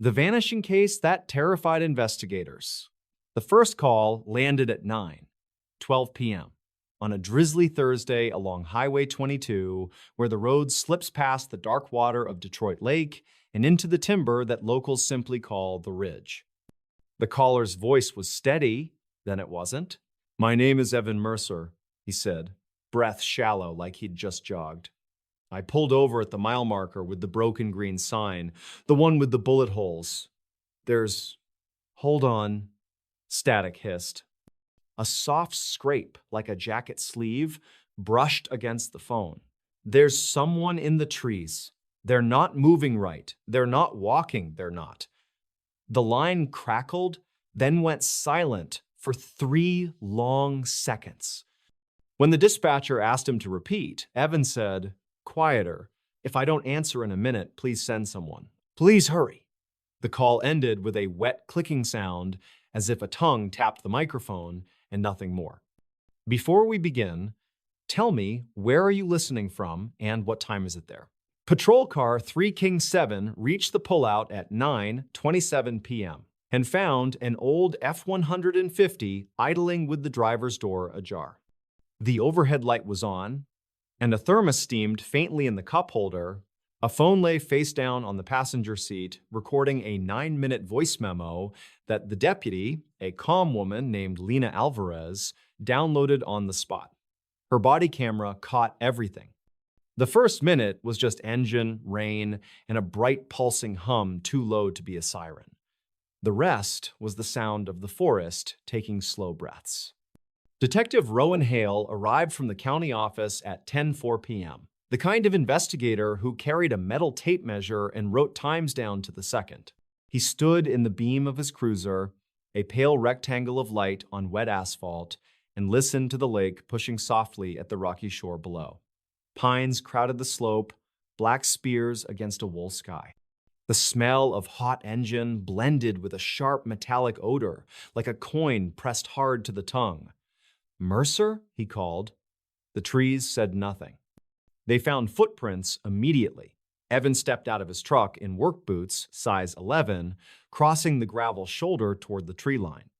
The vanishing case that terrified investigators. The first call landed at 9:12 p.m. on a drizzly Thursday along Highway 22, where the road slips past the dark water of Detroit Lake and into the timber that locals simply call the Ridge. The caller's voice was steady, then it wasn't. "My name is Evan Mercer," he said, breath shallow like he'd just jogged. "I pulled over at the mile marker with the broken green sign, the one with the bullet holes. There's... Hold on," Static hissed. A soft scrape, like a jacket sleeve, brushed against the phone. "There's someone in the trees. They're not moving right. They're not walking, they're not." The line crackled, then went silent for 3 long seconds. When the dispatcher asked him to repeat, Evan said, "Quieter. If I don't answer in a minute, please send someone. Please hurry." The call ended with a wet clicking sound, as if a tongue tapped the microphone, and nothing more. Before we begin, tell me, where are you listening from and what time is it there? Patrol car 3 King 7 reached the pullout at 9:27 p.m. and found an old F-150 idling with the driver's door ajar. The overhead light was on, and a thermos steamed faintly in the cup holder. A phone lay face down on the passenger seat, recording a 9-minute voice memo that the deputy, a calm woman named Lena Alvarez, downloaded on the spot. Her body camera caught everything. The first minute was just engine, rain, and a bright pulsing hum too low to be a siren. The rest was the sound of the forest taking slow breaths. Detective Rowan Hale arrived from the county office at 10:04 p.m., the kind of investigator who carried a metal tape measure and wrote times down to the second. He stood in the beam of his cruiser, a pale rectangle of light on wet asphalt, and listened to the lake pushing softly at the rocky shore below. Pines crowded the slope, black spears against a wool sky. The smell of hot engine blended with a sharp metallic odor, like a coin pressed hard to the tongue. "Mercer?" he called. The trees said nothing. They found footprints immediately. Evan stepped out of his truck in work boots, size 11, crossing the gravel shoulder toward the tree line.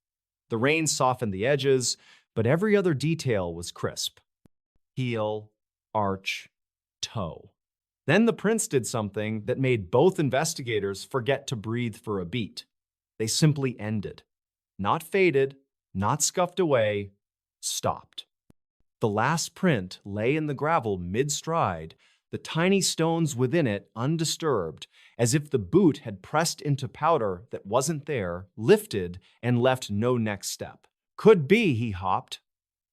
The rain softened the edges, but every other detail was crisp. Heel, arch, toe. Then the prints did something that made both investigators forget to breathe for a beat. They simply ended. Not faded, not scuffed away, stopped. The last print lay in the gravel mid-stride, the tiny stones within it undisturbed, as if the boot had pressed into powder that wasn't there, lifted, and left no next step. "Could be," he hopped,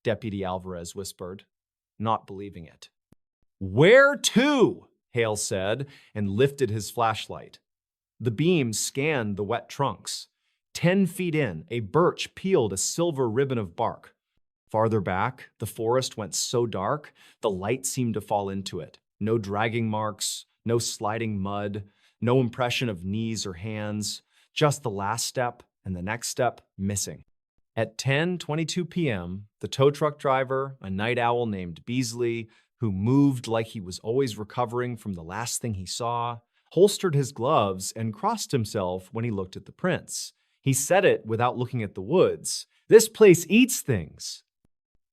Deputy Alvarez whispered, not believing it. "Where to?" Hale said, and lifted his flashlight. The beam scanned the wet trunks. 10 feet in, a birch peeled a silver ribbon of bark. Farther back, the forest went so dark, the light seemed to fall into it. No dragging marks, no sliding mud, no impression of knees or hands, just the last step and the next step missing. At 10:22 p.m., the tow truck driver, a night owl named Beasley, who moved like he was always recovering from the last thing he saw, holstered his gloves and crossed himself when he looked at the prints. He said it without looking at the woods. "This place eats things."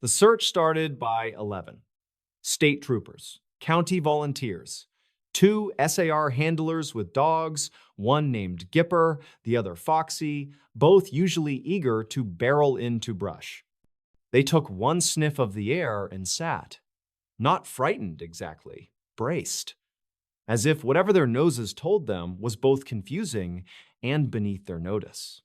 The search started by 11. State troopers, county volunteers, 2 SAR handlers with dogs, one named Gipper, the other Foxy, both usually eager to barrel into brush. They took one sniff of the air and sat. Not frightened exactly, braced, as if whatever their noses told them was both confusing and beneath their notice.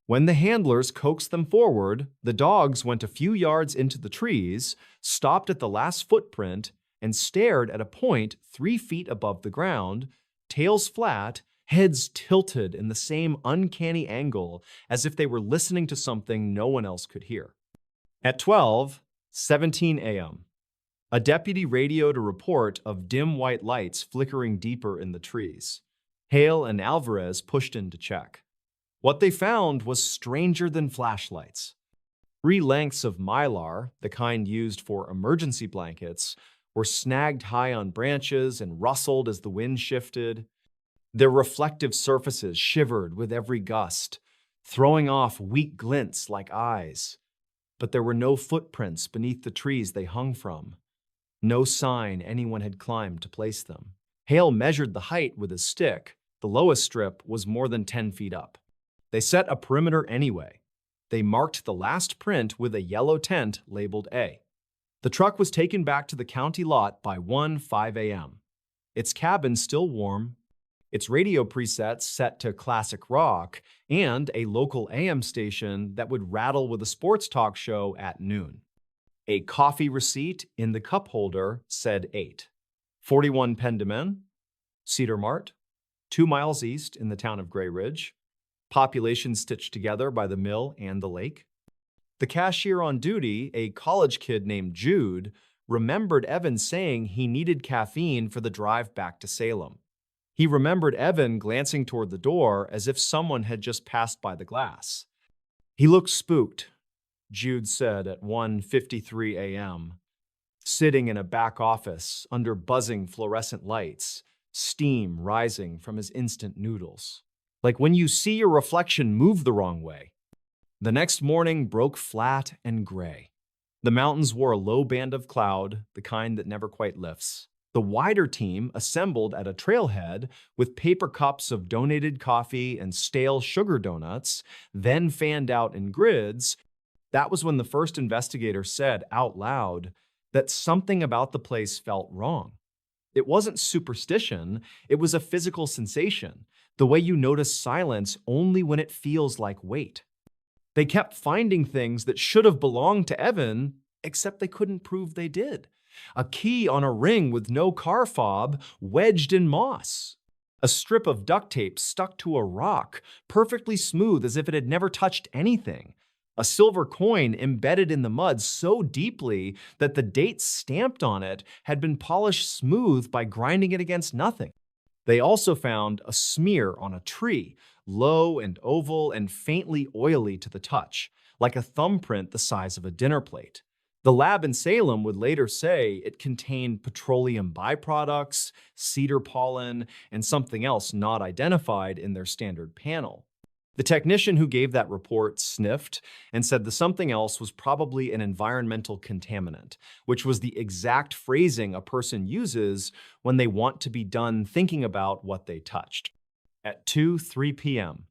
When the handlers coaxed them forward, the dogs went a few yards into the trees, stopped at the last footprint, and stared at a point 3 feet above the ground, tails flat, heads tilted in the same uncanny angle as if they were listening to something no one else could hear. At 12:17 a.m., a deputy radioed a report of dim white lights flickering deeper in the trees. Hale and Alvarez pushed in to check. What they found was stranger than flashlights. 3 lengths of mylar, the kind used for emergency blankets, were snagged high on branches and rustled as the wind shifted. Their reflective surfaces shivered with every gust, throwing off weak glints like eyes. But there were no footprints beneath the trees they hung from, no sign anyone had climbed to place them. Hale measured the height with his stick. The lowest strip was more than 10 feet up. They set a perimeter anyway. They marked the last print with a yellow tent labeled A. The truck was taken back to the county lot by 1:05 a.m. Its cabin still warm, its radio presets set to classic rock, and a local AM station that would rattle with a sports talk show at noon. A coffee receipt in the cup holder said 8:41 Pendemen, Cedar Mart, 2 miles east in the town of Gray Ridge. Population stitched together by the mill and the lake. The cashier on duty, a college kid named Jude, remembered Evan saying he needed caffeine for the drive back to Salem. He remembered Evan glancing toward the door as if someone had just passed by the glass. He looked spooked, Jude said at 1:53 a.m., sitting in a back office under buzzing fluorescent lights, steam rising from his instant noodles. Like when you see your reflection move the wrong way. The next morning broke flat and gray. The mountains wore a low band of cloud, the kind that never quite lifts. The wider team assembled at a trailhead with paper cups of donated coffee and stale sugar donuts, then fanned out in grids. That was when the first investigator said out loud that something about the place felt wrong. It wasn't superstition, it was a physical sensation, the way you notice silence only when it feels like weight. They kept finding things that should have belonged to Evan, except they couldn't prove they did. A key on a ring with no car fob wedged in moss. A strip of duct tape stuck to a rock, perfectly smooth as if it had never touched anything. A silver coin embedded in the mud so deeply that the date stamped on it had been polished smooth by grinding it against nothing. They also found a smear on a tree, low and oval and faintly oily to the touch, like a thumbprint the size of a dinner plate. The lab in Salem would later say it contained petroleum byproducts, cedar pollen, and something else not identified in their standard panel. The technician who gave that report sniffed and said the something else was probably an environmental contaminant, which was the exact phrasing a person uses when they want to be done thinking about what they touched. At 2:03 p.m.,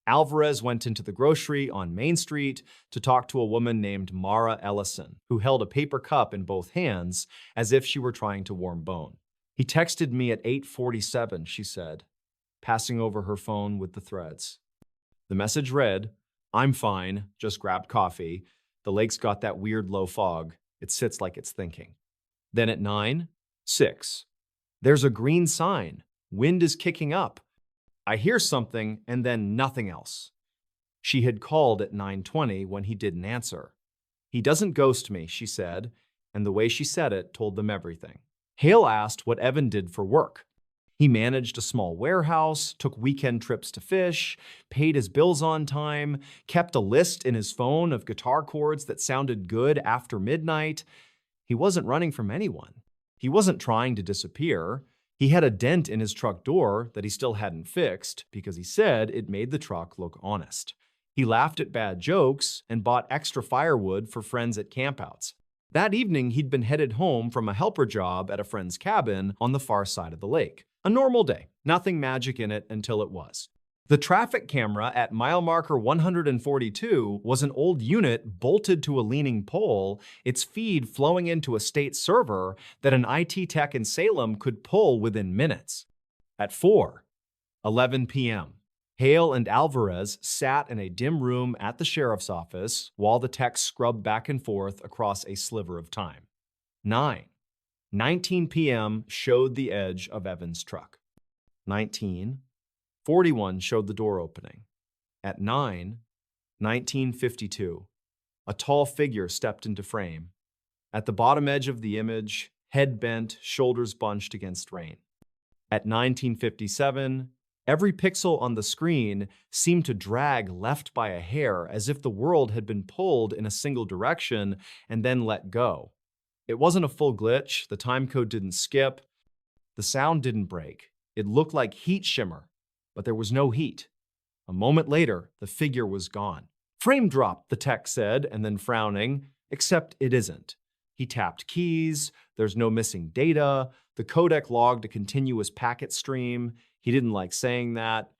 Alvarez went into the grocery on Main Street to talk to a woman named Mara Ellison, who held a paper cup in both hands as if she were trying to warm bone. He texted me at 8:47, she said, passing over her phone with the threads. The message read, "I'm fine, just grabbed coffee. The lake's got that weird low fog. It sits like it's thinking." Then at 9:06, "There's a green sign. Wind is kicking up. I hear something and then nothing else." She had called at 9:20 when he didn't answer. "He doesn't ghost me," she said, and the way she said it told them everything. Hale asked what Evan did for work. He managed a small warehouse, took weekend trips to fish, paid his bills on time, kept a list in his phone of guitar chords that sounded good after midnight. He wasn't running from anyone. He wasn't trying to disappear. He had a dent in his truck door that he still hadn't fixed because he said it made the truck look honest. He laughed at bad jokes and bought extra firewood for friends at campouts. That evening, he'd been headed home from a helper job at a friend's cabin on the far side of the lake. A normal day, nothing magic in it until it was. The traffic camera at mile marker 142 was an old unit bolted to a leaning pole, its feed flowing into a state server that an IT tech in Salem could pull within minutes. At 4:11 p.m., Hale and Alvarez sat in a dim room at the sheriff's office while the techs scrubbed back and forth across a sliver of time. 9:19 p.m. showed the edge of Evan's truck. 19:41 showed the door opening. At 9:19:52, a tall figure stepped into frame. At the bottom edge of the image, head bent, shoulders bunched against rain. At 19:57, every pixel on the screen seemed to drag left by a hair as if the world had been pulled in a single direction and then let go. It wasn't a full glitch, the time code didn't skip, the sound didn't break. It looked like heat shimmer but there was no heat. A moment later, the figure was gone. "Frame drop," the tech said, and then frowning, "except it isn't." He tapped keys, there's no missing data, the codec logged a continuous packet stream. He didn't like saying that.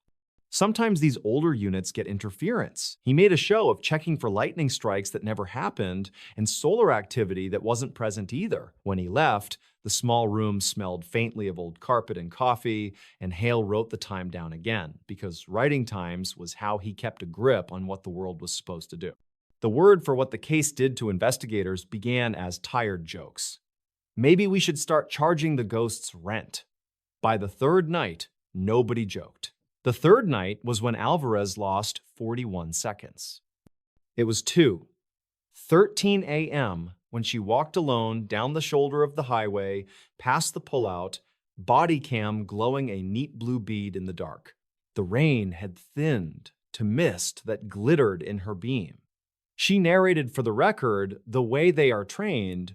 Sometimes these older units get interference. He made a show of checking for lightning strikes that never happened and solar activity that wasn't present either. When he left, the small room smelled faintly of old carpet and coffee, and Hale wrote the time down again, because writing times was how he kept a grip on what the world was supposed to do. The word for what the case did to investigators began as tired jokes. Maybe we should start charging the ghosts rent. By the third night, nobody joked. The third night was when Alvarez lost 41 seconds. It was 2:13 a.m. when she walked alone down the shoulder of the highway, past the pullout, body cam glowing a neat blue bead in the dark. The rain had thinned to mist that glittered in her beam. She narrated for the record the way they are trained.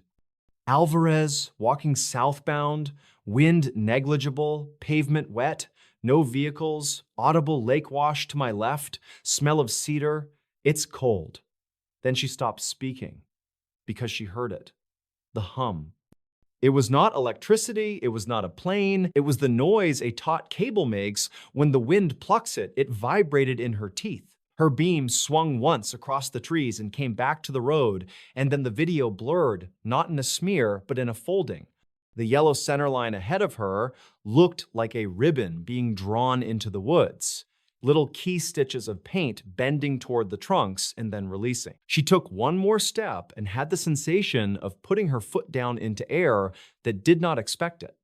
Alvarez walking southbound, wind negligible, pavement wet, no vehicles, audible lake wash to my left, smell of cedar. It's cold. Then she stopped speaking because she heard it. The hum. It was not electricity, it was not a plane, it was the noise a taut cable makes when the wind plucks it. It vibrated in her teeth. Her beam swung once across the trees and came back to the road, and then the video blurred, not in a smear, but in a folding. The yellow center line ahead of her looked like a ribbon being drawn into the woods, little key stitches of paint bending toward the trunks and then releasing. She took one more step and had the sensation of putting her foot down into air that did not expect it.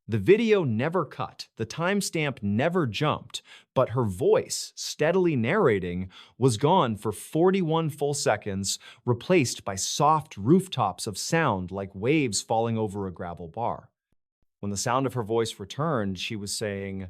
The video never cut, the timestamp never jumped, but her voice, steadily narrating, was gone for 41 full seconds, replaced by soft rooftops of sound like waves falling over a gravel bar. When the sound of her voice returned, she was saying,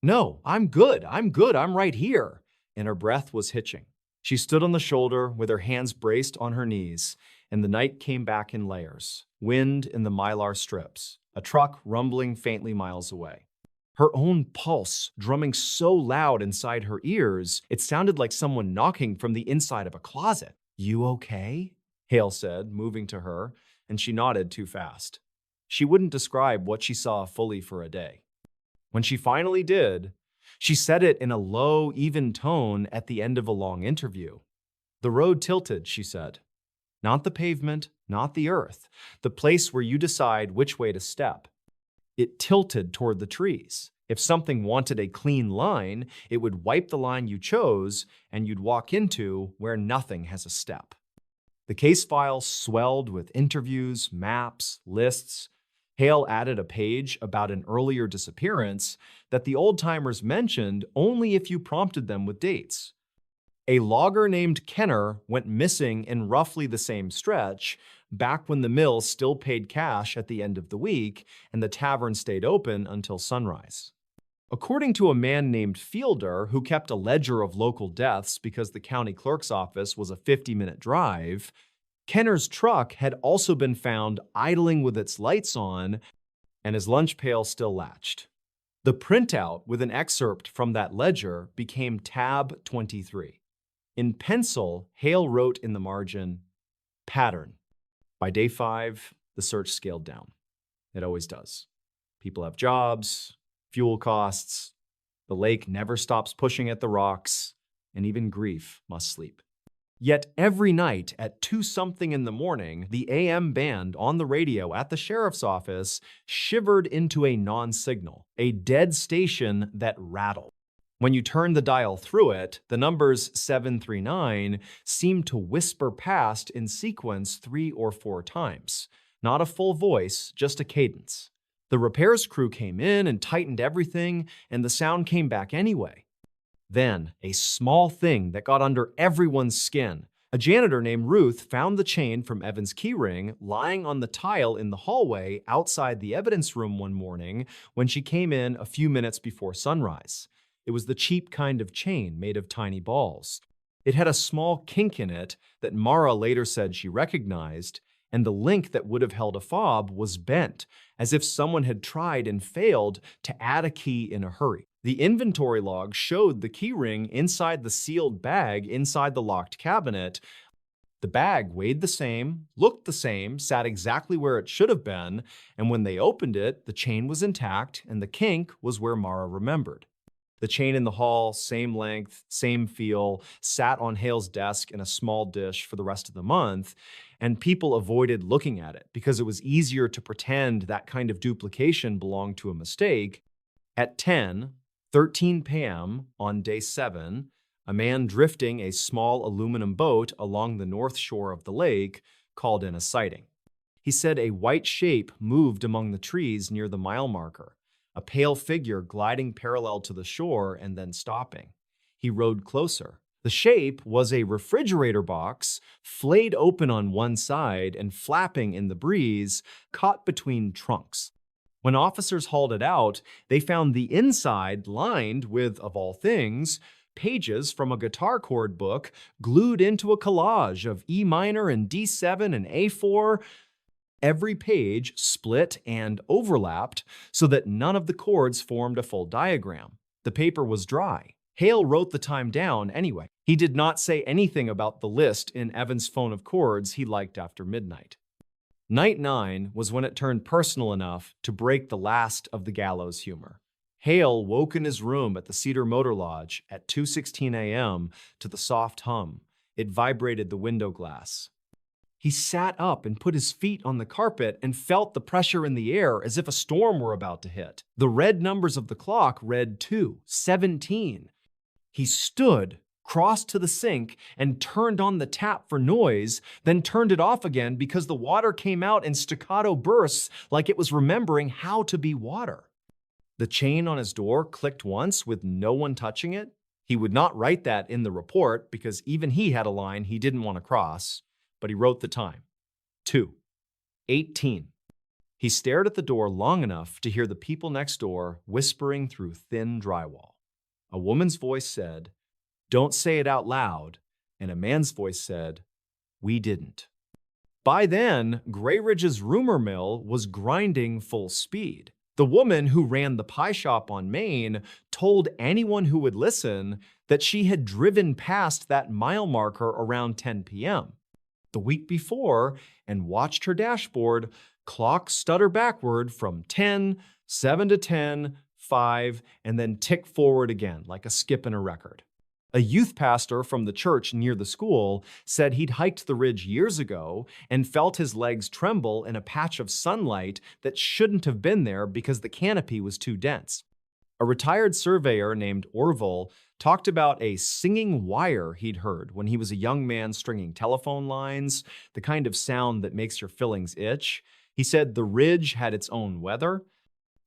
"No, I'm good, I'm right here," and her breath was hitching. She stood on the shoulder with her hands braced on her knees, and the night came back in layers, wind in the mylar strips, a truck rumbling faintly miles away. Her own pulse drumming so loud inside her ears, it sounded like someone knocking from the inside of a closet. "You okay?" Hale said, moving to her, and she nodded too fast. She wouldn't describe what she saw fully for a day. When she finally did, she said it in a low, even tone at the end of a long interview. "The road tilted," she said. "Not the pavement, not the earth, the place where you decide which way to step. It tilted toward the trees. If something wanted a clean line, it would wipe the line you chose, and you'd walk into where nothing has a step." The case file swelled with interviews, maps, lists. Hale added a page about an earlier disappearance that the old-timers mentioned only if you prompted them with dates. A logger named Kenner went missing in roughly the same stretch, back when the mill still paid cash at the end of the week and the tavern stayed open until sunrise. According to a man named Fielder, who kept a ledger of local deaths because the county clerk's office was a 50-minute drive, Kenner's truck had also been found idling with its lights on and his lunch pail still latched. The printout with an excerpt from that ledger became tab 23. In pencil, Hale wrote in the margin, "Pattern." By day 5, the search scaled down. It always does. People have jobs, fuel costs, the lake never stops pushing at the rocks, and even grief must sleep. Yet every night at 2-something in the morning, the AM band on the radio at the sheriff's office shivered into a non-signal, a dead station that rattled. When you turn the dial through it, the numbers 739 seemed to whisper past in sequence 3 or 4 times. Not a full voice, just a cadence. The repairs crew came in and tightened everything, and the sound came back anyway. Then, a small thing that got under everyone's skin. A janitor named Ruth found the chain from Evan's keyring lying on the tile in the hallway outside the evidence room one morning when she came in a few minutes before sunrise. It was the cheap kind of chain made of tiny balls. It had a small kink in it that Mara later said she recognized, and the link that would have held a fob was bent, as if someone had tried and failed to add a key in a hurry. The inventory log showed the keyring inside the sealed bag inside the locked cabinet. The bag weighed the same, looked the same, sat exactly where it should have been, and when they opened it, the chain was intact and the kink was where Mara remembered. The chain in the hall, same length, same feel, sat on Hale's desk in a small dish for the rest of the month, and people avoided looking at it because it was easier to pretend that kind of duplication belonged to a mistake. At 10:13 p.m. on day 7, a man drifting a small aluminum boat along the north shore of the lake called in a sighting. He said a white shape moved among the trees near the mile marker, a pale figure gliding parallel to the shore and then stopping. He rowed closer. The shape was a refrigerator box, flayed open on one side and flapping in the breeze, caught between trunks. When officers hauled it out, they found the inside lined with, of all things, pages from a guitar chord book glued into a collage of E minor and D7 and A4. Every page split and overlapped so that none of the chords formed a full diagram. The paper was dry. Hale wrote the time down anyway. He did not say anything about the list in Evan's phone of chords he liked after midnight. Night 9 was when it turned personal enough to break the last of the gallows humor. Hale woke in his room at the Cedar Motor Lodge at 2:16 a.m. to the soft hum. It vibrated the window glass. He sat up and put his feet on the carpet and felt the pressure in the air as if a storm were about to hit. The red numbers of the clock read 2:17. He stood, crossed to the sink, and turned on the tap for noise, then turned it off again because the water came out in staccato bursts like it was remembering how to be water. The chain on his door clicked once with no one touching it. He would not write that in the report because even he had a line he didn't want to cross, but he wrote the time. 2:18. He stared at the door long enough to hear the people next door whispering through thin drywall. A woman's voice said, "Don't say it out loud," and a man's voice said, "We didn't." By then, Gray Ridge's rumor mill was grinding full speed. The woman who ran the pie shop on Main told anyone who would listen that she had driven past that mile marker around 10 p.m. the week before and watched her dashboard clock stutter backward from 10, 7 to 10, 5, and then tick forward again like a skip in a record. A youth pastor from the church near the school said he'd hiked the ridge years ago and felt his legs tremble in a patch of sunlight that shouldn't have been there because the canopy was too dense. A retired surveyor named Orville talked about a singing wire he'd heard when he was a young man stringing telephone lines, the kind of sound that makes your fillings itch. He said the ridge had its own weather.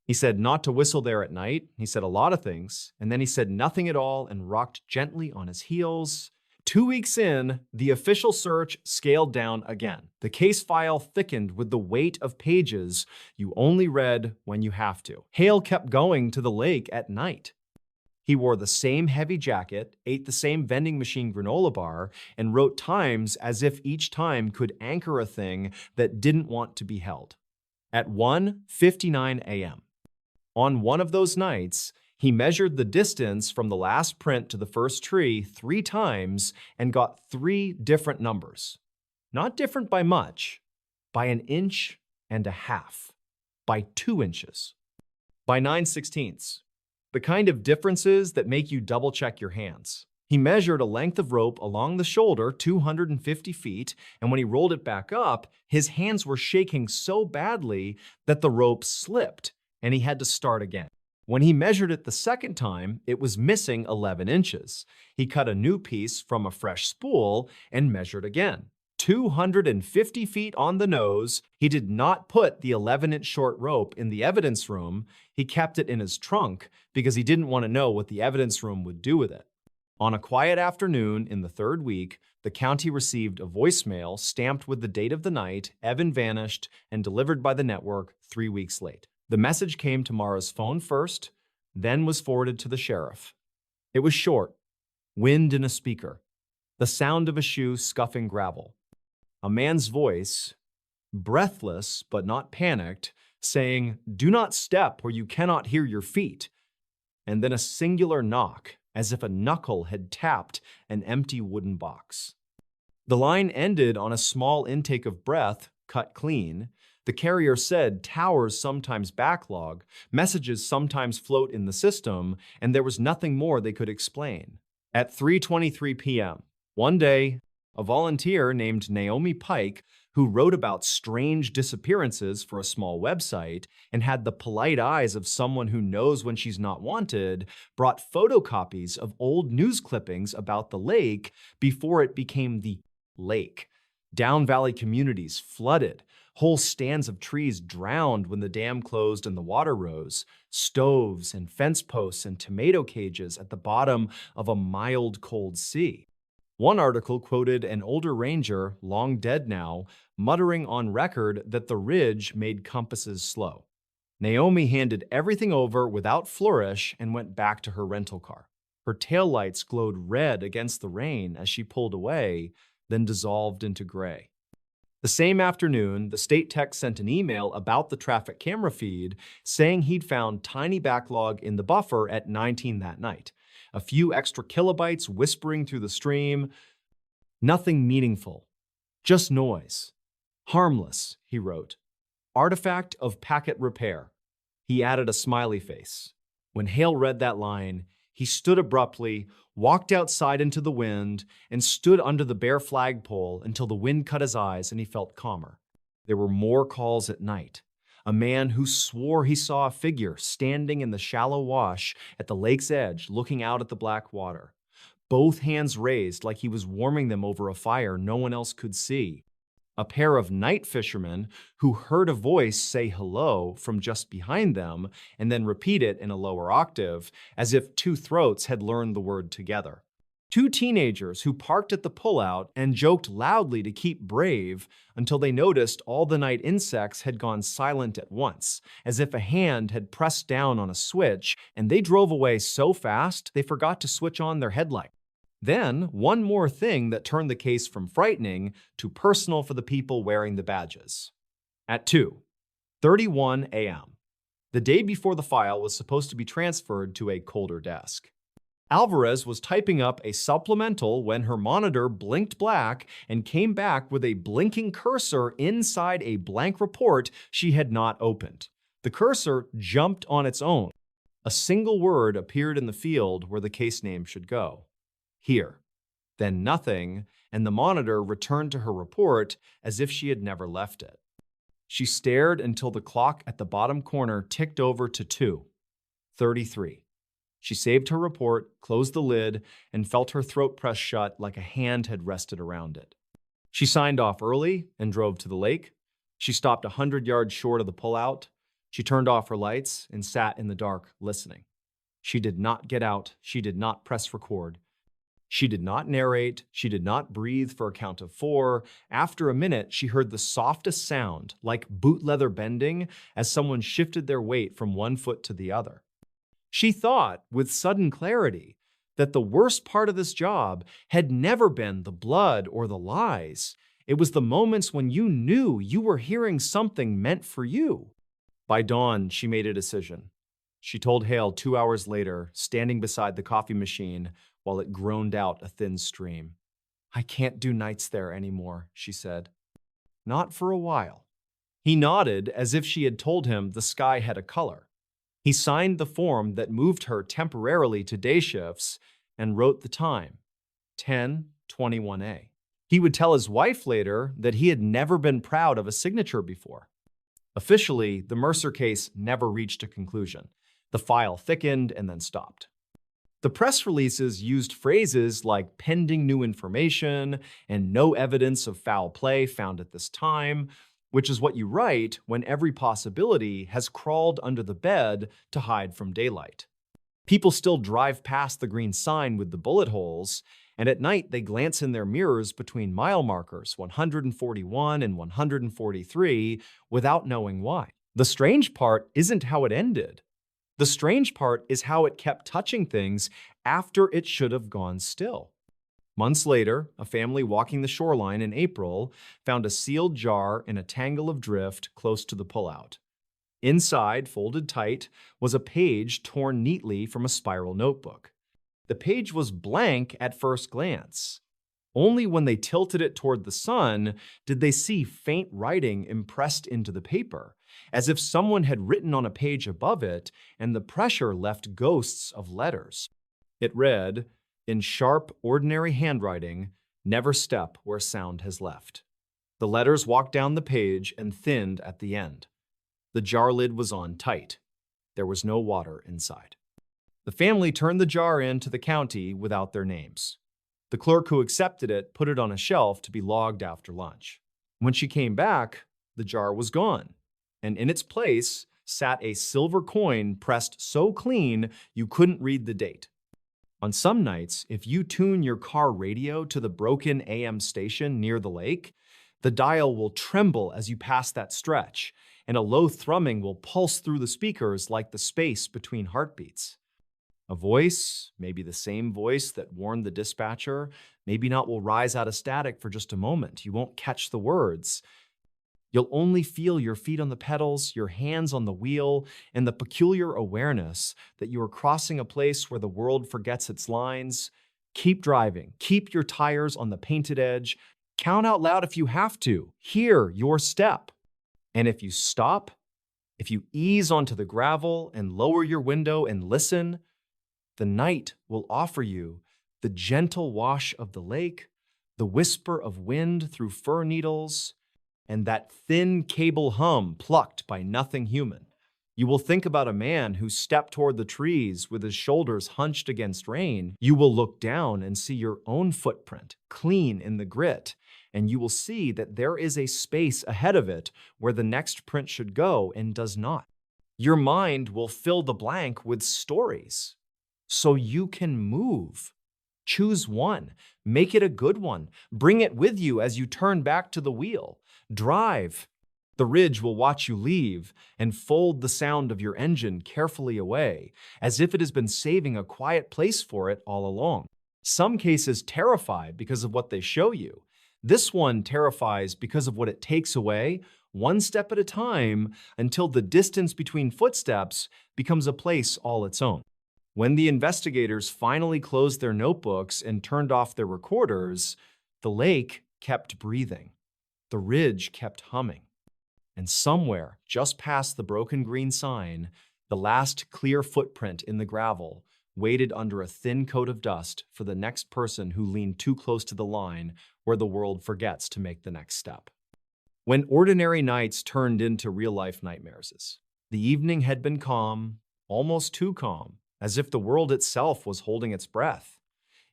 He said not to whistle there at night. He said a lot of things. And then he said nothing at all and rocked gently on his heels. 2 weeks in, the official search scaled down again. The case file thickened with the weight of pages you only read when you have to. Hale kept going to the lake at night. He wore the same heavy jacket, ate the same vending machine granola bar, and wrote times as if each time could anchor a thing that didn't want to be held. At 1:59 a.m. On one of those nights, he measured the distance from the last print to the first tree 3 times and got 3 different numbers. Not different by much, by 1.5 inches, by 2 inches, by 9/16. The kind of differences that make you double-check your hands. He measured a length of rope along the shoulder, 250 feet, and when he rolled it back up, his hands were shaking so badly that the rope slipped, and he had to start again. When he measured it the second time, it was missing 11 inches. He cut a new piece from a fresh spool and measured again. 250 feet on the nose. He did not put the 11-inch short rope in the evidence room. He kept it in his trunk because he didn't want to know what the evidence room would do with it. On a quiet afternoon in the 3rd week, the county received a voicemail stamped with the date of the night Evan vanished and delivered by the network 3 weeks late. The message came to Mara's phone first, then was forwarded to the sheriff. It was short, wind in a speaker, the sound of a shoe scuffing gravel. A man's voice, breathless but not panicked, saying, "Do not step or you cannot hear your feet." and then a singular knock, as if a knuckle had tapped an empty wooden box. The line ended on a small intake of breath, cut clean. The carrier said towers sometimes backlog, messages sometimes float in the system, and there was nothing more they could explain. At 3:23 p.m., one day, a volunteer named Naomi Pike, who wrote about strange disappearances for a small website and had the polite eyes of someone who knows when she's not wanted, brought photocopies of old news clippings about the lake before it became the lake. Down Valley communities flooded. Whole stands of trees drowned when the dam closed and the water rose. Stoves and fence posts and tomato cages at the bottom of a mild, cold sea. One article quoted an older ranger, long dead now, muttering on record that the ridge made compasses slow. Naomi handed everything over without flourish and went back to her rental car. Her taillights glowed red against the rain as she pulled away, then dissolved into gray. The same afternoon, the state tech sent an email about the traffic camera feed saying he'd found tiny backlog in the buffer at 19 that night. A few extra kilobytes whispering through the stream. Nothing meaningful. Just noise. Harmless, he wrote. Artifact of packet repair. He added a smiley face. When Hale read that line, he stood abruptly, walked outside into the wind, and stood under the bare flagpole until the wind cut his eyes and he felt calmer. There were more calls at night. A man who swore he saw a figure standing in the shallow wash at the lake's edge, looking out at the black water. Both hands raised like he was warming them over a fire no one else could see. A pair of night fishermen who heard a voice say hello from just behind them and then repeat it in a lower octave, as if two throats had learned the word together. Two teenagers who parked at the pullout and joked loudly to keep brave until they noticed all the night insects had gone silent at once, as if a hand had pressed down on a switch, and they drove away so fast they forgot to switch on their headlight. Then, one more thing that turned the case from frightening to personal for the people wearing the badges. At 2:31 a.m., the day before the file was supposed to be transferred to a colder desk, Alvarez was typing up a supplemental when her monitor blinked black and came back with a blinking cursor inside a blank report she had not opened. The cursor jumped on its own. A single word appeared in the field where the case name should go. Here. Then nothing, and the monitor returned to her report as if she had never left it. She stared until the clock at the bottom corner ticked over to 2:33. She saved her report, closed the lid, and felt her throat press shut like a hand had rested around it. She signed off early and drove to the lake. She stopped 100 yards short of the pullout. She turned off her lights and sat in the dark, listening. She did not get out. She did not press record. She did not narrate. She did not breathe for a count of 4. After a minute, she heard the softest sound, like boot leather bending, as someone shifted their weight from one foot to the other. She thought, with sudden clarity, that the worst part of this job had never been the blood or the lies. It was the moments when you knew you were hearing something meant for you. By dawn, she made a decision. She told Hale 2 hours later, standing beside the coffee machine while it groaned out a thin stream. I can't do nights there anymore, she said. Not for a while. He nodded as if she had told him the sky had a color. He signed the form that moved her temporarily to day shifts and wrote the time, 10:21 a. He would tell his wife later that he had never been proud of a signature before. Officially, the Mercer case never reached a conclusion. The file thickened and then stopped. The press releases used phrases like pending new information and no evidence of foul play found at this time, which is what you write when every possibility has crawled under the bed to hide from daylight. People still drive past the green sign with the bullet holes, and at night they glance in their mirrors between mile markers 141 and 143 without knowing why. The strange part isn't how it ended. The strange part is how it kept touching things after it should have gone still. Months later, a family walking the shoreline in April found a sealed jar in a tangle of drift close to the pullout. Inside, folded tight, was a page torn neatly from a spiral notebook. The page was blank at first glance. Only when they tilted it toward the sun did they see faint writing impressed into the paper, as if someone had written on a page above it and the pressure left ghosts of letters. It read, in sharp, ordinary handwriting, "Never step where sound has left." The letters walked down the page and thinned at the end. The jar lid was on tight. There was no water inside. The family turned the jar in to the county without their names. The clerk who accepted it put it on a shelf to be logged after lunch. When she came back, the jar was gone, and in its place sat a silver coin pressed so clean you couldn't read the date. On some nights, if you tune your car radio to the broken AM station near the lake, the dial will tremble as you pass that stretch, and a low thrumming will pulse through the speakers like the space between heartbeats. A voice, maybe the same voice that warned the dispatcher, maybe not, will rise out of static for just a moment. You won't catch the words. You'll only feel your feet on the pedals, your hands on the wheel, and the peculiar awareness that you are crossing a place where the world forgets its lines. Keep driving. Keep your tires on the painted edge. Count out loud if you have to. Hear your step. And if you stop, if you ease onto the gravel and lower your window and listen, the night will offer you the gentle wash of the lake, the whisper of wind through fir needles, and that thin cable hum plucked by nothing human. You will think about a man who stepped toward the trees with his shoulders hunched against rain. You will look down and see your own footprint, clean in the grit, and you will see that there is a space ahead of it where the next print should go and does not. Your mind will fill the blank with stories, so you can move. Choose one, make it a good one, bring it with you as you turn back to the wheel. Drive. The ridge will watch you leave and fold the sound of your engine carefully away, as if it has been saving a quiet place for it all along. Some cases terrified because of what they show you. This one terrifies because of what it takes away, one step at a time, until the distance between footsteps becomes a place all its own. When the investigators finally closed their notebooks and turned off their recorders, the lake kept breathing. The ridge kept humming. And somewhere, just past the broken green sign, the last clear footprint in the gravel waited under a thin coat of dust for the next person who leaned too close to the line where the world forgets to make the next step. When ordinary nights turned into real-life nightmares, the evening had been calm, almost too calm, as if the world itself was holding its breath.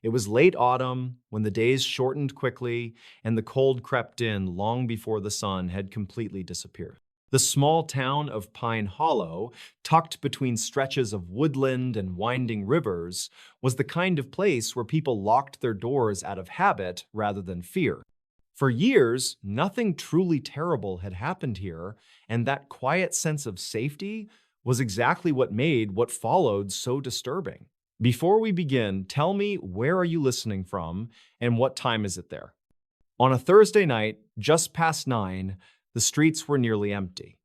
It was late autumn, when the days shortened quickly and the cold crept in long before the sun had completely disappeared. The small town of Pine Hollow, tucked between stretches of woodland and winding rivers, was the kind of place where people locked their doors out of habit rather than fear. For years, nothing truly terrible had happened here, and that quiet sense of safety was exactly what made what followed so disturbing. Before we begin, tell me, where are you listening from and what time is it there? On a Thursday night, just past 9, the streets were nearly empty.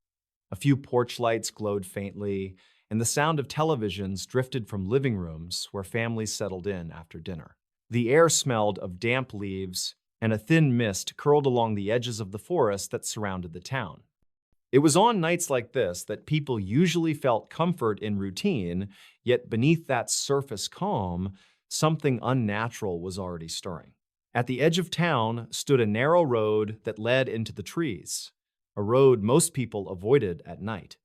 A few porch lights glowed faintly, and the sound of televisions drifted from living rooms where families settled in after dinner. The air smelled of damp leaves, and a thin mist curled along the edges of the forest that surrounded the town. It was on nights like this that people usually felt comfort in routine, yet beneath that surface calm, something unnatural was already stirring. At the edge of town stood a narrow road that led into the trees, a road most people avoided at night.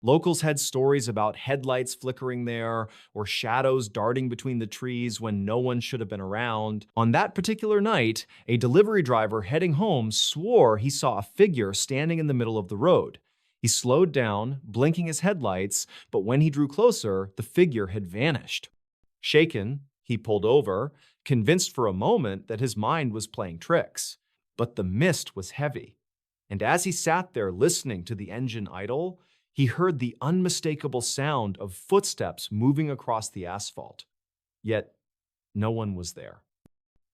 Locals had stories about headlights flickering there or shadows darting between the trees when no one should have been around. On that particular night, a delivery driver heading home swore he saw a figure standing in the middle of the road. He slowed down, blinking his headlights, but when he drew closer, the figure had vanished. Shaken, he pulled over, convinced for a moment that his mind was playing tricks. But the mist was heavy, and as he sat there listening to the engine idle, he heard the unmistakable sound of footsteps moving across the asphalt. Yet, no one was there.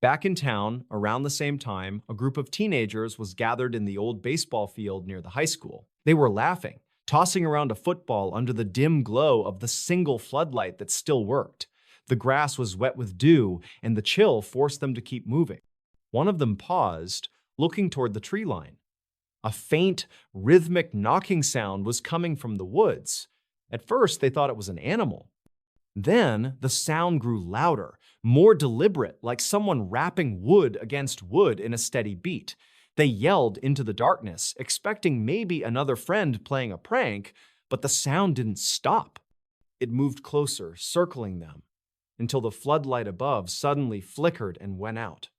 Back in town, around the same time, a group of teenagers was gathered in the old baseball field near the high school. They were laughing, tossing around a football under the dim glow of the single floodlight that still worked. The grass was wet with dew, and the chill forced them to keep moving. One of them paused, looking toward the tree line. A faint, rhythmic knocking sound was coming from the woods. At first, they thought it was an animal. Then, the sound grew louder, more deliberate, like someone rapping wood against wood in a steady beat. They yelled into the darkness, expecting maybe another friend playing a prank, but the sound didn't stop. It moved closer, circling them, until the floodlight above suddenly flickered and went out.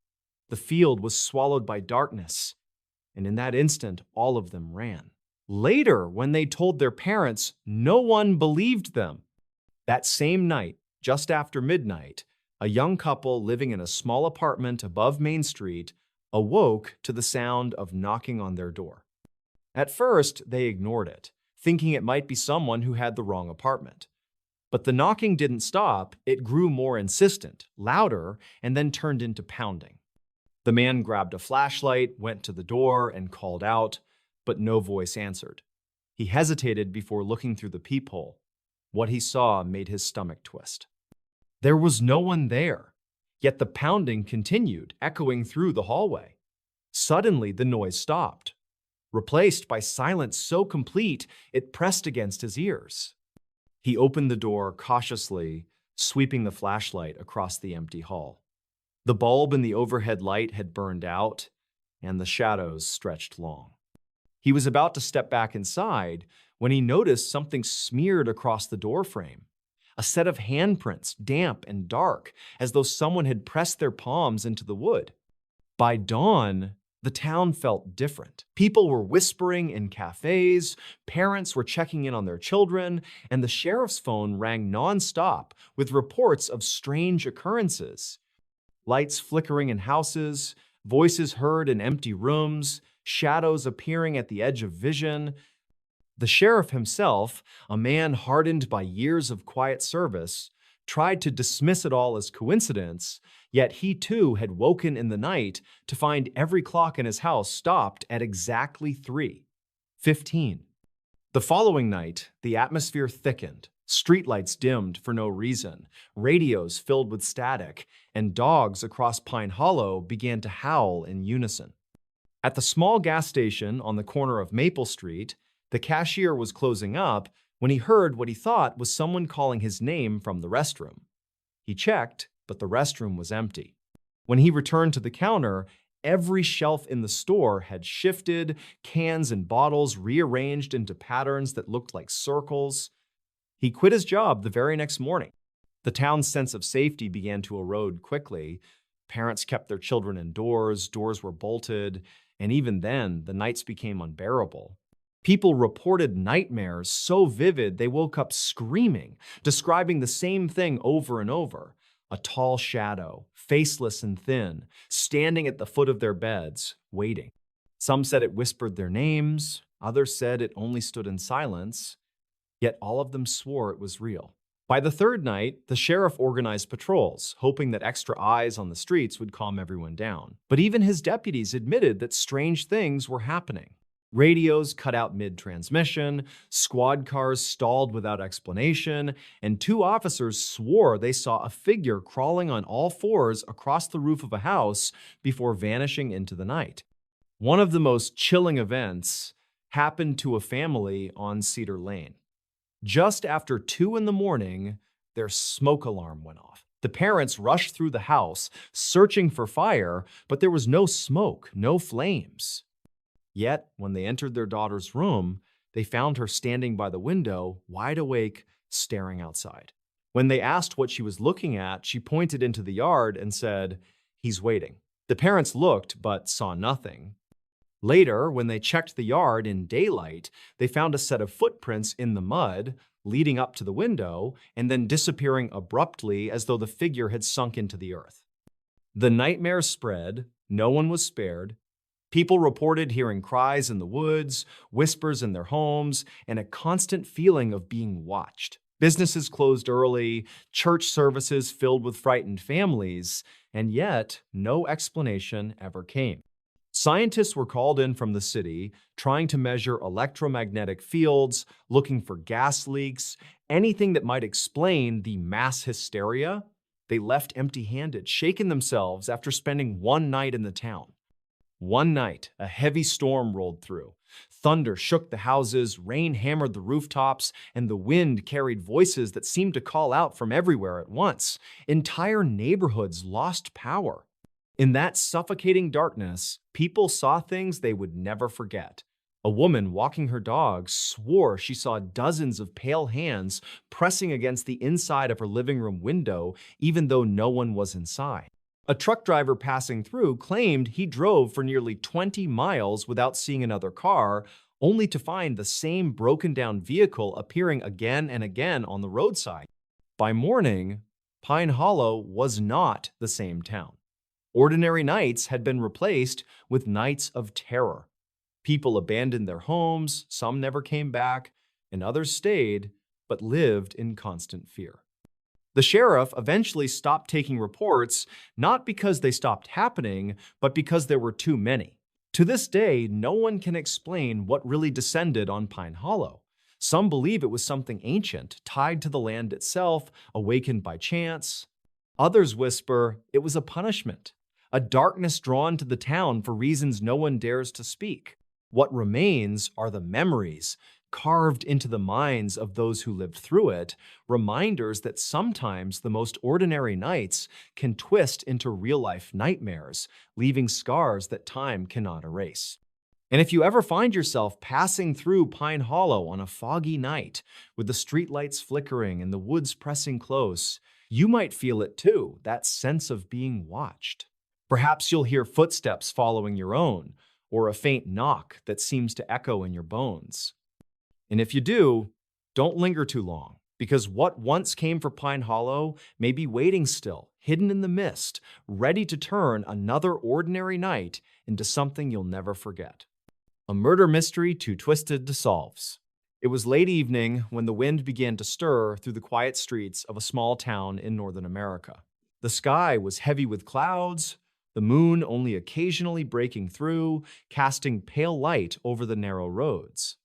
The field was swallowed by darkness, and in that instant, all of them ran. Later, when they told their parents, no one believed them. That same night, just after midnight, a young couple living in a small apartment above Main Street awoke to the sound of knocking on their door. At first, they ignored it, thinking it might be someone who had the wrong apartment. But the knocking didn't stop. It grew more insistent, louder, and then turned into pounding. The man grabbed a flashlight, went to the door, and called out, but no voice answered. He hesitated before looking through the peephole. What he saw made his stomach twist. There was no one there, yet the pounding continued, echoing through the hallway. Suddenly, the noise stopped, replaced by silence so complete it pressed against his ears. He opened the door cautiously, sweeping the flashlight across the empty hall. The bulb in the overhead light had burned out, and the shadows stretched long. He was about to step back inside when he noticed something smeared across the doorframe. A set of handprints, damp and dark, as though someone had pressed their palms into the wood. By dawn, the town felt different. People were whispering in cafes, parents were checking in on their children, and the sheriff's phone rang nonstop with reports of strange occurrences. Lights flickering in houses, voices heard in empty rooms, shadows appearing at the edge of vision. The sheriff himself, a man hardened by years of quiet service, tried to dismiss it all as coincidence, yet he too had woken in the night to find every clock in his house stopped at exactly 3:15. The following night, the atmosphere thickened, streetlights dimmed for no reason, radios filled with static, and dogs across Pine Hollow began to howl in unison. At the small gas station on the corner of Maple Street, the cashier was closing up when he heard what he thought was someone calling his name from the restroom. He checked, but the restroom was empty. When he returned to the counter, every shelf in the store had shifted, cans and bottles rearranged into patterns that looked like circles. He quit his job the very next morning. The town's sense of safety began to erode quickly. Parents kept their children indoors, doors were bolted, and even then, the nights became unbearable. People reported nightmares so vivid they woke up screaming, describing the same thing over and over. A tall shadow, faceless and thin, standing at the foot of their beds, waiting. Some said it whispered their names, others said it only stood in silence, yet all of them swore it was real. By the third night, the sheriff organized patrols, hoping that extra eyes on the streets would calm everyone down. But even his deputies admitted that strange things were happening. Radios cut out mid-transmission, squad cars stalled without explanation, and two officers swore they saw a figure crawling on all fours across the roof of a house before vanishing into the night. One of the most chilling events happened to a family on Cedar Lane. Just after 2 in the morning, their smoke alarm went off. The parents rushed through the house, searching for fire, but there was no smoke, no flames. Yet, when they entered their daughter's room, they found her standing by the window, wide awake, staring outside. When they asked what she was looking at, she pointed into the yard and said, "He's waiting." The parents looked, but saw nothing. Later, when they checked the yard in daylight, they found a set of footprints in the mud, leading up to the window, and then disappearing abruptly as though the figure had sunk into the earth. The nightmare spread, no one was spared. People reported hearing cries in the woods, whispers in their homes, and a constant feeling of being watched. Businesses closed early, church services filled with frightened families, and yet no explanation ever came. Scientists were called in from the city, trying to measure electromagnetic fields, looking for gas leaks, anything that might explain the mass hysteria. They left empty-handed, shaken themselves after spending one night in the town. One night, a heavy storm rolled through. Thunder shook the houses, rain hammered the rooftops, and the wind carried voices that seemed to call out from everywhere at once. Entire neighborhoods lost power. In that suffocating darkness, people saw things they would never forget. A woman walking her dog swore she saw dozens of pale hands pressing against the inside of her living room window, even though no one was inside. A truck driver passing through claimed he drove for nearly 20 miles without seeing another car, only to find the same broken-down vehicle appearing again and again on the roadside. By morning, Pine Hollow was not the same town. Ordinary nights had been replaced with nights of terror. People abandoned their homes, some never came back, and others stayed, but lived in constant fear. The sheriff eventually stopped taking reports, not because they stopped happening, but because there were too many. To this day, no one can explain what really descended on Pine Hollow. Some believe it was something ancient, tied to the land itself, awakened by chance. Others whisper it was a punishment, a darkness drawn to the town for reasons no one dares to speak. What remains are the memories, carved into the minds of those who lived through it, reminders that sometimes the most ordinary nights can twist into real-life nightmares, leaving scars that time cannot erase. And if you ever find yourself passing through Pine Hollow on a foggy night, with the streetlights flickering and the woods pressing close, you might feel it too, that sense of being watched. Perhaps you'll hear footsteps following your own, or a faint knock that seems to echo in your bones. And if you do, don't linger too long, because what once came for Pine Hollow may be waiting still, hidden in the mist, ready to turn another ordinary night into something you'll never forget. A murder mystery too twisted to solve. It was late evening when the wind began to stir through the quiet streets of a small town in northern America. The sky was heavy with clouds, the moon only occasionally breaking through, casting pale light over the narrow roads.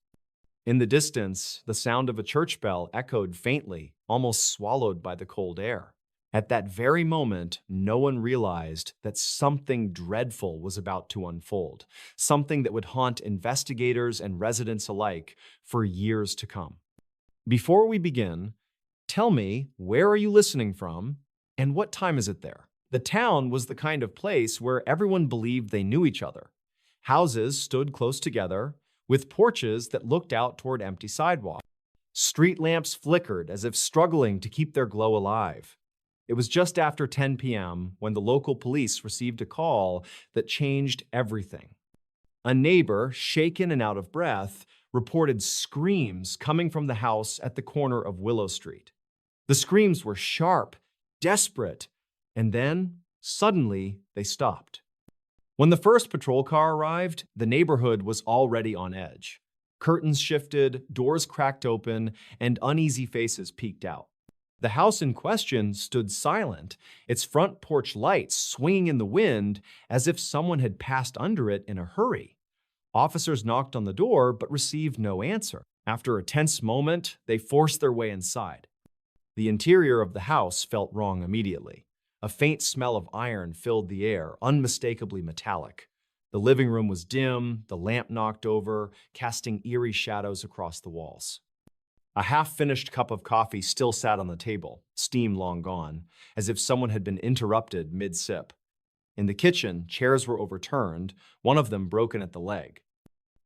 In the distance, the sound of a church bell echoed faintly, almost swallowed by the cold air. At that very moment, no one realized that something dreadful was about to unfold, something that would haunt investigators and residents alike for years to come. Before we begin, tell me, where are you listening from, and what time is it there? The town was the kind of place where everyone believed they knew each other. Houses stood close together, with porches that looked out toward empty sidewalks. Street lamps flickered as if struggling to keep their glow alive. It was just after 10 p.m. when the local police received a call that changed everything. A neighbor, shaken and out of breath, reported screams coming from the house at the corner of Willow Street. The screams were sharp, desperate, and then, suddenly, they stopped. When the first patrol car arrived, the neighborhood was already on edge. Curtains shifted, doors cracked open, and uneasy faces peeked out. The house in question stood silent, its front porch lights swinging in the wind as if someone had passed under it in a hurry. Officers knocked on the door but received no answer. After a tense moment, they forced their way inside. The interior of the house felt wrong immediately. A faint smell of iron filled the air, unmistakably metallic. The living room was dim, the lamp knocked over, casting eerie shadows across the walls. A half-finished cup of coffee still sat on the table, steam long gone, as if someone had been interrupted mid-sip. In the kitchen, chairs were overturned, one of them broken at the leg.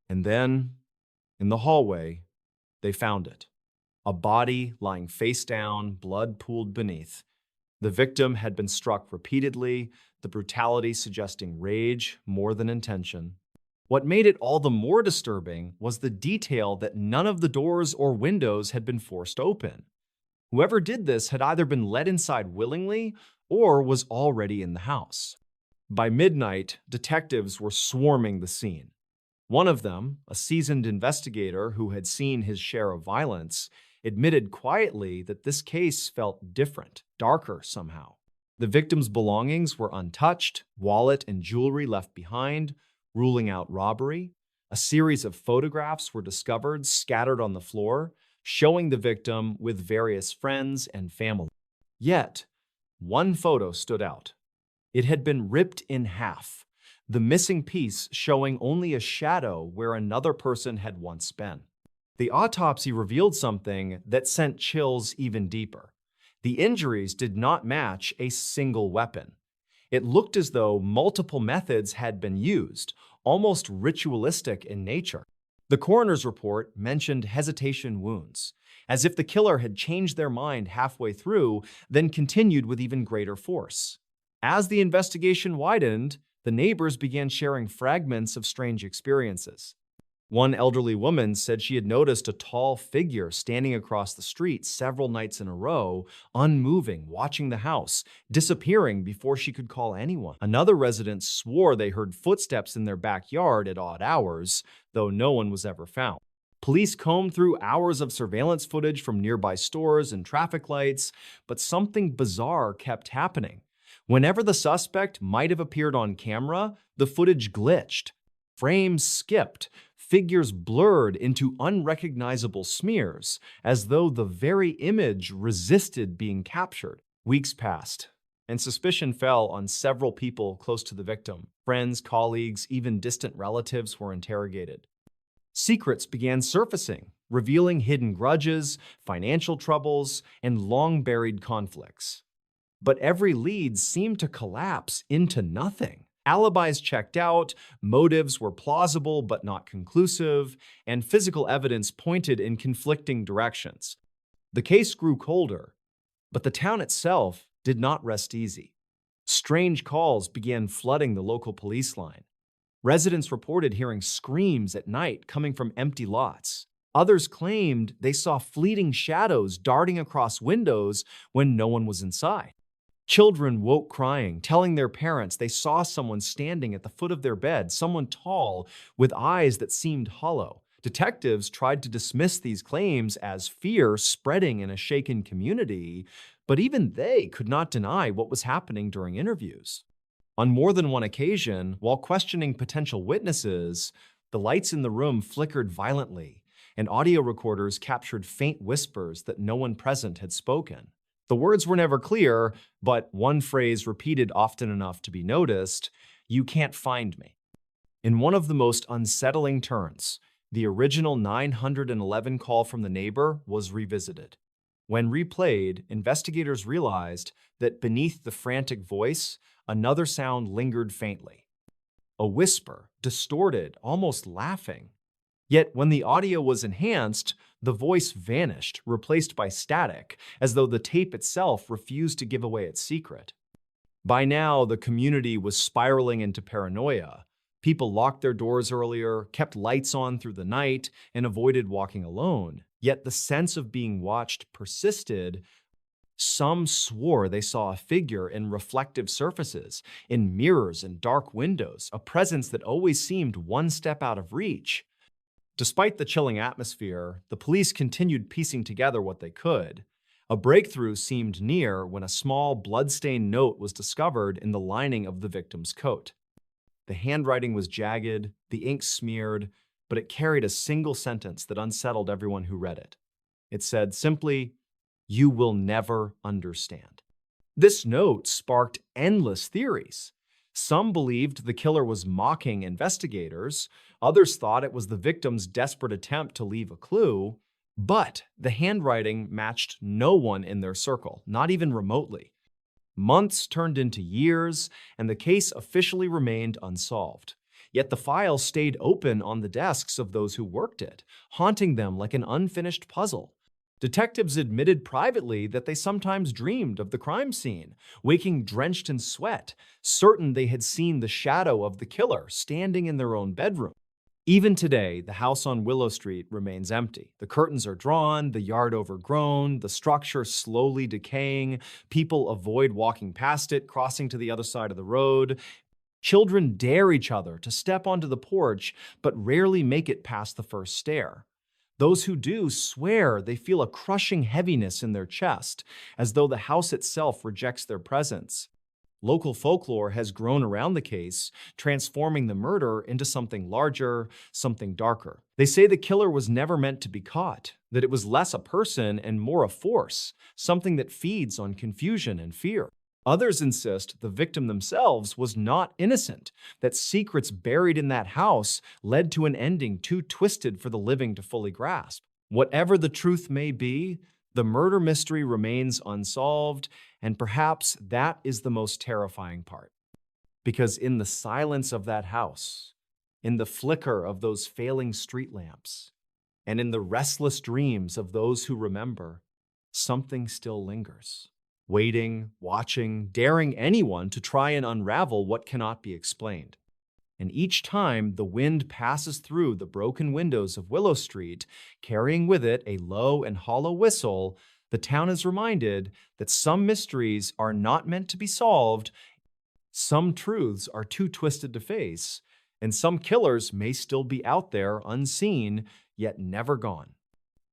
And then, in the hallway, they found it. A body lying face down, blood pooled beneath. The victim had been struck repeatedly, the brutality suggesting rage more than intention. What made it all the more disturbing was the detail that none of the doors or windows had been forced open. Whoever did this had either been let inside willingly or was already in the house. By midnight, detectives were swarming the scene. One of them, a seasoned investigator who had seen his share of violence, admitted quietly that this case felt different, darker somehow. The victim's belongings were untouched, wallet and jewelry left behind, ruling out robbery. A series of photographs were discovered scattered on the floor, showing the victim with various friends and family. Yet, one photo stood out. It had been ripped in half, the missing piece showing only a shadow where another person had once been. The autopsy revealed something that sent chills even deeper. The injuries did not match a single weapon. It looked as though multiple methods had been used, almost ritualistic in nature. The coroner's report mentioned hesitation wounds, as if the killer had changed their mind halfway through, then continued with even greater force. As the investigation widened, the neighbors began sharing fragments of strange experiences. One elderly woman said she had noticed a tall figure standing across the street several nights in a row, unmoving, watching the house, disappearing before she could call anyone. Another resident swore they heard footsteps in their backyard at odd hours, though no one was ever found. Police combed through hours of surveillance footage from nearby stores and traffic lights, but something bizarre kept happening. Whenever the suspect might have appeared on camera, the footage glitched. Frames skipped, figures blurred into unrecognizable smears, as though the very image resisted being captured. Weeks passed, and suspicion fell on several people close to the victim. Friends, colleagues, even distant relatives were interrogated. Secrets began surfacing, revealing hidden grudges, financial troubles, and long-buried conflicts. But every lead seemed to collapse into nothing. Alibis checked out, motives were plausible but not conclusive, and physical evidence pointed in conflicting directions. The case grew colder, but the town itself did not rest easy. Strange calls began flooding the local police line. Residents reported hearing screams at night coming from empty lots. Others claimed they saw fleeting shadows darting across windows when no one was inside. Children woke crying, telling their parents they saw someone standing at the foot of their bed, someone tall with eyes that seemed hollow. Detectives tried to dismiss these claims as fear spreading in a shaken community, but even they could not deny what was happening during interviews. On more than one occasion, while questioning potential witnesses, the lights in the room flickered violently, and audio recorders captured faint whispers that no one present had spoken. The words were never clear, but one phrase repeated often enough to be noticed: "You can't find me." In one of the most unsettling turns, the original 911 call from the neighbor was revisited. When replayed, investigators realized that beneath the frantic voice, another sound lingered faintly. A whisper, distorted, almost laughing. Yet when the audio was enhanced, the voice vanished, replaced by static, as though the tape itself refused to give away its secret. By now, the community was spiraling into paranoia. People locked their doors earlier, kept lights on through the night, and avoided walking alone. Yet the sense of being watched persisted. Some swore they saw a figure in reflective surfaces, in mirrors and dark windows, a presence that always seemed one step out of reach. Despite the chilling atmosphere, the police continued piecing together what they could. A breakthrough seemed near when a small, blood-stained note was discovered in the lining of the victim's coat. The handwriting was jagged, the ink smeared, but it carried a single sentence that unsettled everyone who read it. It said simply, "You will never understand." This note sparked endless theories. Some believed the killer was mocking investigators. Others thought it was the victim's desperate attempt to leave a clue. But the handwriting matched no one in their circle, not even remotely. Months turned into years, and the case officially remained unsolved. Yet the file stayed open on the desks of those who worked it, haunting them like an unfinished puzzle. Detectives admitted privately that they sometimes dreamed of the crime scene, waking drenched in sweat, certain they had seen the shadow of the killer standing in their own bedroom. Even today, the house on Willow Street remains empty. The curtains are drawn, the yard overgrown, the structure slowly decaying. People avoid walking past it, crossing to the other side of the road. Children dare each other to step onto the porch, but rarely make it past the first stair. Those who do swear they feel a crushing heaviness in their chest, as though the house itself rejects their presence. Local folklore has grown around the case, transforming the murder into something larger, something darker. They say the killer was never meant to be caught, that it was less a person and more a force, something that feeds on confusion and fear. Others insist the victim themselves was not innocent, that secrets buried in that house led to an ending too twisted for the living to fully grasp. Whatever the truth may be, the murder mystery remains unsolved, and perhaps that is the most terrifying part. Because in the silence of that house, in the flicker of those failing street lamps, and in the restless dreams of those who remember, something still lingers, waiting, watching, daring anyone to try and unravel what cannot be explained. And each time the wind passes through the broken windows of Willow Street, carrying with it a low and hollow whistle, the town is reminded that some mysteries are not meant to be solved, some truths are too twisted to face, and some killers may still be out there unseen, yet never gone.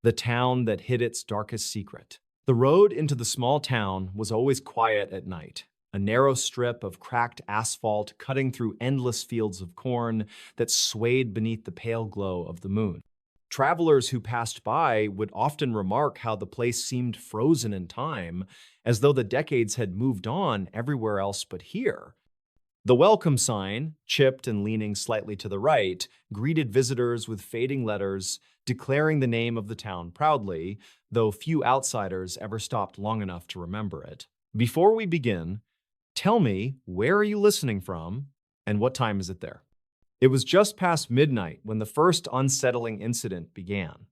The town that hid its darkest secret. The road into the small town was always quiet at night. A narrow strip of cracked asphalt cutting through endless fields of corn that swayed beneath the pale glow of the moon. Travelers who passed by would often remark how the place seemed frozen in time, as though the decades had moved on everywhere else but here. The welcome sign, chipped and leaning slightly to the right, greeted visitors with fading letters declaring the name of the town proudly, though few outsiders ever stopped long enough to remember it. Before we begin, tell me, where are you listening from, and what time is it there? It was just past midnight when the first unsettling incident began.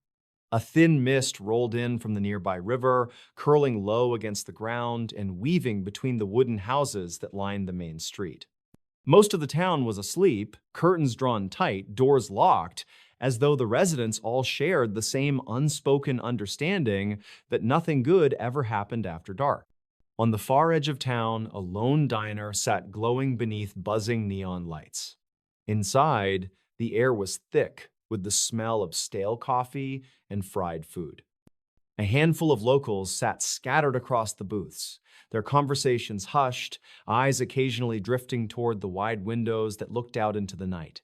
A thin mist rolled in from the nearby river, curling low against the ground and weaving between the wooden houses that lined the main street. Most of the town was asleep, curtains drawn tight, doors locked, as though the residents all shared the same unspoken understanding that nothing good ever happened after dark. On the far edge of town, a lone diner sat glowing beneath buzzing neon lights. Inside, the air was thick with the smell of stale coffee and fried food. A handful of locals sat scattered across the booths, their conversations hushed, eyes occasionally drifting toward the wide windows that looked out into the night.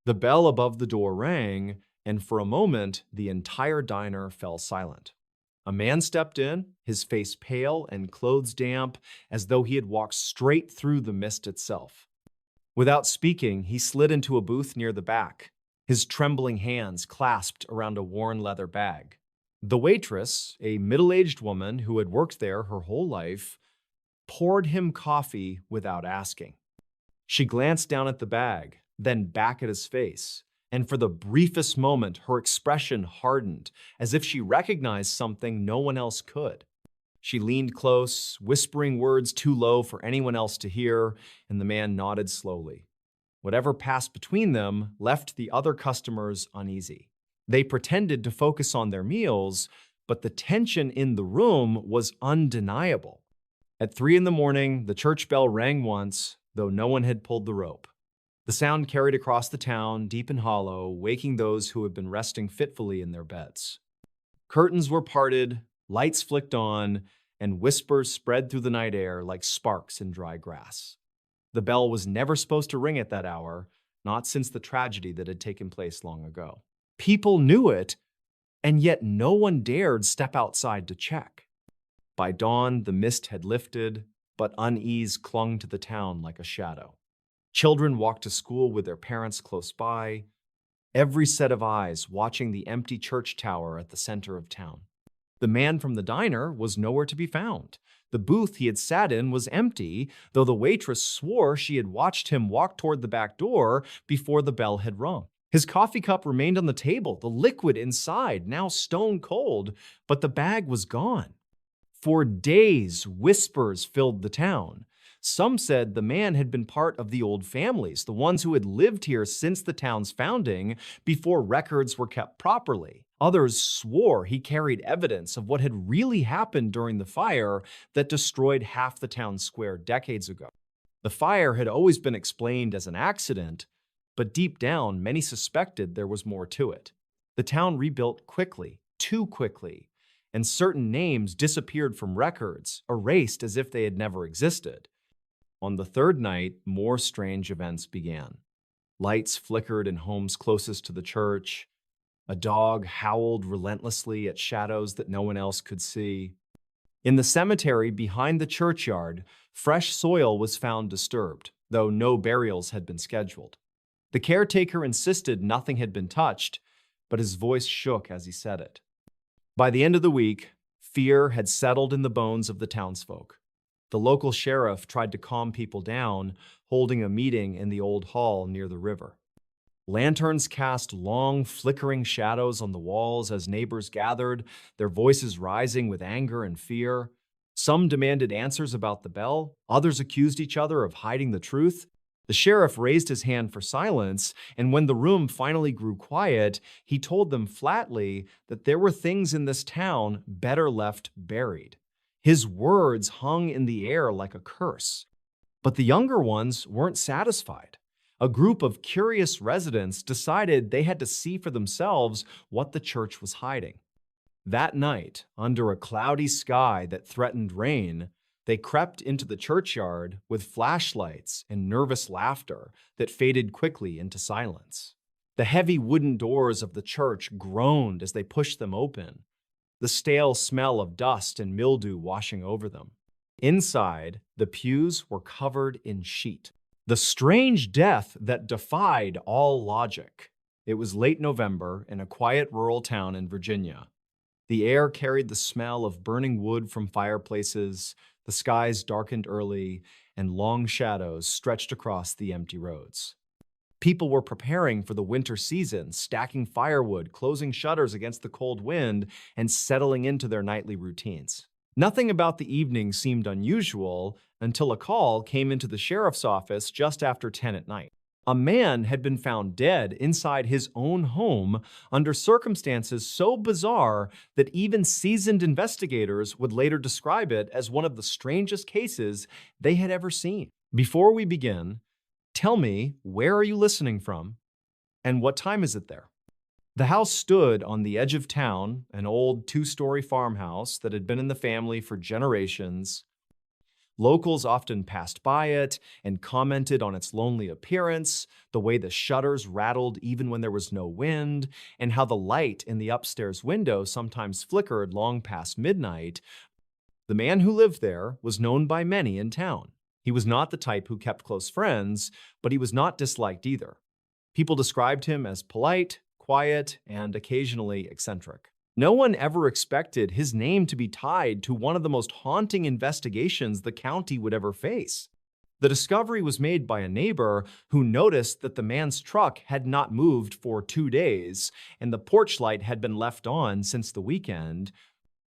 The bell above the door rang, and for a moment, the entire diner fell silent. A man stepped in, his face pale and clothes damp, as though he had walked straight through the mist itself. Without speaking, he slid into a booth near the back, his trembling hands clasped around a worn leather bag. The waitress, a middle-aged woman who had worked there her whole life, poured him coffee without asking. She glanced down at the bag, then back at his face, and for the briefest moment, her expression hardened, as if she recognized something no one else could. She leaned close, whispering words too low for anyone else to hear, and the man nodded slowly. Whatever passed between them left the other customers uneasy. They pretended to focus on their meals, but the tension in the room was undeniable. At 3 a.m, the church bell rang once, though no one had pulled the rope. The sound carried across the town, deep and hollow, waking those who had been resting fitfully in their beds. Curtains were parted, lights flicked on, and whispers spread through the night air like sparks in dry grass. The bell was never supposed to ring at that hour, not since the tragedy that had taken place long ago. People knew it, and yet no one dared step outside to check. By dawn, the mist had lifted, but unease clung to the town like a shadow. Children walked to school with their parents close by, every set of eyes watching the empty church tower at the center of town. The man from the diner was nowhere to be found. The booth he had sat in was empty, though the waitress swore she had watched him walk toward the back door before the bell had rung. His coffee cup remained on the table, the liquid inside now stone cold, but the bag was gone. For days, whispers filled the town. Some said the man had been part of the old families, the ones who had lived here since the town's founding, before records were kept properly. Others swore he carried evidence of what had really happened during the fire that destroyed half the town square decades ago. The fire had always been explained as an accident, but deep down, many suspected there was more to it. The town rebuilt quickly, too quickly, and certain names disappeared from records, erased as if they had never existed. On the third night, more strange events began. Lights flickered in homes closest to the church. A dog howled relentlessly at shadows that no one else could see. In the cemetery behind the churchyard, fresh soil was found disturbed, though no burials had been scheduled. The caretaker insisted nothing had been touched, but his voice shook as he said it. By the end of the week, fear had settled in the bones of the townsfolk. The local sheriff tried to calm people down, holding a meeting in the old hall near the river. Lanterns cast long, flickering shadows on the walls as neighbors gathered, their voices rising with anger and fear. Some demanded answers about the bell, others accused each other of hiding the truth. The sheriff raised his hand for silence, and when the room finally grew quiet, he told them flatly that there were things in this town better left buried. His words hung in the air like a curse. But the younger ones weren't satisfied. A group of curious residents decided they had to see for themselves what the church was hiding. That night, under a cloudy sky that threatened rain, they crept into the churchyard with flashlights and nervous laughter that faded quickly into silence. The heavy wooden doors of the church groaned as they pushed them open, the stale smell of dust and mildew washing over them. Inside, the pews were covered in sheet. The strange death that defied all logic. It was late November in a quiet rural town in Virginia. The air carried the smell of burning wood from fireplaces, the skies darkened early, and long shadows stretched across the empty roads. People were preparing for the winter season, stacking firewood, closing shutters against the cold wind, and settling into their nightly routines. Nothing about the evening seemed unusual until a call came into the sheriff's office just after 10 at night. A man had been found dead inside his own home under circumstances so bizarre that even seasoned investigators would later describe it as one of the strangest cases they had ever seen. Before we begin, tell me, where are you listening from, and what time is it there? The house stood on the edge of town, an old two-story farmhouse that had been in the family for generations. Locals often passed by it and commented on its lonely appearance, the way the shutters rattled even when there was no wind, and how the light in the upstairs window sometimes flickered long past midnight. The man who lived there was known by many in town. He was not the type who kept close friends, but he was not disliked either. People described him as polite, quiet, and occasionally eccentric. No one ever expected his name to be tied to one of the most haunting investigations the county would ever face. The discovery was made by a neighbor who noticed that the man's truck had not moved for 2 days, and the porch light had been left on since the weekend.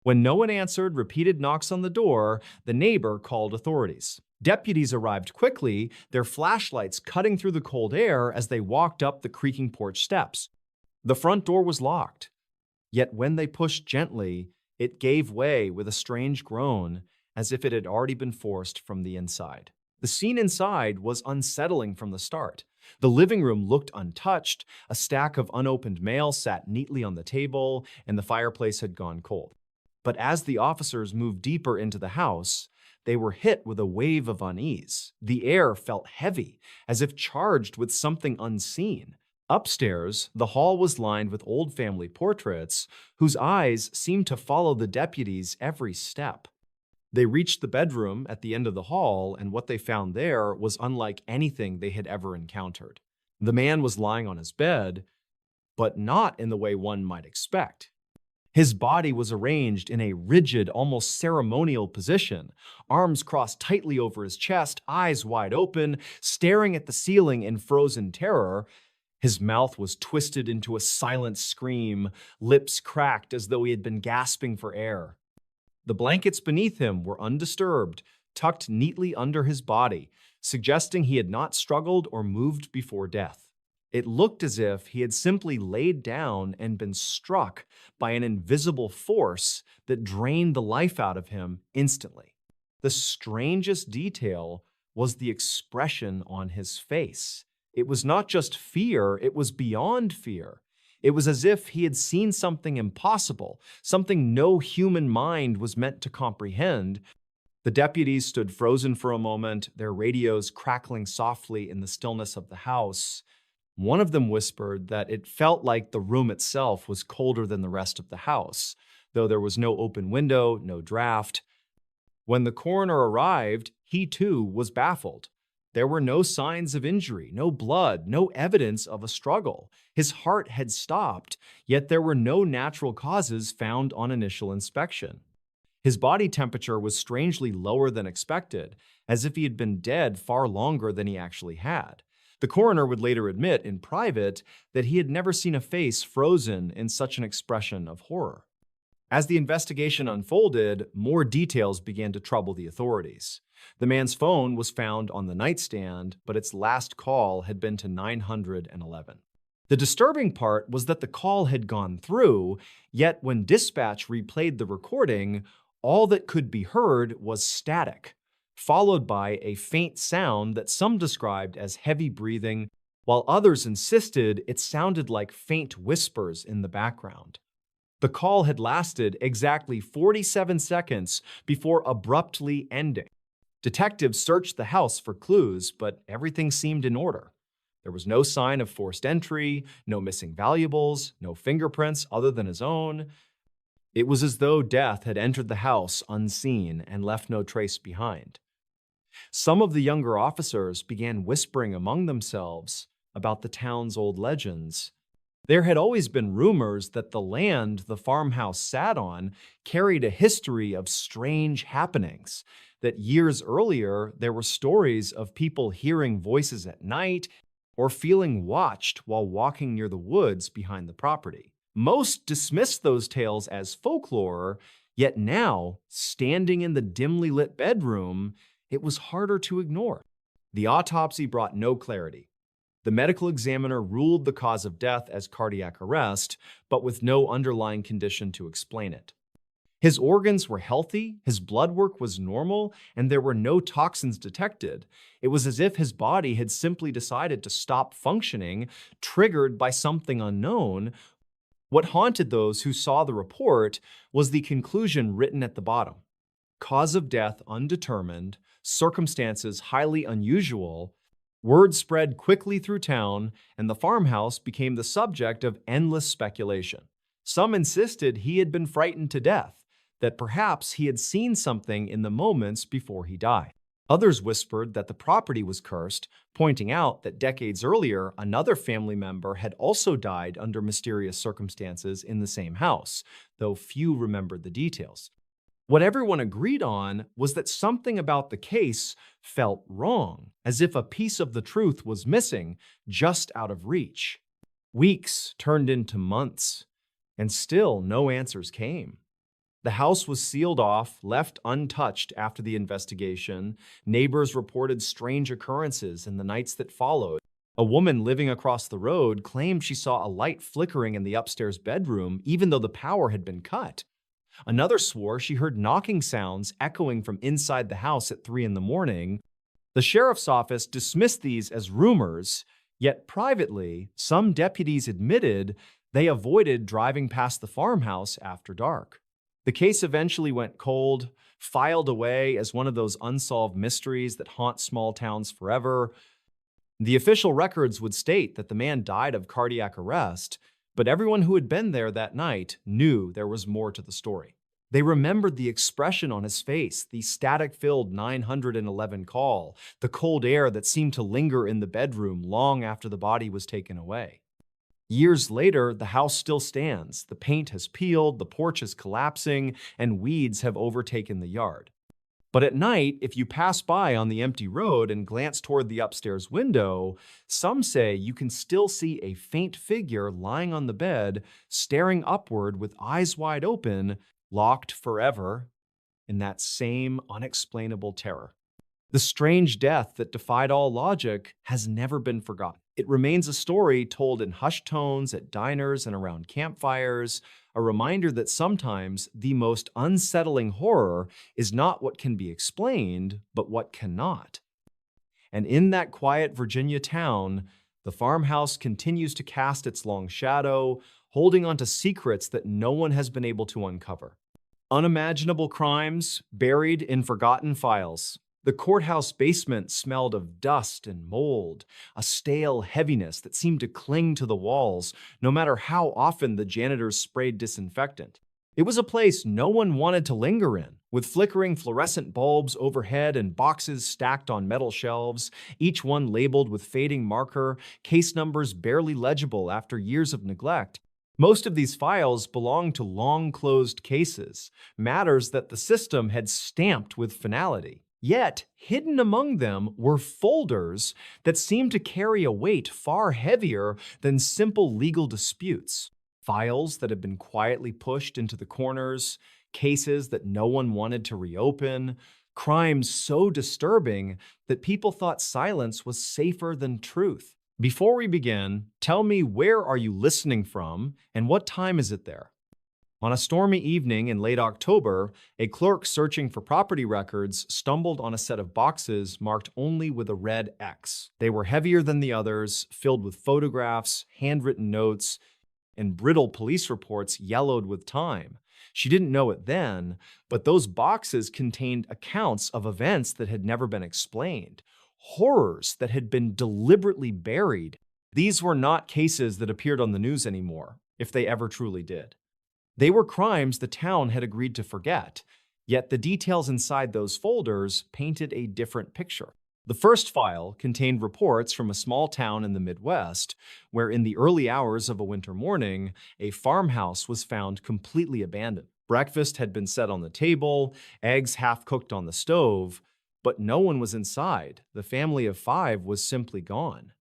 When no one answered repeated knocks on the door, the neighbor called authorities. Deputies arrived quickly, their flashlights cutting through the cold air as they walked up the creaking porch steps. The front door was locked. Yet when they pushed gently, it gave way with a strange groan, as if it had already been forced from the inside. The scene inside was unsettling from the start. The living room looked untouched, a stack of unopened mail sat neatly on the table, and the fireplace had gone cold. But as the officers moved deeper into the house, they were hit with a wave of unease. The air felt heavy, as if charged with something unseen. Upstairs, the hall was lined with old family portraits whose eyes seemed to follow the deputies' every step. They reached the bedroom at the end of the hall, and what they found there was unlike anything they had ever encountered. The man was lying on his bed, but not in the way one might expect. His body was arranged in a rigid, almost ceremonial position, arms crossed tightly over his chest, eyes wide open, staring at the ceiling in frozen terror. His mouth was twisted into a silent scream, lips cracked as though he had been gasping for air. The blankets beneath him were undisturbed, tucked neatly under his body, suggesting he had not struggled or moved before death. It looked as if he had simply laid down and been struck by an invisible force that drained the life out of him instantly. The strangest detail was the expression on his face. It was not just fear, it was beyond fear. It was as if he had seen something impossible, something no human mind was meant to comprehend. The deputies stood frozen for a moment, their radios crackling softly in the stillness of the house. One of them whispered that it felt like the room itself was colder than the rest of the house, though there was no open window, no draft. When the coroner arrived, he too was baffled. There were no signs of injury, no blood, no evidence of a struggle. His heart had stopped, yet there were no natural causes found on initial inspection. His body temperature was strangely lower than expected, as if he had been dead far longer than he actually had. The coroner would later admit in private that he had never seen a face frozen in such an expression of horror. As the investigation unfolded, more details began to trouble the authorities. The man's phone was found on the nightstand, but its last call had been to 911. The disturbing part was that the call had gone through, yet when dispatch replayed the recording, all that could be heard was static, followed by a faint sound that some described as heavy breathing, while others insisted it sounded like faint whispers in the background. The call had lasted exactly 47 seconds before abruptly ending. Detectives searched the house for clues, but everything seemed in order. There was no sign of forced entry, no missing valuables, no fingerprints other than his own. It was as though death had entered the house unseen and left no trace behind. Some of the younger officers began whispering among themselves about the town's old legends. There had always been rumors that the land the farmhouse sat on carried a history of strange happenings, that years earlier there were stories of people hearing voices at night or feeling watched while walking near the woods behind the property. Most dismissed those tales as folklore, yet now, standing in the dimly lit bedroom, it was harder to ignore. The autopsy brought no clarity. The medical examiner ruled the cause of death as cardiac arrest, but with no underlying condition to explain it. His organs were healthy, his blood work was normal, and there were no toxins detected. It was as if his body had simply decided to stop functioning, triggered by something unknown. What haunted those who saw the report was the conclusion written at the bottom. Cause of death undetermined, circumstances highly unusual. Word spread quickly through town, and the farmhouse became the subject of endless speculation. Some insisted he had been frightened to death, that perhaps he had seen something in the moments before he died. Others whispered that the property was cursed, pointing out that decades earlier, another family member had also died under mysterious circumstances in the same house, though few remembered the details. What everyone agreed on was that something about the case felt wrong, as if a piece of the truth was missing, just out of reach. Weeks turned into months, and still no answers came. The house was sealed off, left untouched after the investigation. Neighbors reported strange occurrences in the nights that followed. A woman living across the road claimed she saw a light flickering in the upstairs bedroom, even though the power had been cut. Another swore she heard knocking sounds echoing from inside the house at 3 a.m. The sheriff's office dismissed these as rumors, yet privately, some deputies admitted they avoided driving past the farmhouse after dark. The case eventually went cold, filed away as one of those unsolved mysteries that haunt small towns forever. The official records would state that the man died of cardiac arrest, but everyone who had been there that night knew there was more to the story. They remembered the expression on his face, the static-filled 911 call, the cold air that seemed to linger in the bedroom long after the body was taken away. Years later, the house still stands. The paint has peeled, the porch is collapsing, and weeds have overtaken the yard. But at night, if you pass by on the empty road and glance toward the upstairs window, some say you can still see a faint figure lying on the bed, staring upward with eyes wide open, locked forever in that same unexplainable terror. The strange death that defied all logic has never been forgotten. It remains a story told in hushed tones at diners and around campfires, a reminder that sometimes the most unsettling horror is not what can be explained, but what cannot. And in that quiet Virginia town, the farmhouse continues to cast its long shadow, holding on to secrets that no one has been able to uncover. Unimaginable crimes buried in forgotten files. The courthouse basement smelled of dust and mold, a stale heaviness that seemed to cling to the walls, no matter how often the janitors sprayed disinfectant. It was a place no one wanted to linger in, with flickering fluorescent bulbs overhead and boxes stacked on metal shelves, each one labeled with fading marker, case numbers barely legible after years of neglect. Most of these files belonged to long-closed cases, matters that the system had stamped with finality. Yet, hidden among them were folders that seemed to carry a weight far heavier than simple legal disputes. Files that had been quietly pushed into the corners, cases that no one wanted to reopen, crimes so disturbing that people thought silence was safer than truth. Before we begin, tell me, where are you listening from and what time is it there? On a stormy evening in late October, a clerk searching for property records stumbled on a set of boxes marked only with a red X. They were heavier than the others, filled with photographs, handwritten notes, and brittle police reports yellowed with time. She didn't know it then, but those boxes contained accounts of events that had never been explained, horrors that had been deliberately buried. These were not cases that appeared on the news anymore, if they ever truly did. They were crimes the town had agreed to forget, yet the details inside those folders painted a different picture. The first file contained reports from a small town in the Midwest, where in the early hours of a winter morning, a farmhouse was found completely abandoned. Breakfast had been set on the table, eggs half cooked on the stove, but no one was inside. The family of 5 was simply gone.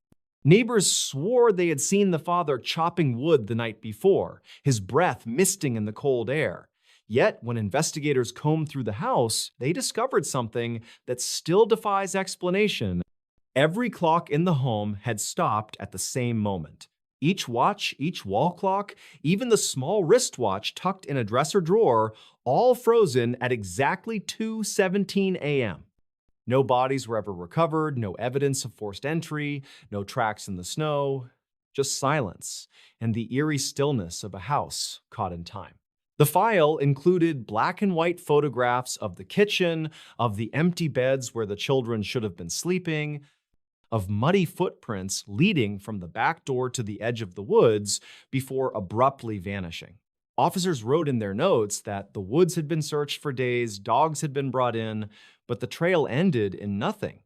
Neighbors swore they had seen the father chopping wood the night before, his breath misting in the cold air. Yet, when investigators combed through the house, they discovered something that still defies explanation. Every clock in the home had stopped at the same moment. Each watch, each wall clock, even the small wristwatch tucked in a dresser drawer, all frozen at exactly 2:17 a.m. No bodies were ever recovered, no evidence of forced entry, no tracks in the snow, just silence and the eerie stillness of a house caught in time. The file included black and white photographs of the kitchen, of the empty beds where the children should have been sleeping, of muddy footprints leading from the back door to the edge of the woods before abruptly vanishing. Officers wrote in their notes that the woods had been searched for days, dogs had been brought in, but the trail ended in nothing.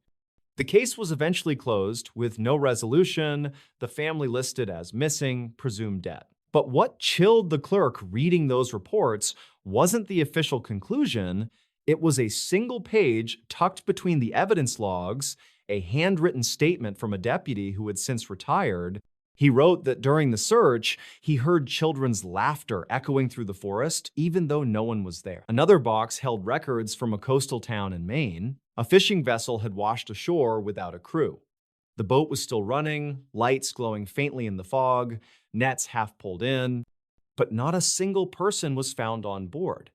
The case was eventually closed with no resolution, the family listed as missing, presumed dead. But what chilled the clerk reading those reports wasn't the official conclusion. It was a single page tucked between the evidence logs, a handwritten statement from a deputy who had since retired. He wrote that during the search, he heard children's laughter echoing through the forest, even though no one was there. Another box held records from a coastal town in Maine. A fishing vessel had washed ashore without a crew. The boat was still running, lights glowing faintly in the fog, nets half pulled in, but not a single person was found on board.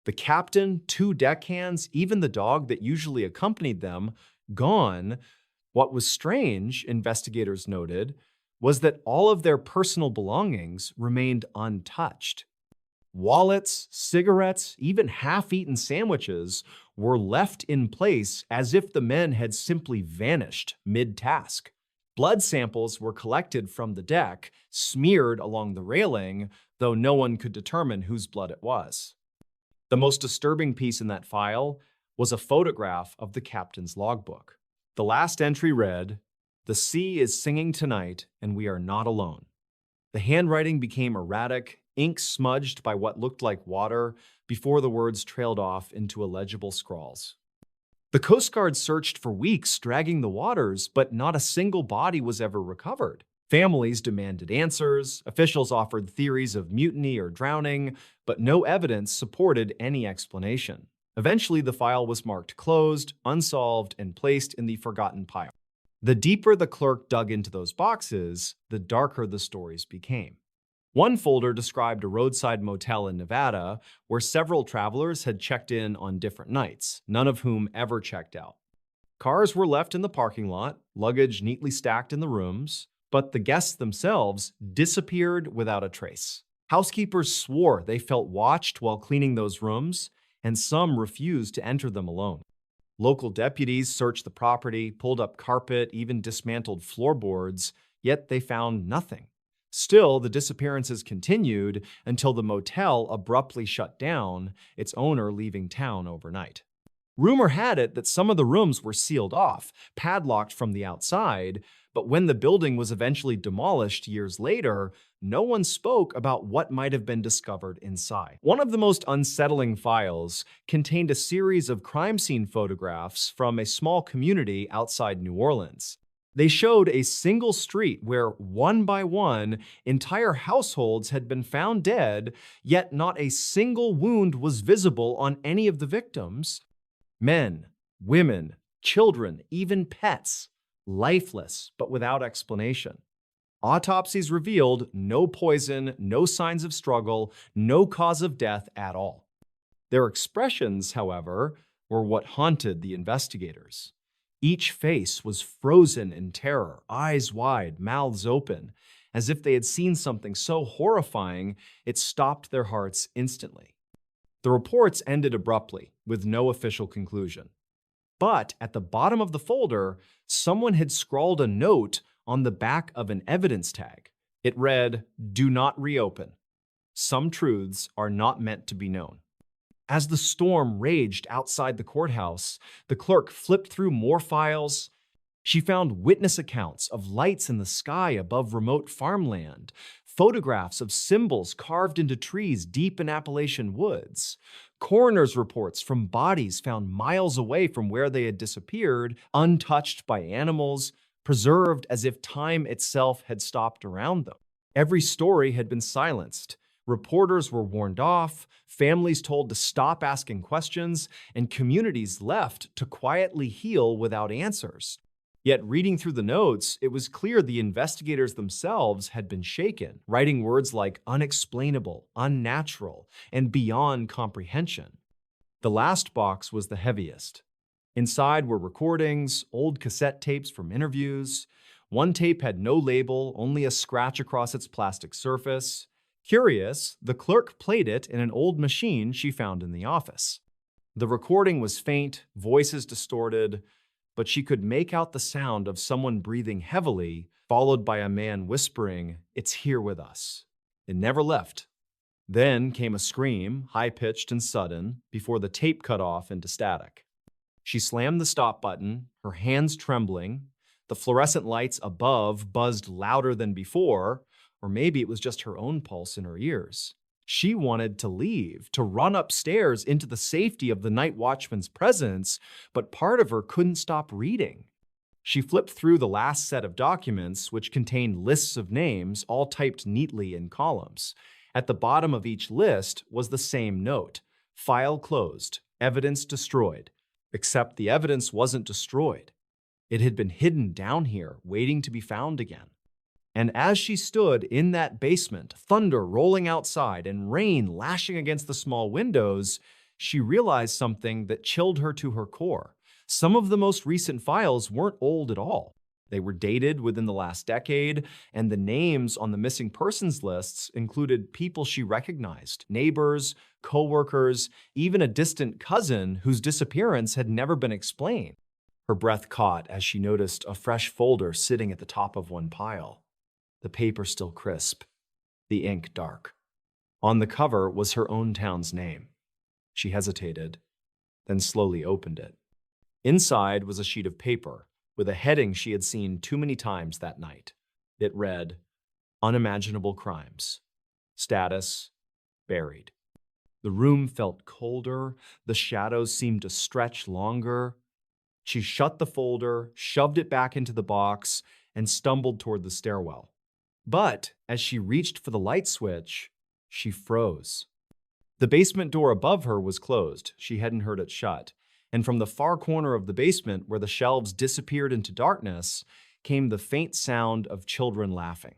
The captain, 2 deckhands, even the dog that usually accompanied them, gone. What was strange, investigators noted, was that all of their personal belongings remained untouched. Wallets, cigarettes, even half-eaten sandwiches were left in place as if the men had simply vanished mid-task. Blood samples were collected from the deck, smeared along the railing, though no one could determine whose blood it was. The most disturbing piece in that file was a photograph of the captain's logbook. The last entry read, "The sea is singing tonight, and we are not alone." The handwriting became erratic, ink smudged by what looked like water before the words trailed off into illegible scrawls. The Coast Guard searched for weeks, dragging the waters, but not a single body was ever recovered. Families demanded answers, officials offered theories of mutiny or drowning, but no evidence supported any explanation. Eventually, the file was marked closed, unsolved, and placed in the forgotten pile. The deeper the clerk dug into those boxes, the darker the stories became. One folder described a roadside motel in Nevada where several travelers had checked in on different nights, none of whom ever checked out. Cars were left in the parking lot, luggage neatly stacked in the rooms, but the guests themselves disappeared without a trace. Housekeepers swore they felt watched while cleaning those rooms, and some refused to enter them alone. Local deputies searched the property, pulled up carpet, even dismantled floorboards, yet they found nothing. Still, the disappearances continued until the motel abruptly shut down, its owner leaving town overnight. Rumor had it that some of the rooms were sealed off, padlocked from the outside, but when the building was eventually demolished years later, no one spoke about what might have been discovered inside. One of the most unsettling files contained a series of crime scene photographs from a small community outside New Orleans. They showed a single street where, one by one, entire households had been found dead, yet not a single wound was visible on any of the victims. Men, women, children, even pets, lifeless but without explanation. Autopsies revealed no poison, no signs of struggle, no cause of death at all. Their expressions, however, were what haunted the investigators. Each face was frozen in terror, eyes wide, mouths open, as if they had seen something so horrifying it stopped their hearts instantly. The reports ended abruptly, with no official conclusion. But at the bottom of the folder, someone had scrawled a note on the back of an evidence tag. It read, "Do not reopen. Some truths are not meant to be known." As the storm raged outside the courthouse, the clerk flipped through more files. She found witness accounts of lights in the sky above remote farmland, photographs of symbols carved into trees deep in Appalachian woods, coroner's reports from bodies found miles away from where they had disappeared, untouched by animals, preserved as if time itself had stopped around them. Every story had been silenced. Reporters were warned off, families told to stop asking questions, and communities left to quietly heal without answers. Yet reading through the notes, it was clear the investigators themselves had been shaken, writing words like unexplainable, unnatural, and beyond comprehension. The last box was the heaviest. Inside were recordings, old cassette tapes from interviews. One tape had no label, only a scratch across its plastic surface. Curious, the clerk played it in an old machine she found in the office. The recording was faint, voices distorted, but she could make out the sound of someone breathing heavily, followed by a man whispering, "It's here with us." It never left. Then came a scream, high-pitched and sudden, before the tape cut off into static. She slammed the stop button, her hands trembling. The fluorescent lights above buzzed louder than before, or maybe it was just her own pulse in her ears. She wanted to leave, to run upstairs into the safety of the night watchman's presence, but part of her couldn't stop reading. She flipped through the last set of documents, which contained lists of names, all typed neatly in columns. At the bottom of each list was the same note: file closed, evidence destroyed. Except the evidence wasn't destroyed. It had been hidden down here, waiting to be found again. And as she stood in that basement, thunder rolling outside and rain lashing against the small windows, she realized something that chilled her to her core. Some of the most recent files weren't old at all. They were dated within the last decade, and the names on the missing persons lists included people she recognized, neighbors, coworkers, even a distant cousin whose disappearance had never been explained. Her breath caught as she noticed a fresh folder sitting at the top of one pile. The paper still crisp, the ink dark. On the cover was her own town's name. She hesitated, then slowly opened it. Inside was a sheet of paper with a heading she had seen too many times that night. It read, "Unimaginable crimes. Status, buried." The room felt colder, the shadows seemed to stretch longer. She shut the folder, shoved it back into the box, and stumbled toward the stairwell. But as she reached for the light switch, she froze. The basement door above her was closed. She hadn't heard it shut. And from the far corner of the basement, where the shelves disappeared into darkness, came the faint sound of children laughing.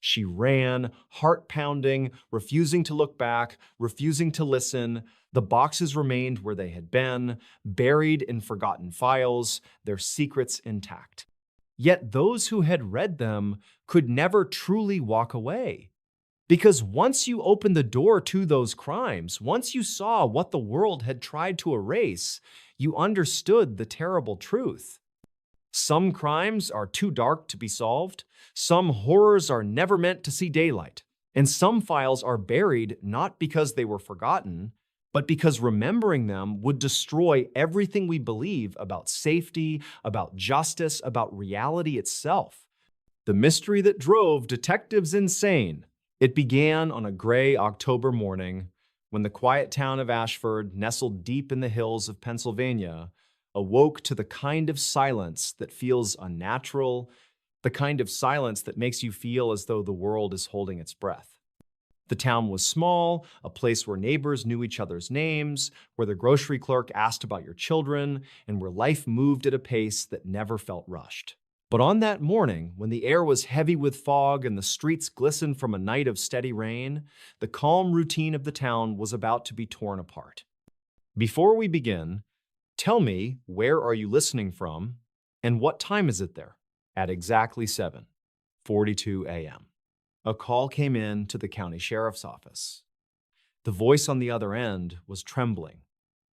She ran, heart pounding, refusing to look back, refusing to listen. The boxes remained where they had been, buried in forgotten files, their secrets intact. Yet those who had read them could never truly walk away. Because once you opened the door to those crimes, once you saw what the world had tried to erase, you understood the terrible truth. Some crimes are too dark to be solved, some horrors are never meant to see daylight, and some files are buried not because they were forgotten, but because remembering them would destroy everything we believe about safety, about justice, about reality itself. The mystery that drove detectives insane. It began on a gray October morning when the quiet town of Ashford, nestled deep in the hills of Pennsylvania, awoke to the kind of silence that feels unnatural, the kind of silence that makes you feel as though the world is holding its breath. The town was small, a place where neighbors knew each other's names, where the grocery clerk asked about your children, and where life moved at a pace that never felt rushed. But on that morning, when the air was heavy with fog and the streets glistened from a night of steady rain, the calm routine of the town was about to be torn apart. Before we begin, tell me, where are you listening from, and what time is it there? At exactly 7:42 a.m. A call came in to the county sheriff's office. The voice on the other end was trembling,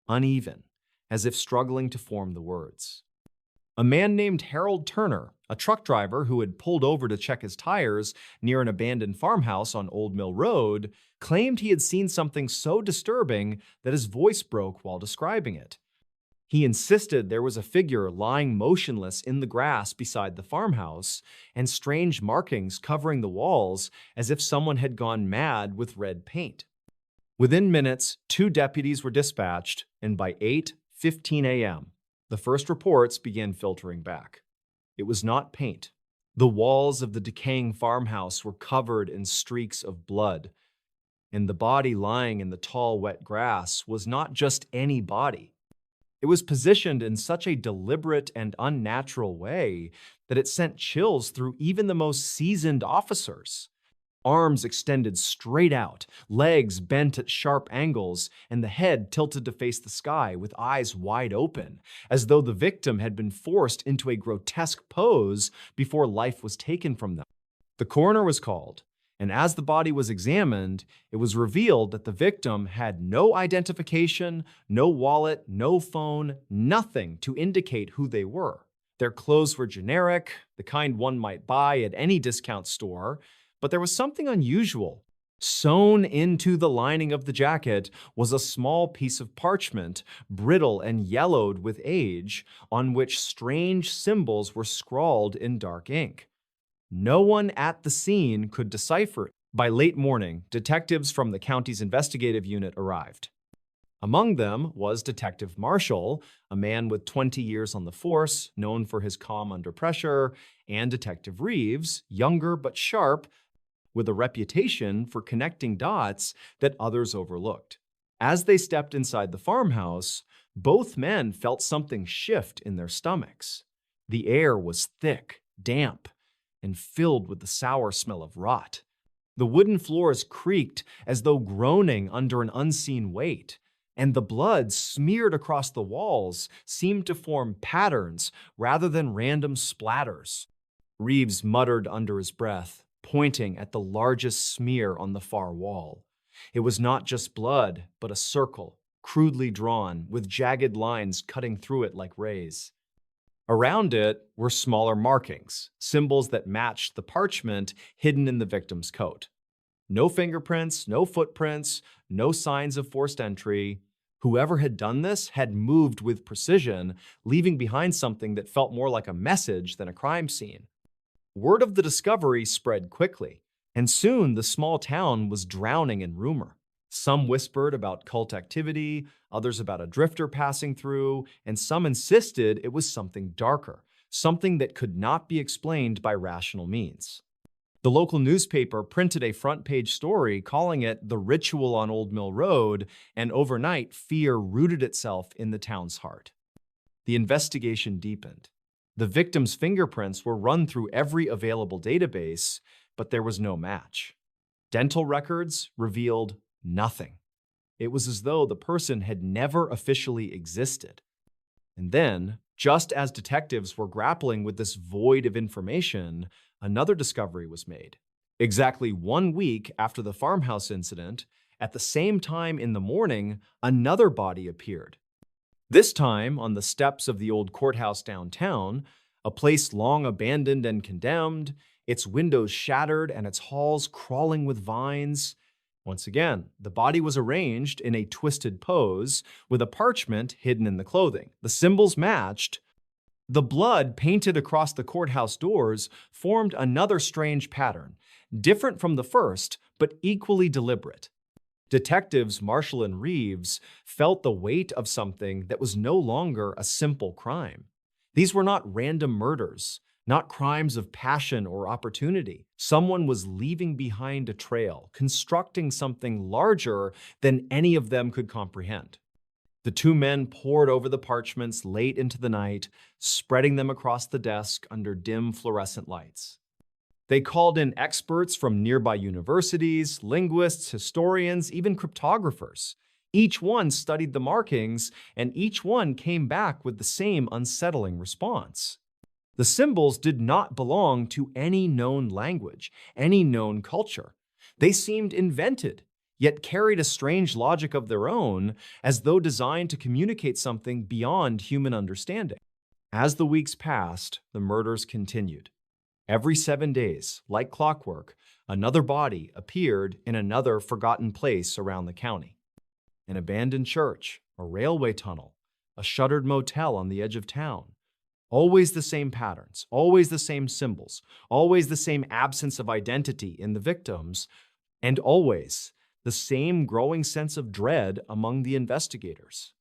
uneven, as if struggling to form the words. A man named Harold Turner, a truck driver who had pulled over to check his tires near an abandoned farmhouse on Old Mill Road, claimed he had seen something so disturbing that his voice broke while describing it. He insisted there was a figure lying motionless in the grass beside the farmhouse and strange markings covering the walls as if someone had gone mad with red paint. Within minutes, 2 deputies were dispatched, and by 8:15 a.m., the first reports began filtering back. It was not paint. The walls of the decaying farmhouse were covered in streaks of blood, and the body lying in the tall, wet grass was not just any body. It was positioned in such a deliberate and unnatural way that it sent chills through even the most seasoned officers. Arms extended straight out, legs bent at sharp angles, and the head tilted to face the sky with eyes wide open, as though the victim had been forced into a grotesque pose before life was taken from them. The coroner was called, and as the body was examined, it was revealed that the victim had no identification, no wallet, no phone, nothing to indicate who they were. Their clothes were generic, the kind one might buy at any discount store, but there was something unusual. Sewn into the lining of the jacket was a small piece of parchment, brittle and yellowed with age, on which strange symbols were scrawled in dark ink. No one at the scene could decipher it. By late morning, detectives from the county's investigative unit arrived. Among them was Detective Marshall, a man with 20 years on the force, known for his calm under pressure, and Detective Reeves, younger but sharp, with a reputation for connecting dots that others overlooked. As they stepped inside the farmhouse, both men felt something shift in their stomachs. The air was thick, damp, and filled with the sour smell of rot. The wooden floors creaked as though groaning under an unseen weight, and the blood smeared across the walls seemed to form patterns rather than random splatters. Reeves muttered under his breath, pointing at the largest smear on the far wall. It was not just blood, but a circle, crudely drawn, with jagged lines cutting through it like rays. Around it were smaller markings, symbols that matched the parchment hidden in the victim's coat. No fingerprints, no footprints, no signs of forced entry. Whoever had done this had moved with precision, leaving behind something that felt more like a message than a crime scene. Word of the discovery spread quickly, and soon the small town was drowning in rumor. Some whispered about cult activity, others about a drifter passing through, and some insisted it was something darker, something that could not be explained by rational means. The local newspaper printed a front-page story calling it "The Ritual on Old Mill Road," and overnight, fear rooted itself in the town's heart. The investigation deepened. The victim's fingerprints were run through every available database, but there was no match. Dental records revealed nothing. It was as though the person had never officially existed. And then, just as detectives were grappling with this void of information, another discovery was made. Exactly 1 week after the farmhouse incident, at the same time in the morning, another body appeared. This time on the steps of the old courthouse downtown, a place long abandoned and condemned, its windows shattered and its halls crawling with vines. Once again, the body was arranged in a twisted pose with a parchment hidden in the clothing. The symbols matched. The blood painted across the courthouse doors formed another strange pattern, different from the first, but equally deliberate. Detectives Marshall and Reeves felt the weight of something that was no longer a simple crime. These were not random murders, not crimes of passion or opportunity. Someone was leaving behind a trail, constructing something larger than any of them could comprehend. The two men pored over the parchments late into the night, spreading them across the desk under dim fluorescent lights. They called in experts from nearby universities, linguists, historians, even cryptographers. Each one studied the markings, and each one came back with the same unsettling response. The symbols did not belong to any known language, any known culture. They seemed invented, yet carried a strange logic of their own, as though designed to communicate something beyond human understanding. As the weeks passed, the murders continued. Every 7 days, like clockwork, another body appeared in another forgotten place around the county. An abandoned church, a railway tunnel, a shuttered motel on the edge of town. Always the same patterns, always the same symbols, always the same absence of identity in the victims, and always the same growing sense of dread among the investigators.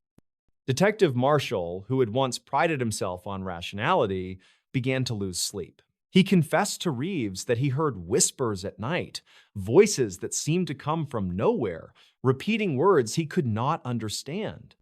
Detective Marshall, who had once prided himself on rationality, began to lose sleep. He confessed to Reeves that he heard whispers at night, voices that seemed to come from nowhere, repeating words he could not understand.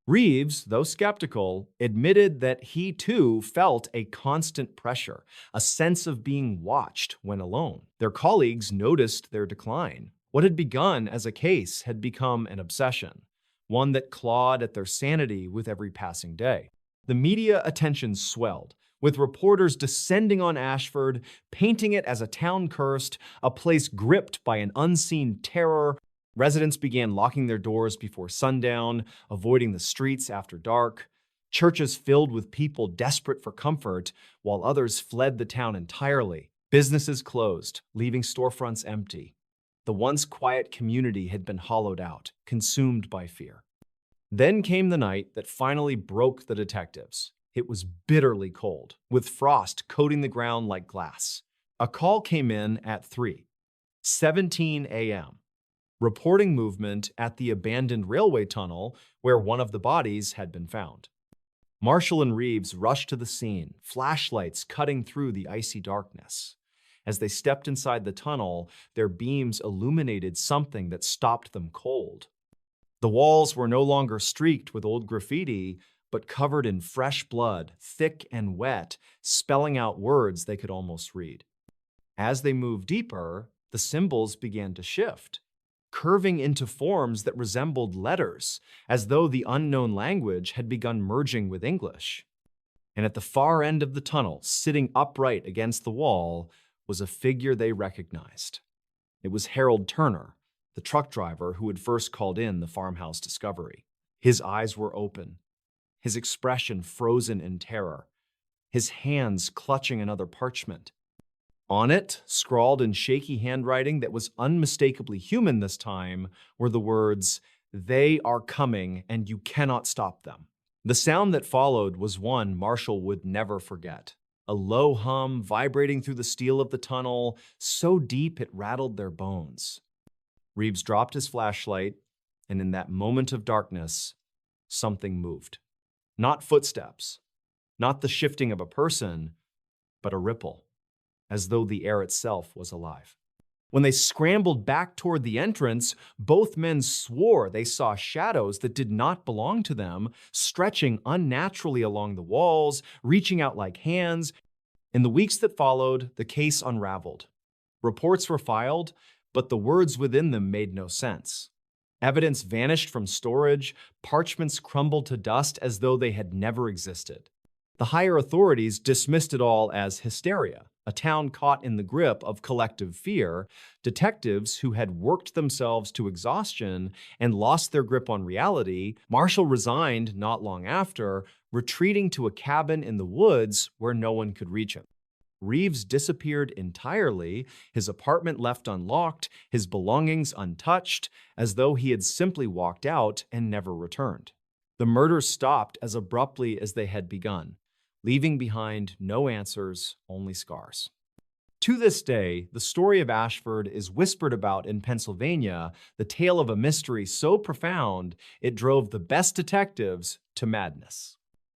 Reeves, though skeptical, admitted that he too felt a constant pressure, a sense of being watched when alone. Their colleagues noticed their decline. What had begun as a case had become an obsession, one that clawed at their sanity with every passing day. The media attention swelled, with reporters descending on Ashford, painting it as a town cursed, a place gripped by an unseen terror. Residents began locking their doors before sundown, avoiding the streets after dark. Churches filled with people desperate for comfort, while others fled the town entirely. Businesses closed, leaving storefronts empty. The once quiet community had been hollowed out, consumed by fear. Then came the night that finally broke the detectives. It was bitterly cold, with frost coating the ground like glass. A call came in at 3:17 a.m., reporting movement at the abandoned railway tunnel where one of the bodies had been found. Marshall and Reeves rushed to the scene, flashlights cutting through the icy darkness. As they stepped inside the tunnel, their beams illuminated something that stopped them cold. The walls were no longer streaked with old graffiti, but covered in fresh blood, thick and wet, spelling out words they could almost read. As they moved deeper, the symbols began to shift, curving into forms that resembled letters, as though the unknown language had begun merging with English. And at the far end of the tunnel, sitting upright against the wall, was a figure they recognized. It was Harold Turner, the truck driver who had first called in the farmhouse discovery. His eyes were open, his expression frozen in terror, his hands clutching another parchment. On it, scrawled in shaky handwriting that was unmistakably human this time, were the words, "They are coming and you cannot stop them." The sound that followed was one Marshall would never forget. A low hum vibrating through the steel of the tunnel, so deep it rattled their bones. Reeves dropped his flashlight, and in that moment of darkness, something moved. Not footsteps, not the shifting of a person, but a ripple, as though the air itself was alive. When they scrambled back toward the entrance, both men swore they saw shadows that did not belong to them, stretching unnaturally along the walls, reaching out like hands. In the weeks that followed, the case unraveled. Reports were filed, but the words within them made no sense. Evidence vanished from storage, parchments crumbled to dust as though they had never existed. The higher authorities dismissed it all as hysteria, A town caught in the grip of collective fear, detectives who had worked themselves to exhaustion and lost their grip on reality. Marshall resigned not long after, retreating to a cabin in the woods where no one could reach him. Reeves disappeared entirely, his apartment left unlocked, his belongings untouched, as though he had simply walked out and never returned. The murders stopped as abruptly as they had begun, leaving behind no answers, only scars. To this day, the story of Ashford is whispered about in Pennsylvania, the tale of a mystery so profound it drove the best detectives to madness.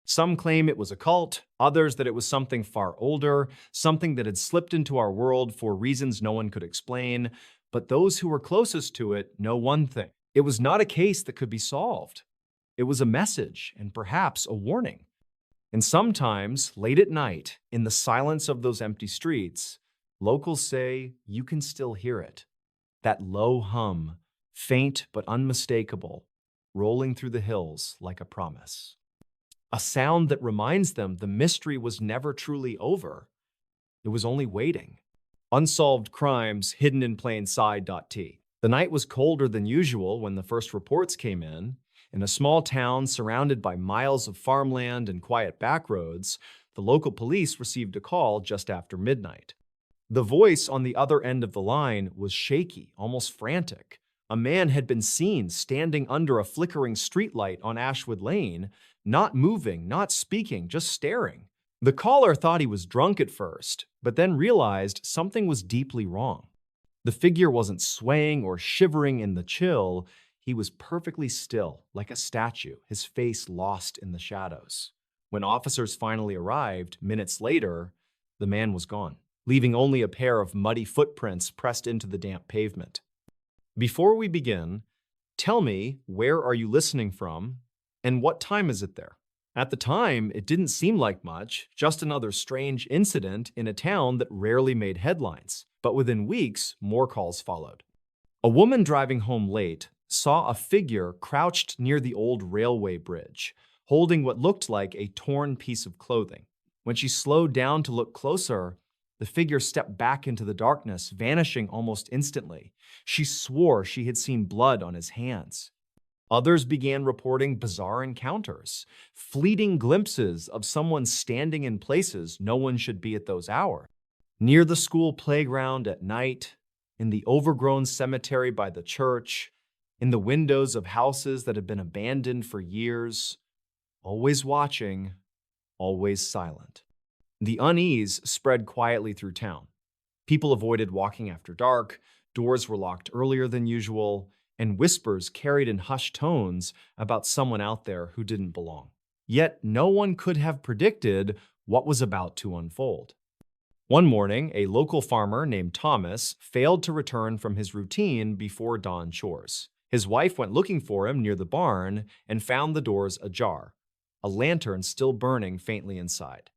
Some claim it was a cult, others that it was something far older, something that had slipped into our world for reasons no one could explain. But those who were closest to it know one thing. It was not a case that could be solved. It was a message and perhaps a warning. And sometimes, late at night, in the silence of those empty streets, locals say you can still hear it. That low hum, faint but unmistakable, rolling through the hills like a promise. A sound that reminds them the mystery was never truly over. It was only waiting. Unsolved crimes hidden in plain sight.t. The night was colder than usual when the first reports came in. In a small town surrounded by miles of farmland and quiet back roads, the local police received a call just after midnight. The voice on the other end of the line was shaky, almost frantic. A man had been seen standing under a flickering streetlight on Ashwood Lane, not moving, not speaking, just staring. The caller thought he was drunk at first, but then realized something was deeply wrong. The figure wasn't swaying or shivering in the chill. He was perfectly still, like a statue, his face lost in the shadows. When officers finally arrived, minutes later, the man was gone, leaving only a pair of muddy footprints pressed into the damp pavement. Before we begin, tell me, where are you listening from, and what time is it there? At the time, it didn't seem like much, just another strange incident in a town that rarely made headlines. But within weeks, more calls followed. A woman driving home late saw a figure crouched near the old railway bridge, holding what looked like a torn piece of clothing. When she slowed down to look closer, the figure stepped back into the darkness, vanishing almost instantly. She swore she had seen blood on his hands. Others began reporting bizarre encounters, fleeting glimpses of someone standing in places no one should be at those hours. Near the school playground at night, in the overgrown cemetery by the church, in the windows of houses that had been abandoned for years, always watching, always silent. The unease spread quietly through town. People avoided walking after dark, doors were locked earlier than usual, and whispers carried in hushed tones about someone out there who didn't belong. Yet no one could have predicted what was about to unfold. One morning, a local farmer named Thomas failed to return from his routine before dawn chores. His wife went looking for him near the barn and found the doors ajar, a lantern still burning faintly inside.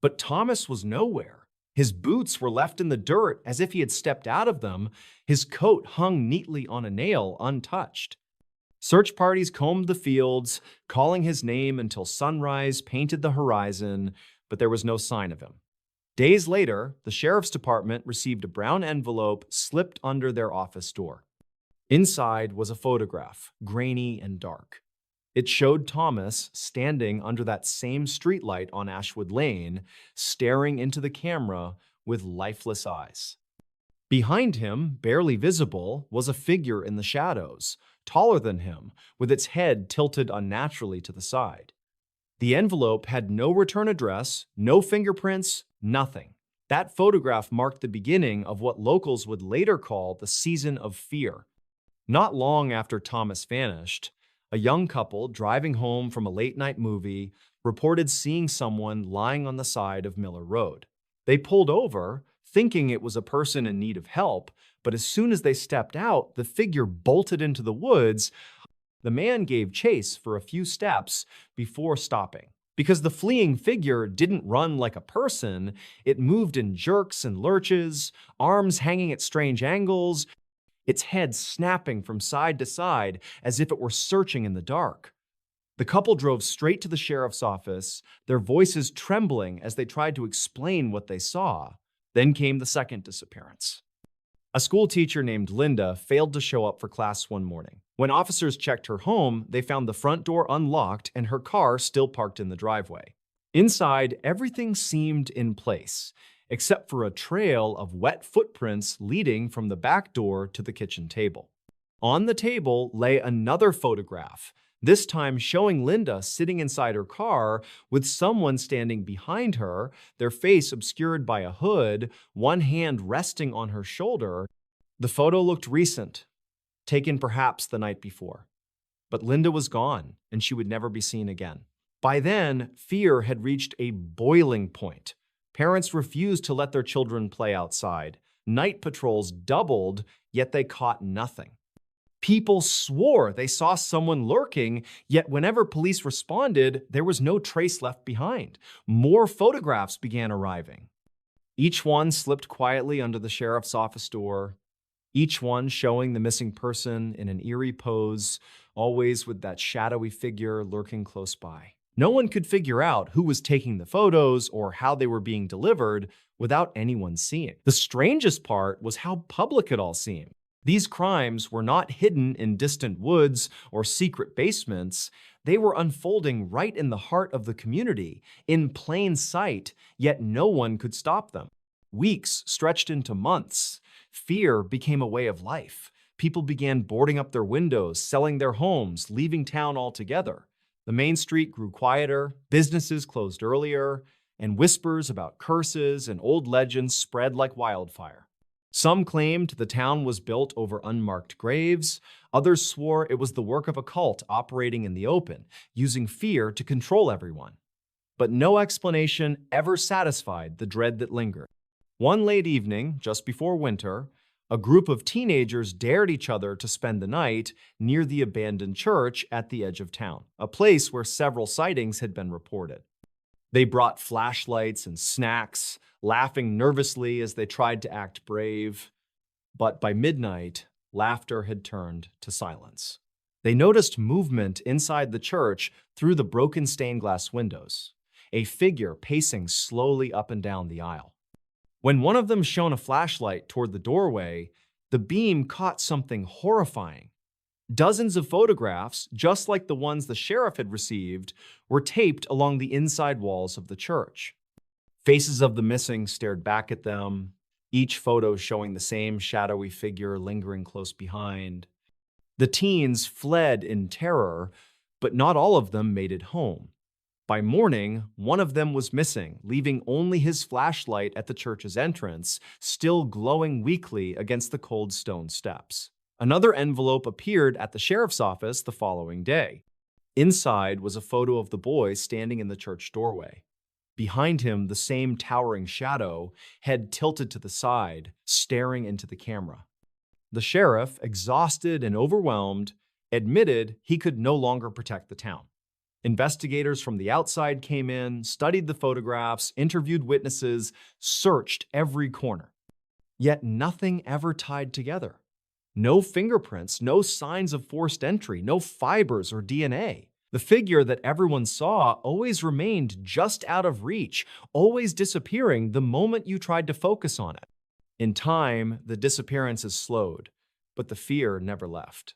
But Thomas was nowhere. His boots were left in the dirt as if he had stepped out of them. His coat hung neatly on a nail, untouched. Search parties combed the fields, calling his name until sunrise painted the horizon, but there was no sign of him. Days later, the sheriff's department received a brown envelope slipped under their office door. Inside was a photograph, grainy and dark. It showed Thomas standing under that same streetlight on Ashwood Lane, staring into the camera with lifeless eyes. Behind him, barely visible, was a figure in the shadows, taller than him, with its head tilted unnaturally to the side. The envelope had no return address, no fingerprints, nothing. That photograph marked the beginning of what locals would later call the season of fear. Not long after Thomas vanished, a young couple driving home from a late-night movie reported seeing someone lying on the side of Miller Road. They pulled over, thinking it was a person in need of help, but as soon as they stepped out, the figure bolted into the woods. The man gave chase for a few steps before stopping. Because the fleeing figure didn't run like a person, it moved in jerks and lurches, arms hanging at strange angles, its head snapping from side to side as if it were searching in the dark. The couple drove straight to the sheriff's office, their voices trembling as they tried to explain what they saw. Then came the second disappearance. A school teacher named Linda failed to show up for class one morning. When officers checked her home, they found the front door unlocked and her car still parked in the driveway. Inside, everything seemed in place, except for a trail of wet footprints leading from the back door to the kitchen table. On the table lay another photograph, this time showing Linda sitting inside her car with someone standing behind her, their face obscured by a hood, one hand resting on her shoulder. The photo looked recent, taken perhaps the night before. But Linda was gone, and she would never be seen again. By then, fear had reached a boiling point. Parents refused to let their children play outside. Night patrols doubled, yet they caught nothing. People swore they saw someone lurking, yet whenever police responded, there was no trace left behind. More photographs began arriving. Each one slipped quietly under the sheriff's office door, each one showing the missing person in an eerie pose, always with that shadowy figure lurking close by. No one could figure out who was taking the photos or how they were being delivered without anyone seeing. The strangest part was how public it all seemed. These crimes were not hidden in distant woods or secret basements. They were unfolding right in the heart of the community, in plain sight, yet no one could stop them. Weeks stretched into months. Fear became a way of life. People began boarding up their windows, selling their homes, leaving town altogether. The main street grew quieter, businesses closed earlier, and whispers about curses and old legends spread like wildfire. Some claimed the town was built over unmarked graves. Others swore it was the work of a cult operating in the open, using fear to control everyone. But no explanation ever satisfied the dread that lingered. One late evening, just before winter, a group of teenagers dared each other to spend the night near the abandoned church at the edge of town, a place where several sightings had been reported. They brought flashlights and snacks, laughing nervously as they tried to act brave. But by midnight, laughter had turned to silence. They noticed movement inside the church through the broken stained glass windows, a figure pacing slowly up and down the aisle. When one of them shone a flashlight toward the doorway, the beam caught something horrifying. Dozens of photographs, just like the ones the sheriff had received, were taped along the inside walls of the church. Faces of the missing stared back at them, each photo showing the same shadowy figure lingering close behind. The teens fled in terror, but not all of them made it home. By morning, one of them was missing, leaving only his flashlight at the church's entrance, still glowing weakly against the cold stone steps. Another envelope appeared at the sheriff's office the following day. Inside was a photo of the boy standing in the church doorway. Behind him, the same towering shadow, head tilted to the side, staring into the camera. The sheriff, exhausted and overwhelmed, admitted he could no longer protect the town. Investigators from the outside came in, studied the photographs, interviewed witnesses, searched every corner. Yet nothing ever tied together. No fingerprints, no signs of forced entry, no fibers or DNA. The figure that everyone saw always remained just out of reach, always disappearing the moment you tried to focus on it. In time, the disappearances slowed, but the fear never left.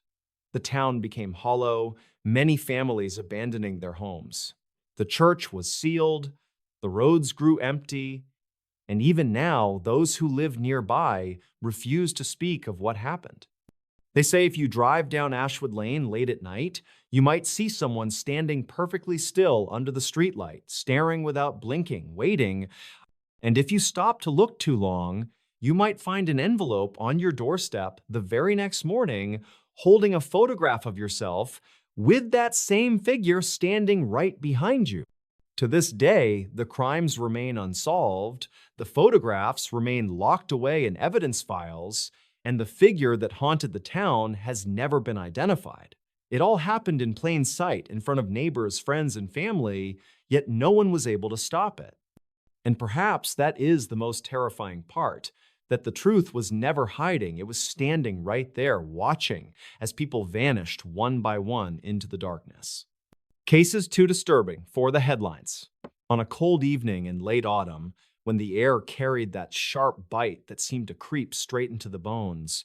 The town became hollow, many families abandoning their homes. The church was sealed, the roads grew empty, and even now, those who live nearby refuse to speak of what happened. They say if you drive down Ashwood Lane late at night, you might see someone standing perfectly still under the streetlight, staring without blinking, waiting. And if you stop to look too long, you might find an envelope on your doorstep the very next morning holding a photograph of yourself with that same figure standing right behind you. To this day, the crimes remain unsolved, the photographs remain locked away in evidence files, and the figure that haunted the town has never been identified. It all happened in plain sight in front of neighbors, friends, and family, yet no one was able to stop it. And perhaps that is the most terrifying part, that the truth was never hiding. It was standing right there, watching as people vanished one by one into the darkness. Cases too disturbing for the headlines. On a cold evening in late autumn, when the air carried that sharp bite that seemed to creep straight into the bones.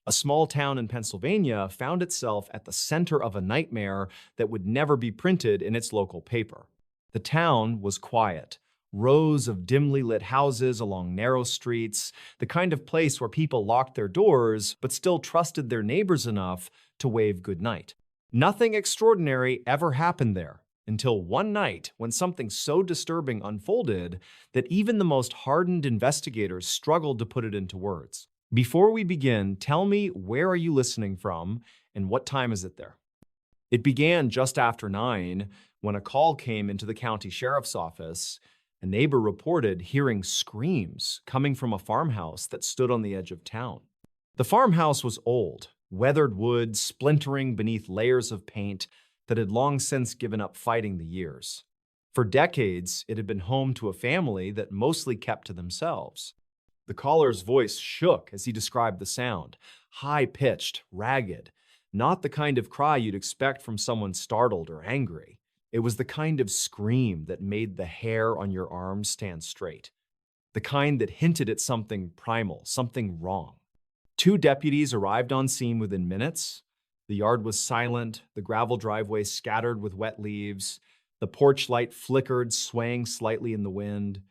A small town in Pennsylvania found itself at the center of a nightmare that would never be printed in its local paper. The town was quiet. Rows of dimly lit houses along narrow streets, the kind of place where people locked their doors but still trusted their neighbors enough to wave goodnight. Nothing extraordinary ever happened there until one night when something so disturbing unfolded that even the most hardened investigators struggled to put it into words. Before we begin, tell me, where are you listening from and what time is it there? It began just after 9 when a call came into the county sheriff's office. A neighbor reported hearing screams coming from a farmhouse that stood on the edge of town. The farmhouse was old, weathered wood splintering beneath layers of paint that had long since given up fighting the years. For decades, it had been home to a family that mostly kept to themselves. The caller's voice shook as he described the sound, high-pitched, ragged, not the kind of cry you'd expect from someone startled or angry. It was the kind of scream that made the hair on your arms stand straight, the kind that hinted at something primal, something wrong. 2 deputies arrived on scene within minutes. The yard was silent, the gravel driveway scattered with wet leaves, the porch light flickered, swaying slightly in the wind.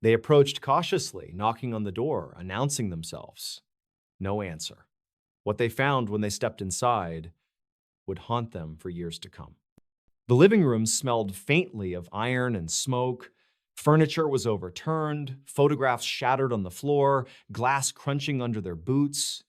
They approached cautiously, knocking on the door, announcing themselves. No answer. What they found when they stepped inside would haunt them for years to come. The living room smelled faintly of iron and smoke. Furniture was overturned, photographs shattered on the floor, glass crunching under their boots.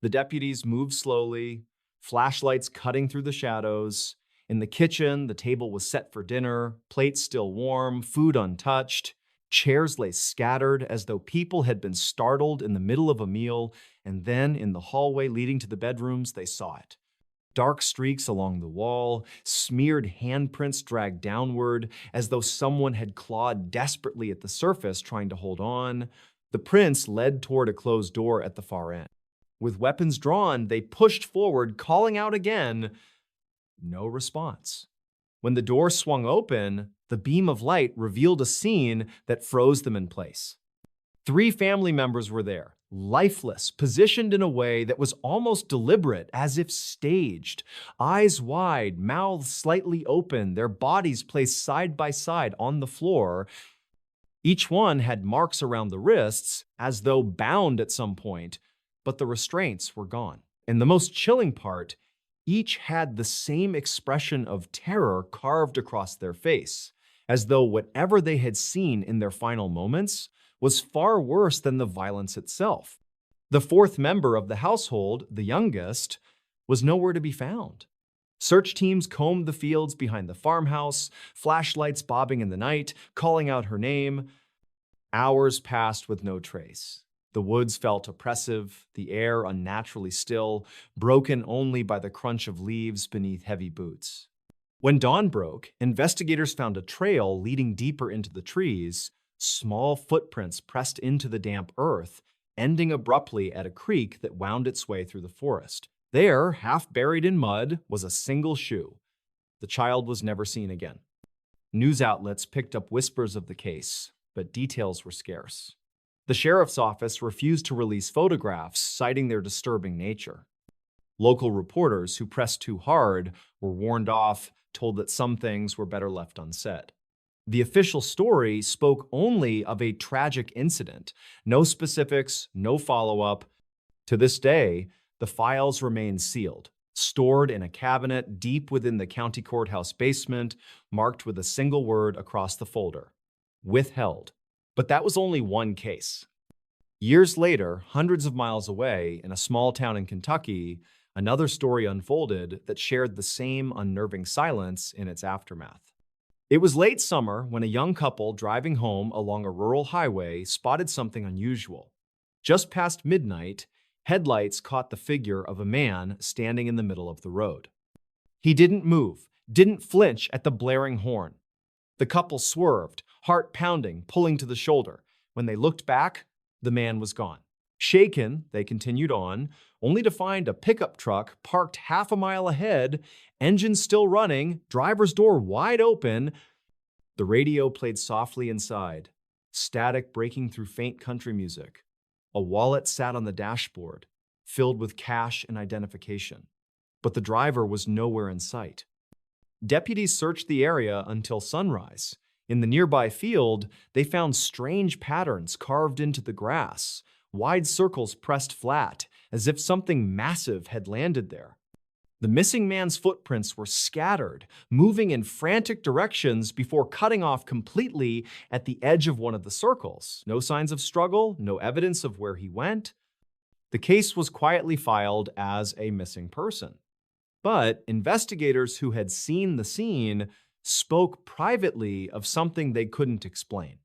The deputies moved slowly, flashlights cutting through the shadows. In the kitchen, the table was set for dinner, plates still warm, food untouched. Chairs lay scattered as though people had been startled in the middle of a meal, and then in the hallway leading to the bedrooms, they saw it. Dark streaks along the wall, smeared handprints dragged downward, as though someone had clawed desperately at the surface trying to hold on. The prints led toward a closed door at the far end. With weapons drawn, they pushed forward, calling out again. No response. When the door swung open, the beam of light revealed a scene that froze them in place. 3 family members were there, lifeless, positioned in a way that was almost deliberate, as if staged. Eyes wide, mouths slightly open, their bodies placed side by side on the floor. Each one had marks around the wrists, as though bound at some point, but the restraints were gone. And the most chilling part, each had the same expression of terror carved across their face, as though whatever they had seen in their final moments was far worse than the violence itself. The 4th member of the household, the youngest, was nowhere to be found. Search teams combed the fields behind the farmhouse, flashlights bobbing in the night, calling out her name. Hours passed with no trace. The woods felt oppressive, the air unnaturally still, broken only by the crunch of leaves beneath heavy boots. When dawn broke, investigators found a trail leading deeper into the trees, small footprints pressed into the damp earth, ending abruptly at a creek that wound its way through the forest. There, half buried in mud, was a single shoe. The child was never seen again. News outlets picked up whispers of the case, but details were scarce. The sheriff's office refused to release photographs, citing their disturbing nature. Local reporters who pressed too hard were warned off, told that some things were better left unsaid. The official story spoke only of a tragic incident. No specifics, no follow-up. To this day, the files remain sealed, stored in a cabinet deep within the county courthouse basement, marked with a single word across the folder: withheld. But that was only one case. Years later, hundreds of miles away, in a small town in Kentucky, another story unfolded that shared the same unnerving silence in its aftermath. It was late summer when a young couple driving home along a rural highway spotted something unusual. Just past midnight, headlights caught the figure of a man standing in the middle of the road. He didn't move, didn't flinch at the blaring horn. The couple swerved, heart pounding, pulling to the shoulder. When they looked back, the man was gone. Shaken, they continued on, only to find a pickup truck parked half a mile ahead, engine still running, driver's door wide open. The radio played softly inside. static breaking through faint country music. A wallet sat on the dashboard, filled with cash and identification. But the driver was nowhere in sight. Deputies searched the area until sunrise. In the nearby field, they found strange patterns carved into the grass, wide circles pressed flat, as if something massive had landed there. The missing man's footprints were scattered, moving in frantic directions before cutting off completely at the edge of one of the circles. No signs of struggle, no evidence of where he went. The case was quietly filed as a missing person. But investigators who had seen the scene spoke privately of something they couldn't explain.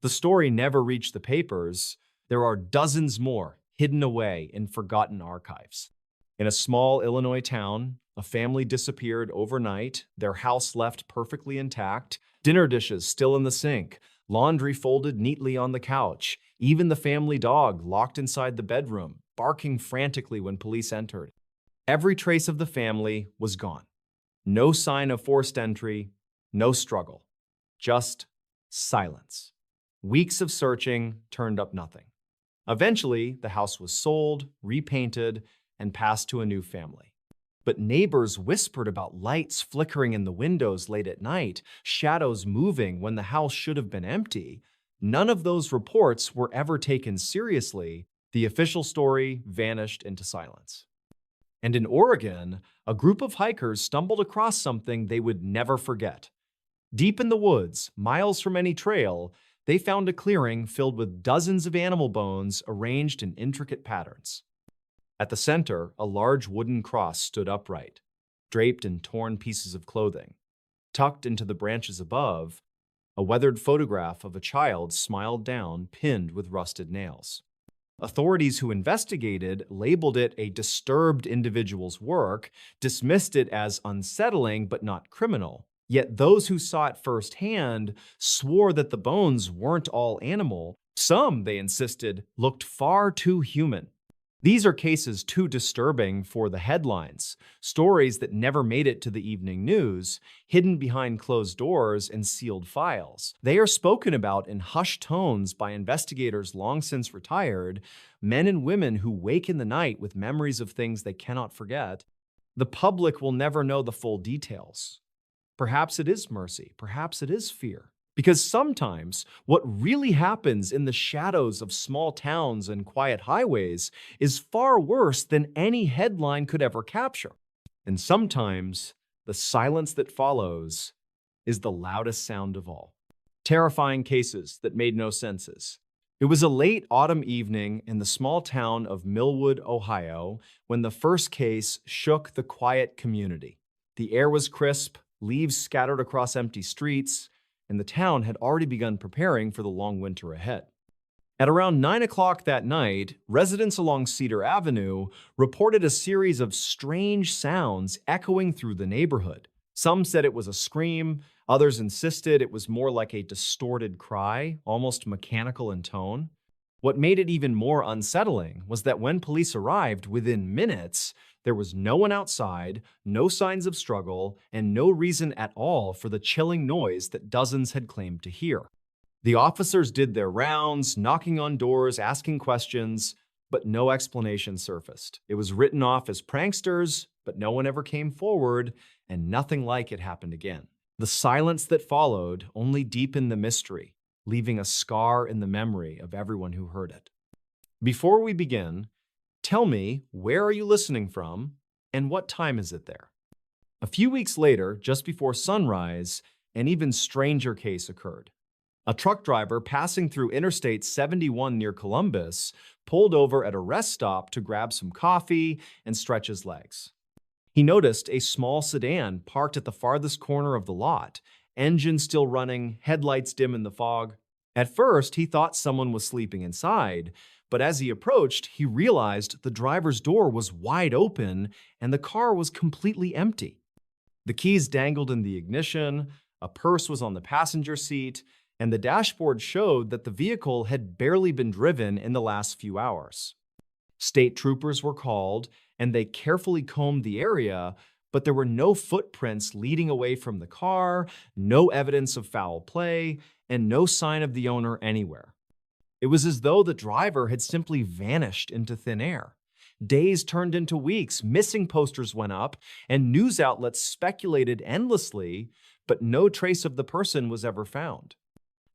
The story never reached the papers. There are dozens more hidden away in forgotten archives. In a small Illinois town, a family disappeared overnight, their house left perfectly intact, dinner dishes still in the sink, laundry folded neatly on the couch, even the family dog locked inside the bedroom, barking frantically when police entered. Every trace of the family was gone. No sign of forced entry, no struggle, just silence. Weeks of searching turned up nothing. Eventually, the house was sold, repainted, and passed to a new family. But neighbors whispered about lights flickering in the windows late at night, shadows moving when the house should have been empty. None of those reports were ever taken seriously. The official story vanished into silence. And in Oregon, a group of hikers stumbled across something they would never forget. Deep in the woods, miles from any trail, they found a clearing filled with dozens of animal bones arranged in intricate patterns. At the center, a large wooden cross stood upright, draped in torn pieces of clothing. Tucked into the branches above, a weathered photograph of a child smiled down, pinned with rusted nails. Authorities who investigated labeled it a disturbed individual's work, dismissed it as unsettling but not criminal. Yet those who saw it firsthand swore that the bones weren't all animal. Some, they insisted, looked far too human. These are cases too disturbing for the headlines, stories that never made it to the evening news, hidden behind closed doors and sealed files. They are spoken about in hushed tones by investigators long since retired, men and women who wake in the night with memories of things they cannot forget. The public will never know the full details. Perhaps it is mercy, perhaps it is fear. Because sometimes what really happens in the shadows of small towns and quiet highways is far worse than any headline could ever capture. And sometimes the silence that follows is the loudest sound of all. Terrifying cases that made no senses. It was a late autumn evening in the small town of Millwood, Ohio, when the first case shook the quiet community. The air was crisp, leaves scattered across empty streets, and the town had already begun preparing for the long winter ahead. At around 9 o'clock that night, residents along Cedar Avenue reported a series of strange sounds echoing through the neighborhood. Some said it was a scream, others insisted it was more like a distorted cry, almost mechanical in tone. What made it even more unsettling was that when police arrived, within minutes, there was no one outside, no signs of struggle, and no reason at all for the chilling noise that dozens had claimed to hear. The officers did their rounds, knocking on doors, asking questions, but no explanation surfaced. It was written off as pranksters, but no one ever came forward, and nothing like it happened again. The silence that followed only deepened the mystery, leaving a scar in the memory of everyone who heard it. Before we begin, tell me, where are you listening from, and what time is it there? A few weeks later, just before sunrise, an even stranger case occurred. A truck driver passing through Interstate 71 near Columbus pulled over at a rest stop to grab some coffee and stretch his legs. He noticed a small sedan parked at the farthest corner of the lot, engine still running, headlights dim in the fog. At first, he thought someone was sleeping inside, but as he approached, he realized the driver's door was wide open and the car was completely empty. The keys dangled in the ignition, a purse was on the passenger seat, and the dashboard showed that the vehicle had barely been driven in the last few hours. State troopers were called, and they carefully combed the area, but there were no footprints leading away from the car, no evidence of foul play, and no sign of the owner anywhere. It was as though the driver had simply vanished into thin air. Days turned into weeks, missing posters went up, and news outlets speculated endlessly, but no trace of the person was ever found.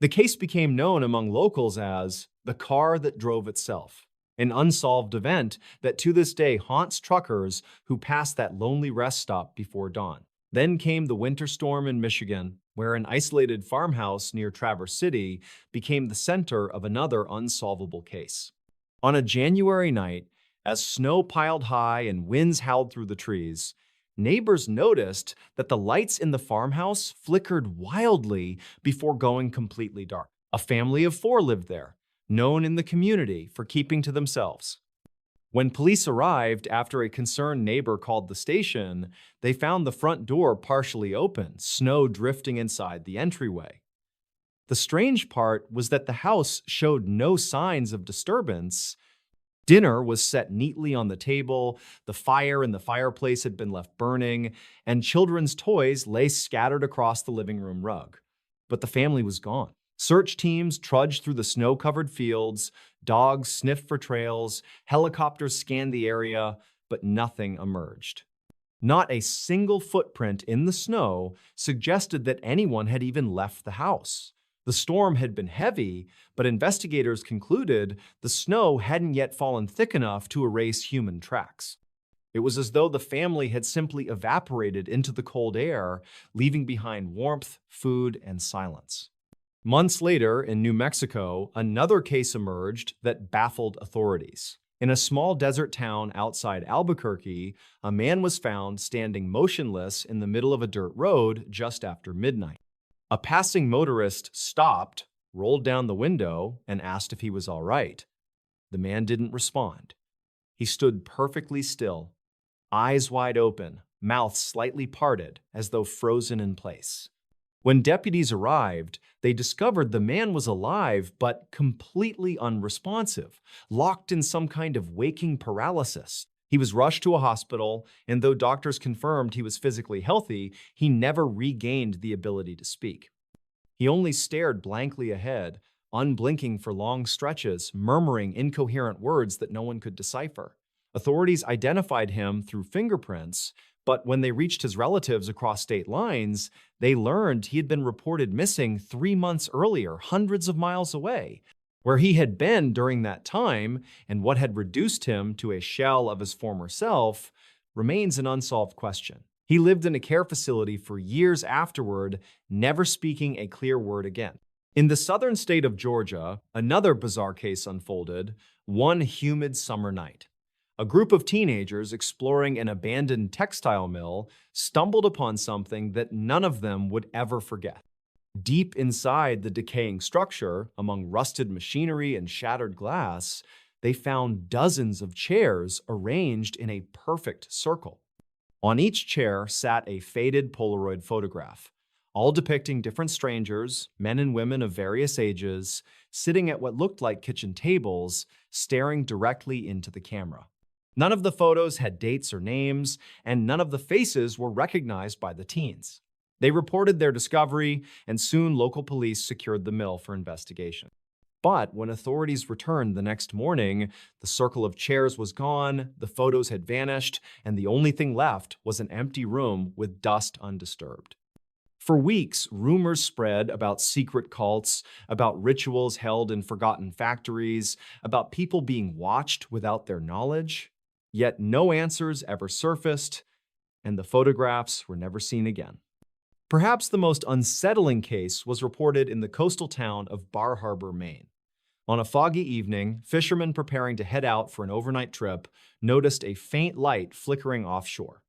The case became known among locals as the car that drove itself, an unsolved event that to this day haunts truckers who pass that lonely rest stop before dawn. Then came the winter storm in Michigan, where an isolated farmhouse near Traverse City became the center of another unsolvable case. On a January night, as snow piled high and winds howled through the trees, neighbors noticed that the lights in the farmhouse flickered wildly before going completely dark. A family of 4 lived there, known in the community for keeping to themselves. When police arrived after a concerned neighbor called the station, they found the front door partially open, snow drifting inside the entryway. The strange part was that the house showed no signs of disturbance. Dinner was set neatly on the table, the fire in the fireplace had been left burning, and children's toys lay scattered across the living room rug. But the family was gone. Search teams trudged through the snow-covered fields, dogs sniffed for trails, helicopters scanned the area, but nothing emerged. Not a single footprint in the snow suggested that anyone had even left the house. The storm had been heavy, but investigators concluded the snow hadn't yet fallen thick enough to erase human tracks. It was as though the family had simply evaporated into the cold air, leaving behind warmth, food, and silence. Months later, in New Mexico, another case emerged that baffled authorities. In a small desert town outside Albuquerque, a man was found standing motionless in the middle of a dirt road just after midnight. A passing motorist stopped, rolled down the window, and asked if he was all right. The man didn't respond. He stood perfectly still, eyes wide open, mouth slightly parted, as though frozen in place. When deputies arrived, they discovered the man was alive but completely unresponsive, locked in some kind of waking paralysis. He was rushed to a hospital, and though doctors confirmed he was physically healthy, he never regained the ability to speak. He only stared blankly ahead, unblinking for long stretches, murmuring incoherent words that no one could decipher. Authorities identified him through fingerprints, but when they reached his relatives across state lines, they learned he had been reported missing 3 months earlier, hundreds of miles away. Where he had been during that time and what had reduced him to a shell of his former self remains an unsolved question. He lived in a care facility for years afterward, never speaking a clear word again. In the southern state of Georgia, another bizarre case unfolded one humid summer night. A group of teenagers exploring an abandoned textile mill stumbled upon something that none of them would ever forget. Deep inside the decaying structure, among rusted machinery and shattered glass, they found dozens of chairs arranged in a perfect circle. On each chair sat a faded Polaroid photograph, all depicting different strangers, men and women of various ages, sitting at what looked like kitchen tables, staring directly into the camera. None of the photos had dates or names, and none of the faces were recognized by the teens. They reported their discovery, and soon local police secured the mill for investigation. But when authorities returned the next morning, the circle of chairs was gone, the photos had vanished, and the only thing left was an empty room with dust undisturbed. For weeks, rumors spread about secret cults, about rituals held in forgotten factories, about people being watched without their knowledge. Yet no answers ever surfaced, and the photographs were never seen again. Perhaps the most unsettling case was reported in the coastal town of Bar Harbor, Maine. On a foggy evening, fishermen preparing to head out for an overnight trip noticed a faint light flickering offshore.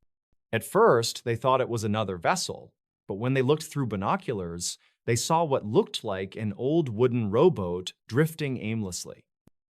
At first, they thought it was another vessel, but when they looked through binoculars, they saw what looked like an old wooden rowboat drifting aimlessly.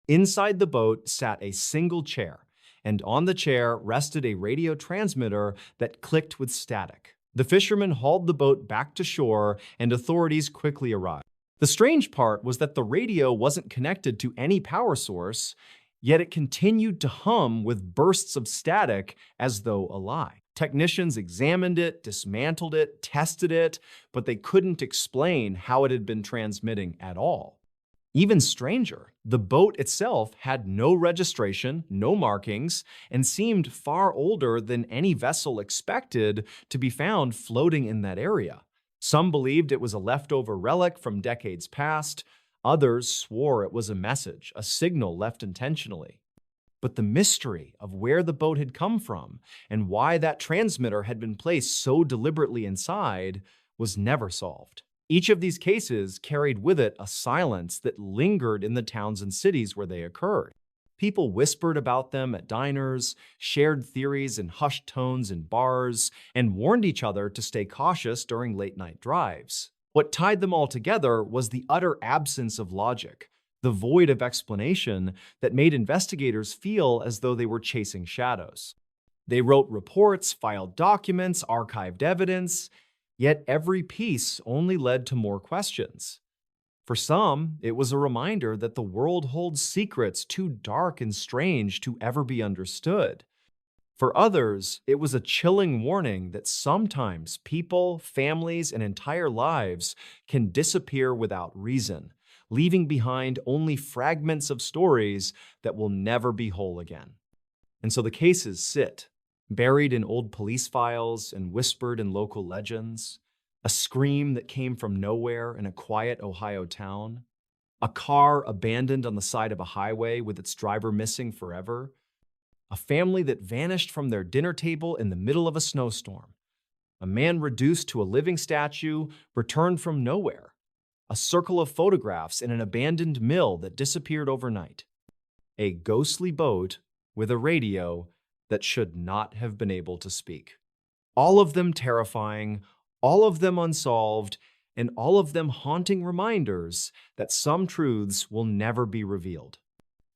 Inside the boat sat a single chair, and on the chair rested a radio transmitter that clicked with static. The fishermen hauled the boat back to shore, and authorities quickly arrived. The strange part was that the radio wasn't connected to any power source, yet it continued to hum with bursts of static as though alive. Technicians examined it, dismantled it, tested it, but they couldn't explain how it had been transmitting at all. Even stranger, the boat itself had no registration, no markings, and seemed far older than any vessel expected to be found floating in that area. Some believed it was a leftover relic from decades past. Others swore it was a message, a signal left intentionally. But the mystery of where the boat had come from and why that transmitter had been placed so deliberately inside was never solved. Each of these cases carried with it a silence that lingered in the towns and cities where they occurred. People whispered about them at diners, shared theories in hushed tones in bars, and warned each other to stay cautious during late-night drives. What tied them all together was the utter absence of logic, the void of explanation that made investigators feel as though they were chasing shadows. They wrote reports, filed documents, archived evidence, yet every piece only led to more questions. For some, it was a reminder that the world holds secrets too dark and strange to ever be understood. For others, it was a chilling warning that sometimes people, families, and entire lives can disappear without reason, leaving behind only fragments of stories that will never be whole again. And so the cases sit, buried in old police files and whispered in local legends. A scream that came from nowhere in a quiet Ohio town. A car abandoned on the side of a highway with its driver missing forever. A family that vanished from their dinner table in the middle of a snowstorm. A man reduced to a living statue returned from nowhere. A circle of photographs in an abandoned mill that disappeared overnight. A ghostly boat with a radio that should not have been able to speak. All of them terrifying, all of them unsolved, and all of them haunting reminders that some truths will never be revealed.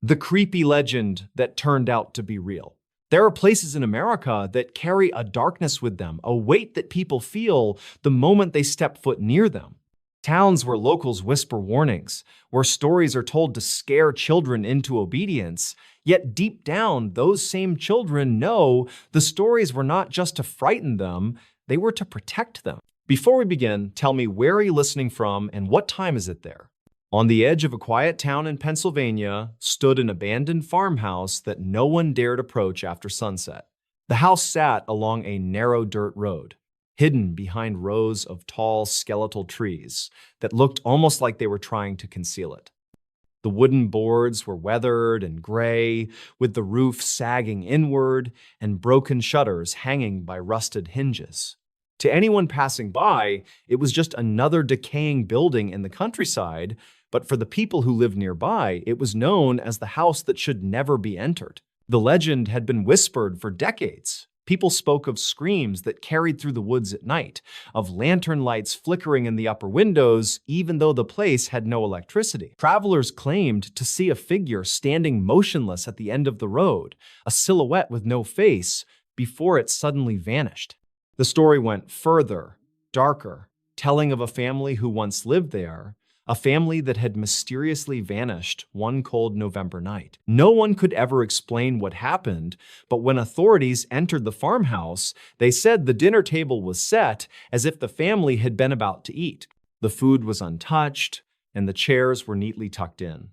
The creepy legend that turned out to be real. There are places in America that carry a darkness with them, a weight that people feel the moment they step foot near them. Towns where locals whisper warnings, where stories are told to scare children into obedience, yet deep down, those same children know the stories were not just to frighten them, they were to protect them. Before we begin, tell me, where are you listening from and what time is it there? On the edge of a quiet town in Pennsylvania stood an abandoned farmhouse that no one dared approach after sunset. The house sat along a narrow dirt road, hidden behind rows of tall skeletal trees that looked almost like they were trying to conceal it. The wooden boards were weathered and gray, with the roof sagging inward and broken shutters hanging by rusted hinges. To anyone passing by, it was just another decaying building in the countryside, but for the people who lived nearby, it was known as the house that should never be entered. The legend had been whispered for decades. People spoke of screams that carried through the woods at night, of lantern lights flickering in the upper windows, even though the place had no electricity. Travelers claimed to see a figure standing motionless at the end of the road, a silhouette with no face, before it suddenly vanished. The story went further, darker, telling of a family who once lived there, a family that had mysteriously vanished one cold November night. No one could ever explain what happened, but when authorities entered the farmhouse, they said the dinner table was set as if the family had been about to eat. The food was untouched, and the chairs were neatly tucked in.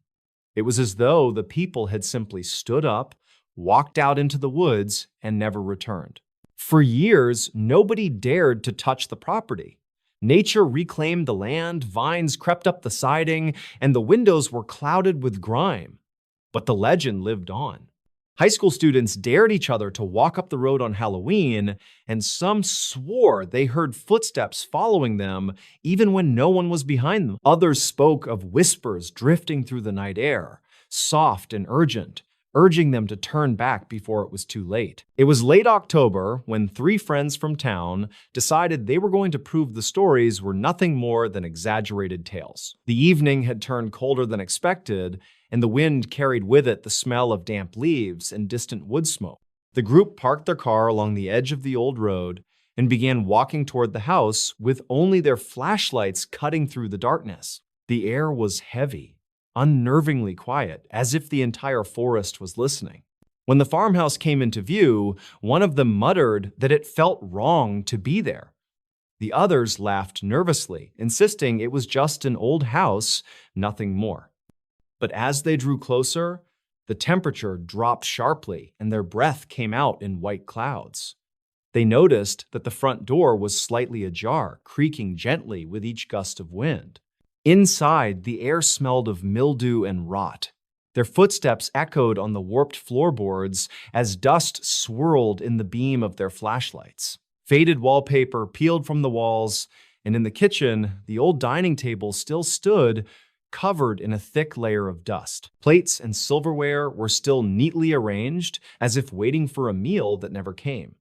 It was as though the people had simply stood up, walked out into the woods, and never returned. For years, nobody dared to touch the property. Nature reclaimed the land, vines crept up the siding, and the windows were clouded with grime. But the legend lived on. High school students dared each other to walk up the road on Halloween, and some swore they heard footsteps following them even when no one was behind them. Others spoke of whispers drifting through the night air, soft and urgent, urging them to turn back before it was too late. It was late October when three friends from town decided they were going to prove the stories were nothing more than exaggerated tales. The evening had turned colder than expected, and the wind carried with it the smell of damp leaves and distant wood smoke. The group parked their car along the edge of the old road and began walking toward the house with only their flashlights cutting through the darkness. The air was heavy, unnervingly quiet, as if the entire forest was listening. When the farmhouse came into view, one of them muttered that it felt wrong to be there. The others laughed nervously, insisting it was just an old house, nothing more. But as they drew closer, the temperature dropped sharply and their breath came out in white clouds. They noticed that the front door was slightly ajar, creaking gently with each gust of wind. Inside, the air smelled of mildew and rot. Their footsteps echoed on the warped floorboards as dust swirled in the beam of their flashlights. Faded wallpaper peeled from the walls, and in the kitchen, the old dining table still stood, covered in a thick layer of dust. Plates and silverware were still neatly arranged, as if waiting for a meal that never came.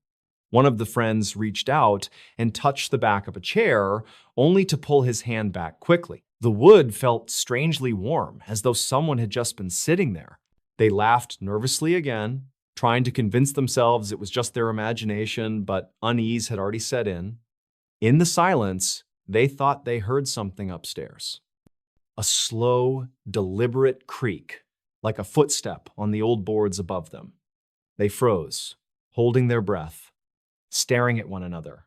One of the friends reached out and touched the back of a chair, only to pull his hand back quickly. The wood felt strangely warm, as though someone had just been sitting there. They laughed nervously again, trying to convince themselves it was just their imagination, but unease had already set in. In the silence, they thought they heard something upstairs. A slow, deliberate creak, like a footstep on the old boards above them. They froze, holding their breath, staring at one another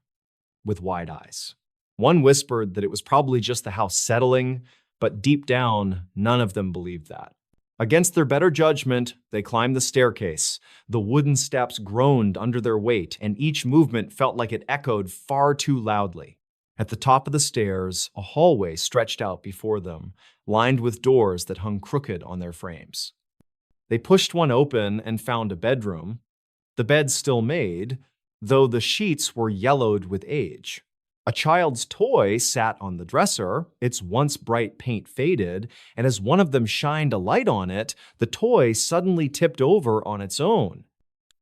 with wide eyes. One whispered that it was probably just the house settling, but deep down, none of them believed that. Against their better judgment, they climbed the staircase. The wooden steps groaned under their weight, and each movement felt like it echoed far too loudly. At the top of the stairs, a hallway stretched out before them, lined with doors that hung crooked on their frames. They pushed one open and found a bedroom. The bed still made, though the sheets were yellowed with age. A child's toy sat on the dresser, its once bright paint faded, and as one of them shined a light on it, the toy suddenly tipped over on its own.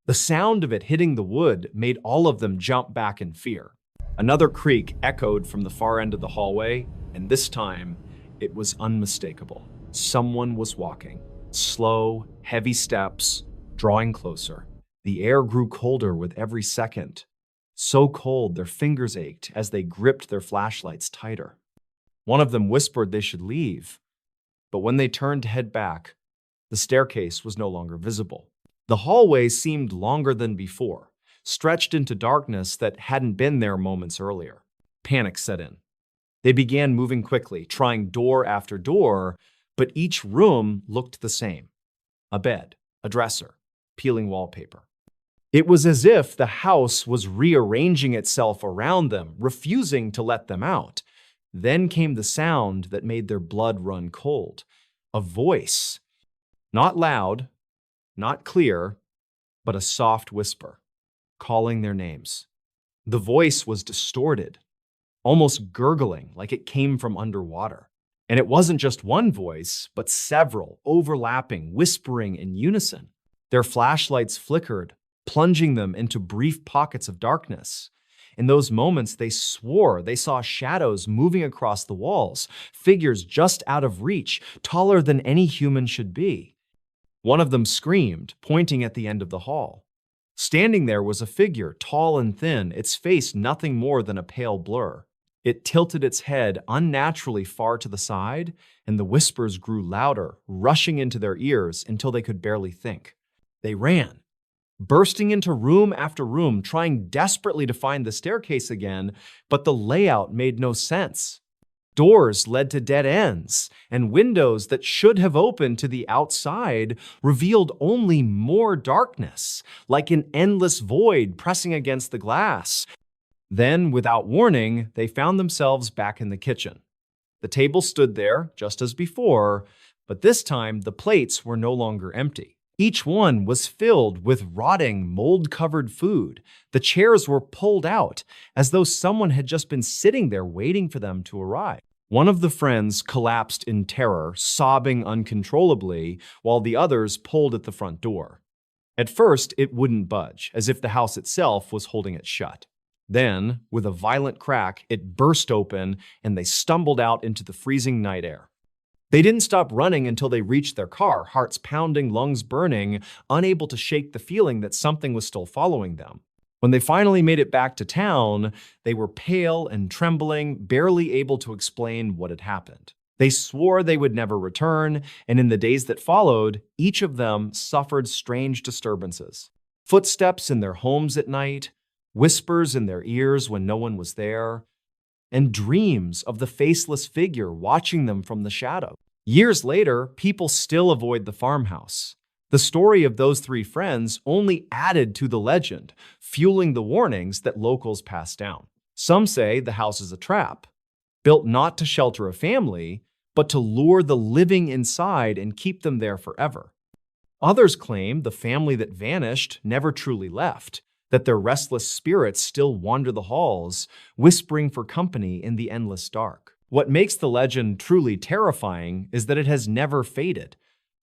The sound of it hitting the wood made all of them jump back in fear. Another creak echoed from the far end of the hallway, and this time, it was unmistakable. Someone was walking. Slow, heavy steps, drawing closer. The air grew colder with every second. So cold, their fingers ached as they gripped their flashlights tighter. One of them whispered they should leave, but when they turned to head back, the staircase was no longer visible. The hallway seemed longer than before, stretched into darkness that hadn't been there moments earlier. Panic set in. They began moving quickly, trying door after door, but each room looked the same. A bed, a dresser, peeling wallpaper. It was as if the house was rearranging itself around them, refusing to let them out. Then came the sound that made their blood run cold. A voice. Not loud, not clear, but a soft whisper, calling their names. The voice was distorted, almost gurgling like it came from underwater. And it wasn't just one voice, but several, overlapping, whispering in unison. Their flashlights flickered, plunging them into brief pockets of darkness. In those moments, they swore they saw shadows moving across the walls, figures just out of reach, taller than any human should be. One of them screamed, pointing at the end of the hall. Standing there was a figure, tall and thin, its face nothing more than a pale blur. It tilted its head unnaturally far to the side, and the whispers grew louder, rushing into their ears until they could barely think. They ran, bursting into room after room, trying desperately to find the staircase again, but the layout made no sense. Doors led to dead ends, and windows that should have opened to the outside revealed only more darkness, like an endless void pressing against the glass. Then, without warning, they found themselves back in the kitchen. The table stood there, just as before, but this time the plates were no longer empty. Each one was filled with rotting, mold-covered food. The chairs were pulled out, as though someone had just been sitting there waiting for them to arrive. One of the friends collapsed in terror, sobbing uncontrollably, while the others pulled at the front door. At first, it wouldn't budge, as if the house itself was holding it shut. Then, with a violent crack, it burst open, and they stumbled out into the freezing night air. They didn't stop running until they reached their car, hearts pounding, lungs burning, unable to shake the feeling that something was still following them. When they finally made it back to town, they were pale and trembling, barely able to explain what had happened. They swore they would never return, and in the days that followed, each of them suffered strange disturbances. Footsteps in their homes at night, whispers in their ears when no one was there, and dreams of the faceless figure watching them from the shadow. Years later, people still avoid the farmhouse. The story of those three friends only added to the legend, fueling the warnings that locals passed down. Some say the house is a trap, built not to shelter a family, but to lure the living inside and keep them there forever. Others claim the family that vanished never truly left, that their restless spirits still wander the halls, whispering for company in the endless dark. What makes the legend truly terrifying is that it has never faded.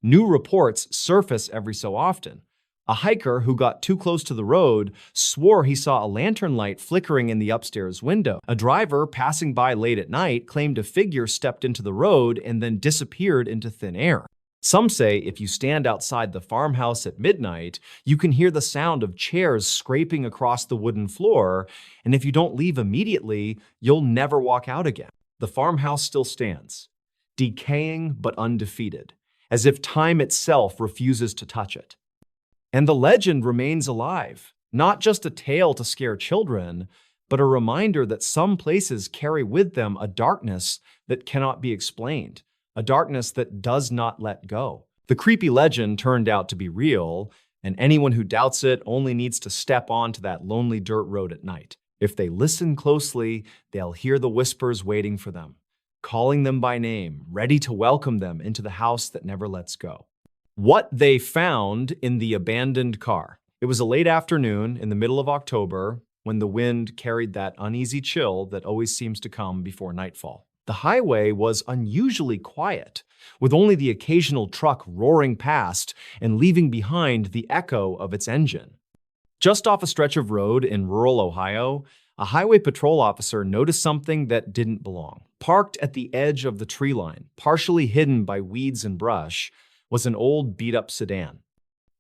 New reports surface every so often. A hiker who got too close to the road swore he saw a lantern light flickering in the upstairs window. A driver passing by late at night claimed a figure stepped into the road and then disappeared into thin air. Some say if you stand outside the farmhouse at midnight, you can hear the sound of chairs scraping across the wooden floor, and if you don't leave immediately, you'll never walk out again. The farmhouse still stands, decaying but undefeated, as if time itself refuses to touch it. And the legend remains alive, not just a tale to scare children, but a reminder that some places carry with them a darkness that cannot be explained. A darkness that does not let go. The creepy legend turned out to be real, and anyone who doubts it only needs to step onto that lonely dirt road at night. If they listen closely, they'll hear the whispers waiting for them, calling them by name, ready to welcome them into the house that never lets go. What they found in the abandoned car. It was a late afternoon in the middle of October when the wind carried that uneasy chill that always seems to come before nightfall. The highway was unusually quiet, with only the occasional truck roaring past and leaving behind the echo of its engine. Just off a stretch of road in rural Ohio, a highway patrol officer noticed something that didn't belong. Parked at the edge of the tree line, partially hidden by weeds and brush, was an old beat-up sedan.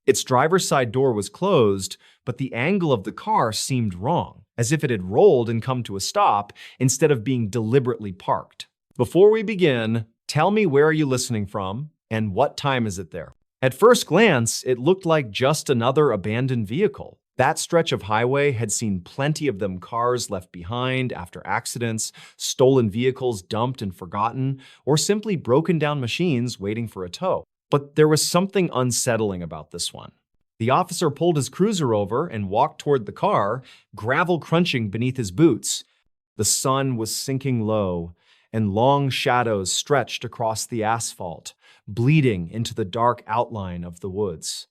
Its driver's side door was closed, but the angle of the car seemed wrong, as if it had rolled and come to a stop instead of being deliberately parked. Before we begin, tell me where are you listening from and what time is it there? At first glance, it looked like just another abandoned vehicle. That stretch of highway had seen plenty of them cars left behind after accidents, stolen vehicles dumped and forgotten, or simply broken down machines waiting for a tow. But there was something unsettling about this one. The officer pulled his cruiser over and walked toward the car, gravel crunching beneath his boots. The sun was sinking low, and long shadows stretched across the asphalt, bleeding into the dark outline of the woods.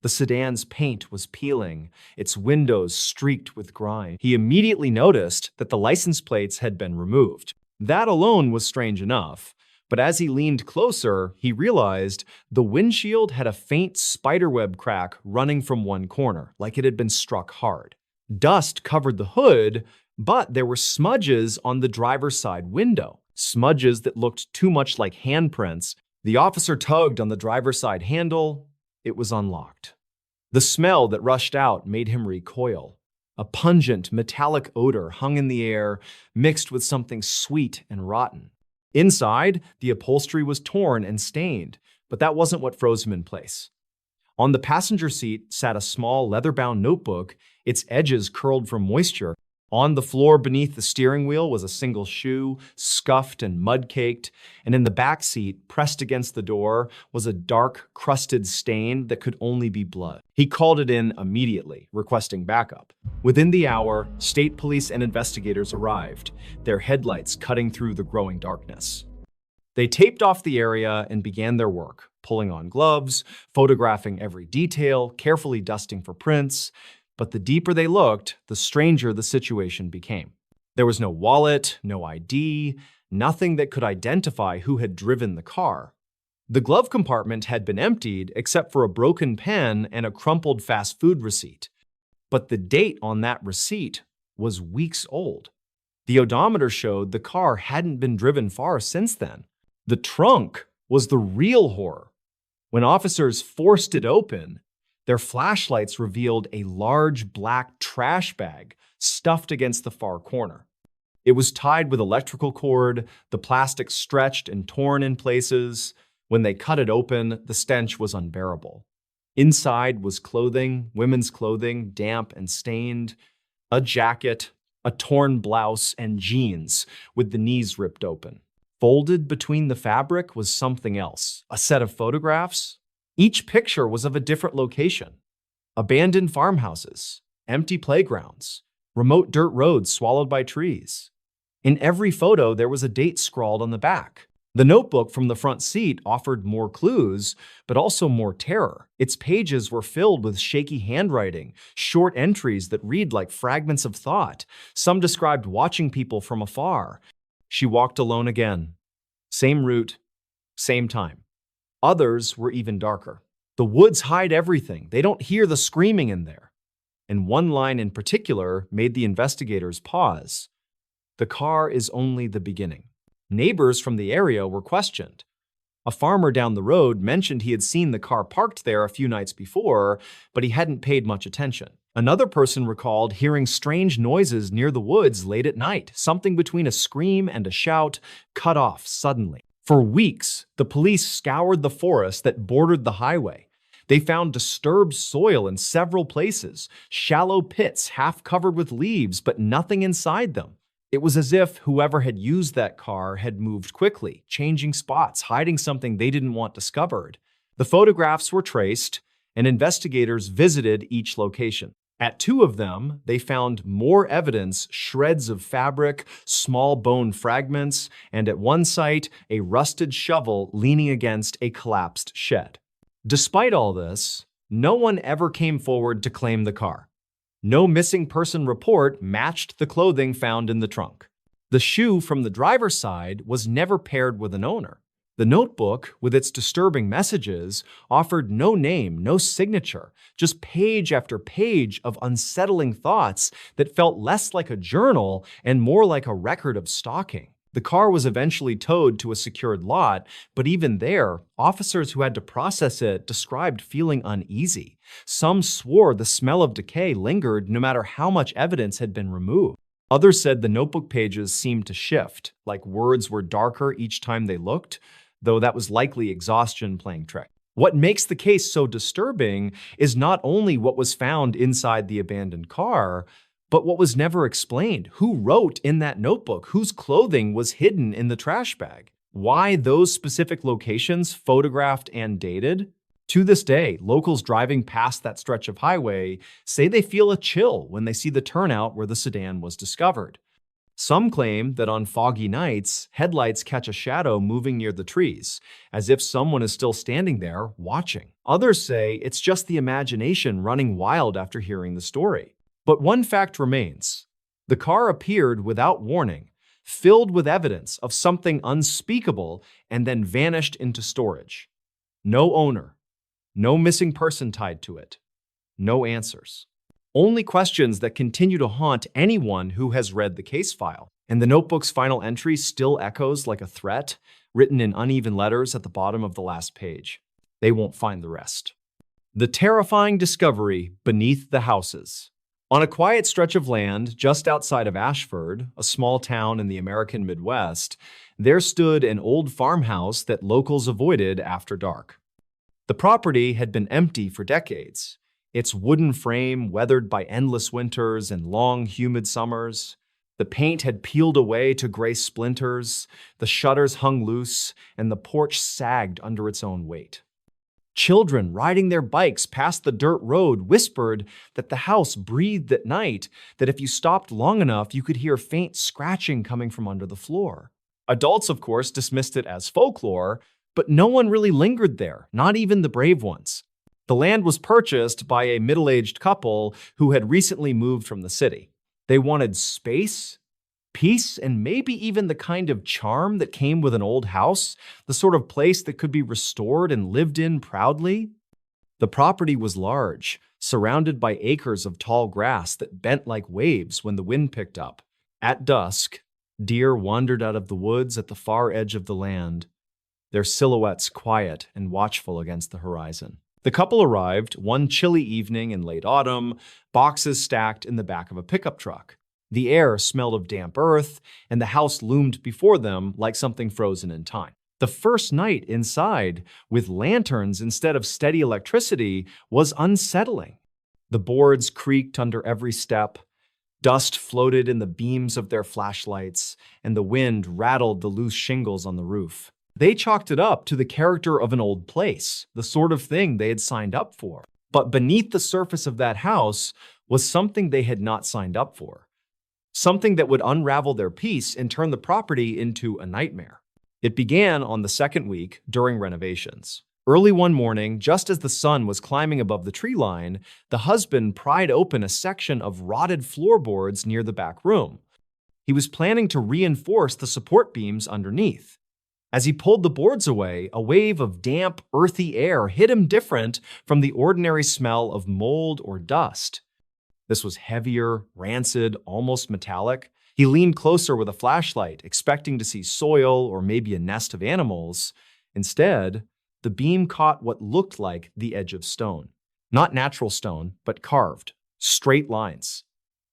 The sedan's paint was peeling, its windows streaked with grime. He immediately noticed that the license plates had been removed. That alone was strange enough. But as he leaned closer, he realized the windshield had a faint spiderweb crack running from one corner, like it had been struck hard. Dust covered the hood, but there were smudges on the driver's side window, smudges that looked too much like handprints. The officer tugged on the driver's side handle. It was unlocked. The smell that rushed out made him recoil. A pungent, metallic odor hung in the air, mixed with something sweet and rotten. Inside, the upholstery was torn and stained, but that wasn't what froze him in place. On the passenger seat sat a small leather-bound notebook, its edges curled from moisture. On the floor beneath the steering wheel was a single shoe, scuffed and mud-caked, and in the back seat, pressed against the door, was a dark, crusted stain that could only be blood. He called it in immediately, requesting backup. Within the hour, state police and investigators arrived, their headlights cutting through the growing darkness. They taped off the area and began their work, pulling on gloves, photographing every detail, carefully dusting for prints. But the deeper they looked, the stranger the situation became. There was no wallet, no ID, nothing that could identify who had driven the car. The glove compartment had been emptied except for a broken pen and a crumpled fast food receipt. But the date on that receipt was weeks old. The odometer showed the car hadn't been driven far since then. The trunk was the real horror. When officers forced it open, their flashlights revealed a large black trash bag stuffed against the far corner. It was tied with electrical cord, the plastic stretched and torn in places. When they cut it open, the stench was unbearable. Inside was clothing, women's clothing, damp and stained, a jacket, a torn blouse, and jeans with the knees ripped open. Folded between the fabric was something else, a set of photographs. Each picture was of a different location. Abandoned farmhouses, empty playgrounds, remote dirt roads swallowed by trees. In every photo, there was a date scrawled on the back. The notebook from the front seat offered more clues, but also more terror. Its pages were filled with shaky handwriting, short entries that read like fragments of thought. Some described watching people from afar. She walked alone again. Same route, same time. Others were even darker. The woods hide everything. They don't hear the screaming in there. And one line in particular made the investigators pause. The car is only the beginning. Neighbors from the area were questioned. A farmer down the road mentioned he had seen the car parked there a few nights before, but he hadn't paid much attention. Another person recalled hearing strange noises near the woods late at night, something between a scream and a shout, cut off suddenly. For weeks, the police scoured the forest that bordered the highway. They found disturbed soil in several places, shallow pits half covered with leaves, but nothing inside them. It was as if whoever had used that car had moved quickly, changing spots, hiding something they didn't want discovered. The photographs were traced, and investigators visited each location. At two of them, they found more evidence, shreds of fabric, small bone fragments, and at one site, a rusted shovel leaning against a collapsed shed. Despite all this, no one ever came forward to claim the car. No missing person report matched the clothing found in the trunk. The shoe from the driver's side was never paired with an owner. The notebook, with its disturbing messages, offered no name, no signature, just page after page of unsettling thoughts that felt less like a journal and more like a record of stalking. The car was eventually towed to a secured lot, but even there, officers who had to process it described feeling uneasy. Some swore the smell of decay lingered no matter how much evidence had been removed. Others said the notebook pages seemed to shift, like words were darker each time they looked, though that was likely exhaustion playing trick. What makes the case so disturbing is not only what was found inside the abandoned car, but what was never explained. Who wrote in that notebook? Whose clothing was hidden in the trash bag? Why those specific locations photographed and dated? To this day, locals driving past that stretch of highway say they feel a chill when they see the turnout where the sedan was discovered. Some claim that on foggy nights, headlights catch a shadow moving near the trees, as if someone is still standing there watching. Others say it's just the imagination running wild after hearing the story. But one fact remains. The car appeared without warning, filled with evidence of something unspeakable, and then vanished into storage. No owner, no missing person tied to it, no answers. Only questions that continue to haunt anyone who has read the case file. And the notebook's final entry still echoes like a threat, written in uneven letters at the bottom of the last page. They won't find the rest. The terrifying discovery beneath the houses. On a quiet stretch of land just outside of Ashford, a small town in the American Midwest, there stood an old farmhouse that locals avoided after dark. The property had been empty for decades, its wooden frame weathered by endless winters and long, humid summers. The paint had peeled away to gray splinters, the shutters hung loose, and the porch sagged under its own weight. Children riding their bikes past the dirt road whispered that the house breathed at night, that if you stopped long enough, you could hear faint scratching coming from under the floor. Adults, of course, dismissed it as folklore, but no one really lingered there, not even the brave ones. The land was purchased by a middle-aged couple who had recently moved from the city. They wanted space, peace, and maybe even the kind of charm that came with an old house, the sort of place that could be restored and lived in proudly. The property was large, surrounded by acres of tall grass that bent like waves when the wind picked up. At dusk, deer wandered out of the woods at the far edge of the land, their silhouettes quiet and watchful against the horizon. The couple arrived one chilly evening in late autumn, boxes stacked in the back of a pickup truck. The air smelled of damp earth, and the house loomed before them like something frozen in time. The first night inside, with lanterns instead of steady electricity, was unsettling. The boards creaked under every step, dust floated in the beams of their flashlights, and the wind rattled the loose shingles on the roof. They chalked it up to the character of an old place, the sort of thing they had signed up for. But beneath the surface of that house was something they had not signed up for. Something that would unravel their peace and turn the property into a nightmare. It began on the second week during renovations. Early one morning, just as the sun was climbing above the tree line, the husband pried open a section of rotted floorboards near the back room. He was planning to reinforce the support beams underneath. As he pulled the boards away, a wave of damp, earthy air hit him different from the ordinary smell of mold or dust. This was heavier, rancid, almost metallic. He leaned closer with a flashlight, expecting to see soil or maybe a nest of animals. Instead, the beam caught what looked like the edge of stone. Not natural stone, but carved, straight lines,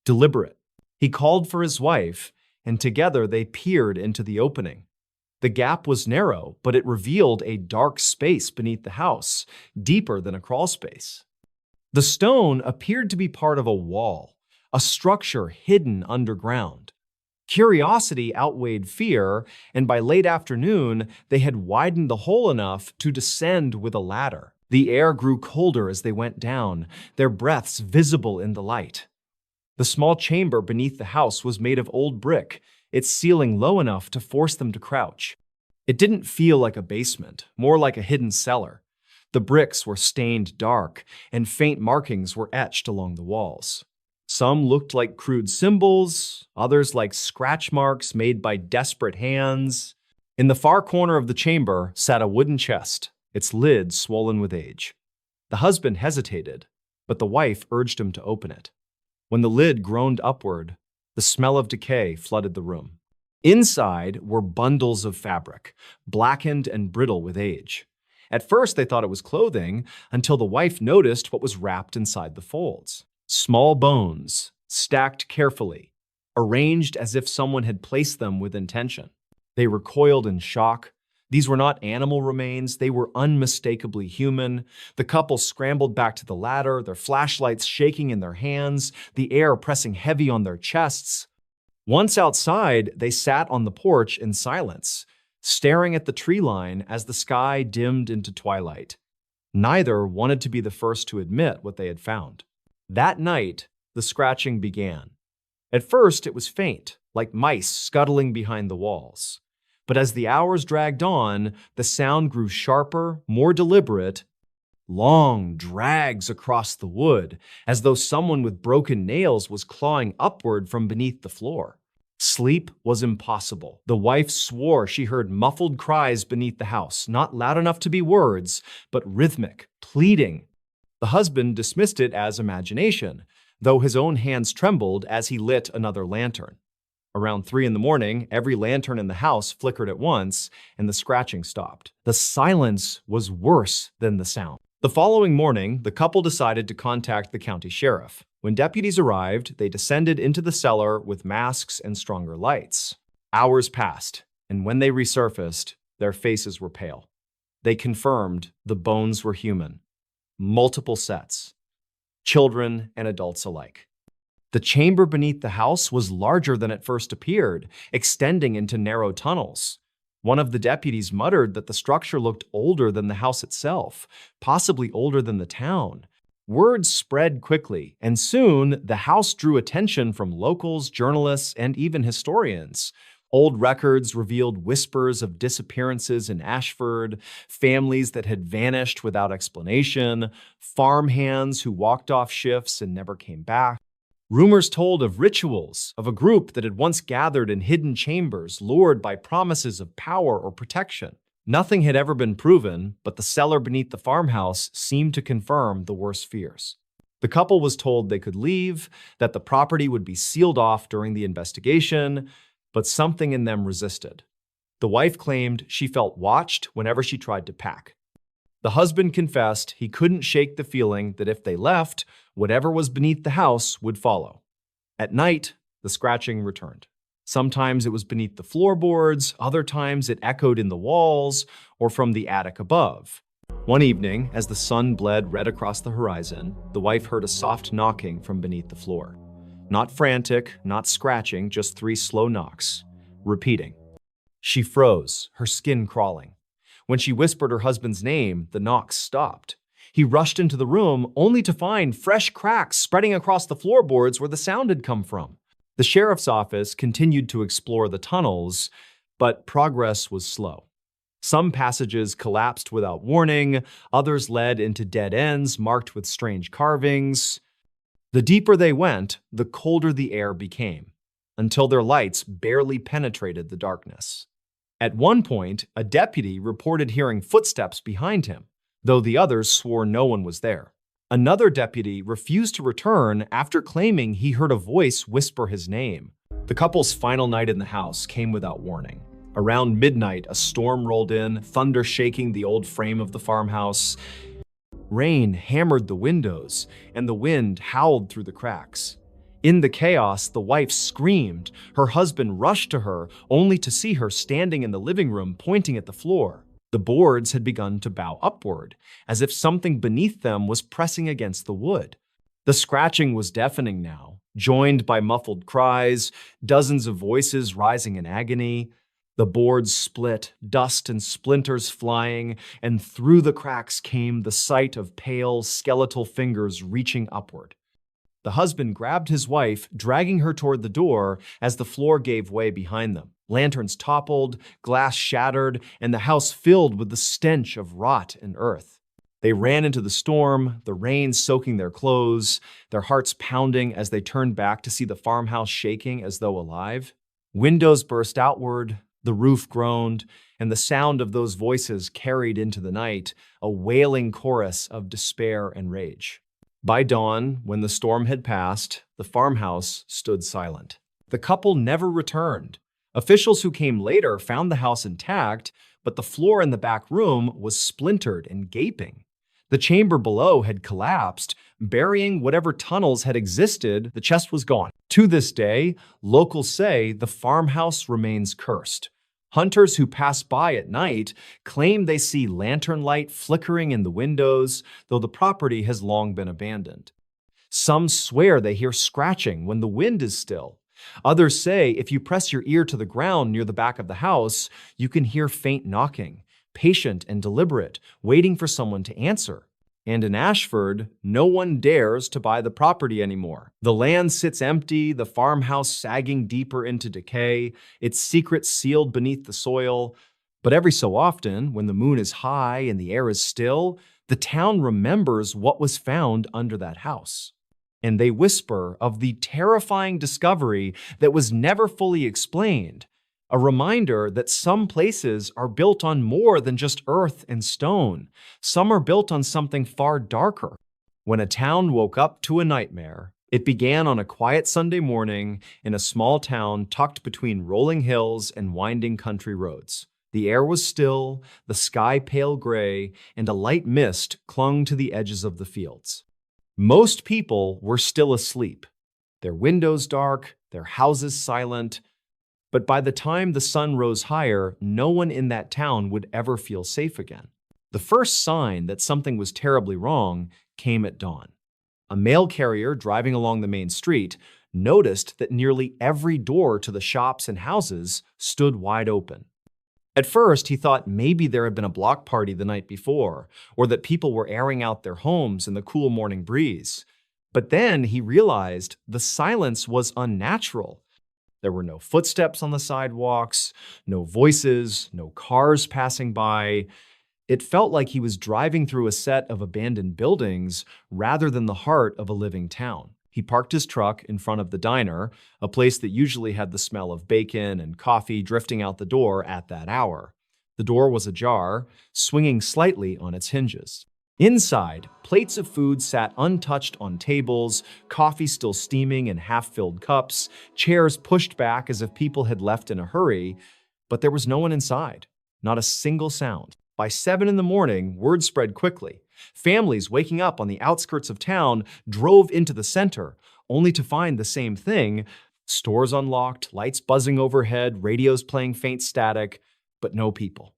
deliberate. He called for his wife, and together they peered into the opening. The gap was narrow, but it revealed a dark space beneath the house, deeper than a crawl space. The stone appeared to be part of a wall, a structure hidden underground. Curiosity outweighed fear, and by late afternoon, they had widened the hole enough to descend with a ladder. The air grew colder as they went down, their breaths visible in the light. The small chamber beneath the house was made of old brick, its ceiling low enough to force them to crouch. It didn't feel like a basement, more like a hidden cellar. The bricks were stained dark, and faint markings were etched along the walls. Some looked like crude symbols, others like scratch marks made by desperate hands. In the far corner of the chamber sat a wooden chest, its lid swollen with age. The husband hesitated, but the wife urged him to open it. When the lid groaned upward, the smell of decay flooded the room. Inside were bundles of fabric, blackened and brittle with age. At first, they thought it was clothing, until the wife noticed what was wrapped inside the folds. Small bones, stacked carefully, arranged as if someone had placed them with intention. They recoiled in shock. These were not animal remains, they were unmistakably human. The couple scrambled back to the ladder, their flashlights shaking in their hands, the air pressing heavy on their chests. Once outside, they sat on the porch in silence, staring at the tree line as the sky dimmed into twilight. Neither wanted to be the first to admit what they had found. That night, the scratching began. At first, it was faint, like mice scuttling behind the walls. But as the hours dragged on, the sound grew sharper, more deliberate. Long drags across the wood, as though someone with broken nails was clawing upward from beneath the floor. Sleep was impossible. The wife swore she heard muffled cries beneath the house, not loud enough to be words, but rhythmic, pleading. The husband dismissed it as imagination, though his own hands trembled as he lit another lantern. Around 3 in the morning, every lantern in the house flickered at once, and the scratching stopped. The silence was worse than the sound. The following morning, the couple decided to contact the county sheriff. When deputies arrived, they descended into the cellar with masks and stronger lights. Hours passed, and when they resurfaced, their faces were pale. They confirmed the bones were human. Multiple sets. Children and adults alike. The chamber beneath the house was larger than it first appeared, extending into narrow tunnels. One of the deputies muttered that the structure looked older than the house itself, possibly older than the town. Word spread quickly, and soon the house drew attention from locals, journalists, and even historians. Old records revealed whispers of disappearances in Ashford, families that had vanished without explanation, farmhands who walked off shifts and never came back. Rumors told of rituals, of a group that had once gathered in hidden chambers, lured by promises of power or protection. Nothing had ever been proven, but the cellar beneath the farmhouse seemed to confirm the worst fears. The couple was told they could leave, that the property would be sealed off during the investigation, but something in them resisted. The wife claimed she felt watched whenever she tried to pack. The husband confessed he couldn't shake the feeling that if they left, whatever was beneath the house would follow. At night, the scratching returned. Sometimes it was beneath the floorboards, other times it echoed in the walls or from the attic above. One evening, as the sun bled red across the horizon, the wife heard a soft knocking from beneath the floor. Not frantic, not scratching, just 3 slow knocks, repeating. She froze, her skin crawling. When she whispered her husband's name, the knocks stopped. He rushed into the room, only to find fresh cracks spreading across the floorboards where the sound had come from. The sheriff's office continued to explore the tunnels, but progress was slow. Some passages collapsed without warning, others led into dead ends marked with strange carvings. The deeper they went, the colder the air became, until their lights barely penetrated the darkness. At one point, a deputy reported hearing footsteps behind him, though the others swore no one was there. Another deputy refused to return after claiming he heard a voice whisper his name. The couple's final night in the house came without warning. Around midnight, a storm rolled in, thunder shaking the old frame of the farmhouse. Rain hammered the windows, and the wind howled through the cracks. In the chaos, the wife screamed. Her husband rushed to her, only to see her standing in the living room pointing at the floor. The boards had begun to bow upward, as if something beneath them was pressing against the wood. The scratching was deafening now, joined by muffled cries, dozens of voices rising in agony. The boards split, dust and splinters flying, and through the cracks came the sight of pale, skeletal fingers reaching upward. The husband grabbed his wife, dragging her toward the door as the floor gave way behind them. Lanterns toppled, glass shattered, and the house filled with the stench of rot and earth. They ran into the storm, the rain soaking their clothes, their hearts pounding as they turned back to see the farmhouse shaking as though alive. Windows burst outward, the roof groaned, and the sound of those voices carried into the night, a wailing chorus of despair and rage. By dawn, when the storm had passed, the farmhouse stood silent. The couple never returned. Officials who came later found the house intact, but the floor in the back room was splintered and gaping. The chamber below had collapsed, burying whatever tunnels had existed. The chest was gone. To this day, locals say the farmhouse remains cursed. Hunters who pass by at night claim they see lantern light flickering in the windows, though the property has long been abandoned. Some swear they hear scratching when the wind is still. Others say if you press your ear to the ground near the back of the house, you can hear faint knocking, patient and deliberate, waiting for someone to answer. And in Ashford, no one dares to buy the property anymore. The land sits empty, the farmhouse sagging deeper into decay, its secrets sealed beneath the soil. But every so often, when the moon is high and the air is still, the town remembers what was found under that house. And they whisper of the terrifying discovery that was never fully explained, a reminder that some places are built on more than just earth and stone. Some are built on something far darker. When a town woke up to a nightmare, it began on a quiet Sunday morning in a small town tucked between rolling hills and winding country roads. The air was still, the sky pale gray, and a light mist clung to the edges of the fields. Most people were still asleep, their windows dark, their houses silent. But by the time the sun rose higher, no one in that town would ever feel safe again. The first sign that something was terribly wrong came at dawn. A mail carrier driving along the main street noticed that nearly every door to the shops and houses stood wide open. At first, he thought maybe there had been a block party the night before, or that people were airing out their homes in the cool morning breeze. But then he realized the silence was unnatural. There were no footsteps on the sidewalks, no voices, no cars passing by. It felt like he was driving through a set of abandoned buildings rather than the heart of a living town. He parked his truck in front of the diner, a place that usually had the smell of bacon and coffee drifting out the door at that hour. The door was ajar, swinging slightly on its hinges. Inside, plates of food sat untouched on tables, coffee still steaming in half-filled cups, chairs pushed back as if people had left in a hurry, but there was no one inside, not a single sound. By 7 in the morning, word spread quickly. Families waking up on the outskirts of town drove into the center, only to find the same thing, Stores unlocked, lights buzzing overhead, radios playing faint static, but no people.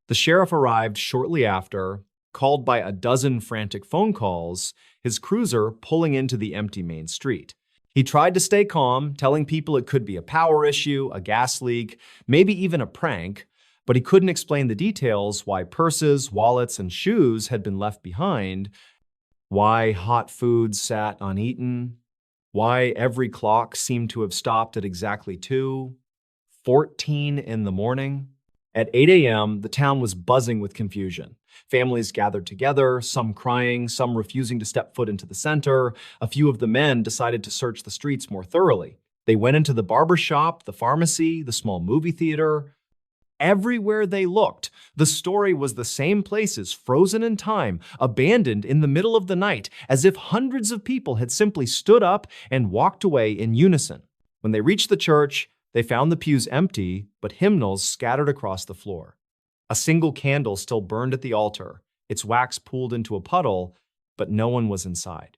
The sheriff arrived shortly after, called by a dozen frantic phone calls, his cruiser pulling into the empty main street. He tried to stay calm, telling people it could be a power issue, a gas leak, maybe even a prank, but he couldn't explain the details: why purses, wallets, and shoes had been left behind, why hot food sat uneaten, why every clock seemed to have stopped at exactly 2:14 in the morning. At 8 a.m., the town was buzzing with confusion. Families gathered together, some crying, some refusing to step foot into the center. A few of the men decided to search the streets more thoroughly. They went into the barber shop, the pharmacy, the small movie theater. Everywhere they looked, the story was the same places, frozen in time, abandoned in the middle of the night, as if hundreds of people had simply stood up and walked away in unison. When they reached the church, they found the pews empty, but hymnals scattered across the floor. A single candle still burned at the altar, its wax pooled into a puddle, but no one was inside.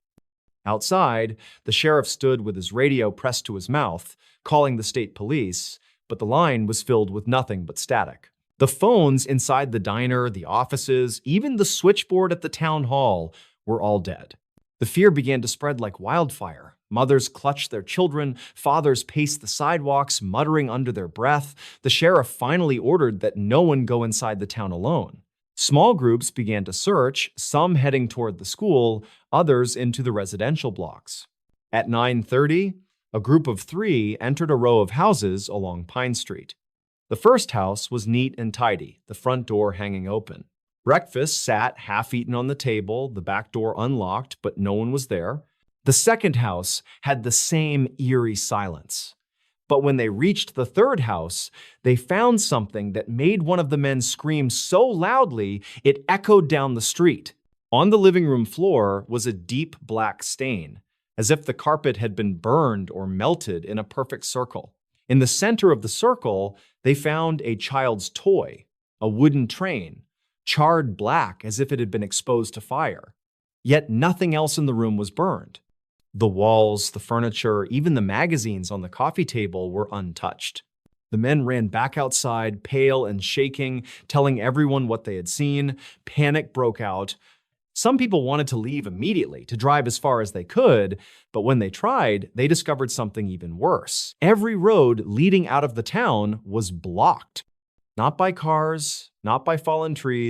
Outside, the sheriff stood with his radio pressed to his mouth, calling the state police, but the line was filled with nothing but static. The phones inside the diner, the offices, even the switchboard at the town hall were all dead. The fear began to spread like wildfire. Mothers clutched their children, fathers paced the sidewalks, muttering under their breath. The sheriff finally ordered that no one go inside the town alone. Small groups began to search, some heading toward the school, others into the residential blocks. At 9:30, a group of 3 entered a row of houses along Pine Street. The first house was neat and tidy, the front door hanging open. Breakfast sat half-eaten on the table, the back door unlocked, but no one was there. The second house had the same eerie silence. But when they reached the third house, they found something that made one of the men scream so loudly it echoed down the street. On the living room floor was a deep black stain, as if the carpet had been burned or melted in a perfect circle. In the center of the circle, they found a child's toy, a wooden train, charred black as if it had been exposed to fire. Yet nothing else in the room was burned. The walls, the furniture, even the magazines on the coffee table were untouched. The men ran back outside, pale and shaking, telling everyone what they had seen. Panic broke out. Some people wanted to leave immediately, to drive as far as they could, but when they tried, they discovered something even worse. Every road leading out of the town was blocked. Not by cars, not by fallen trees,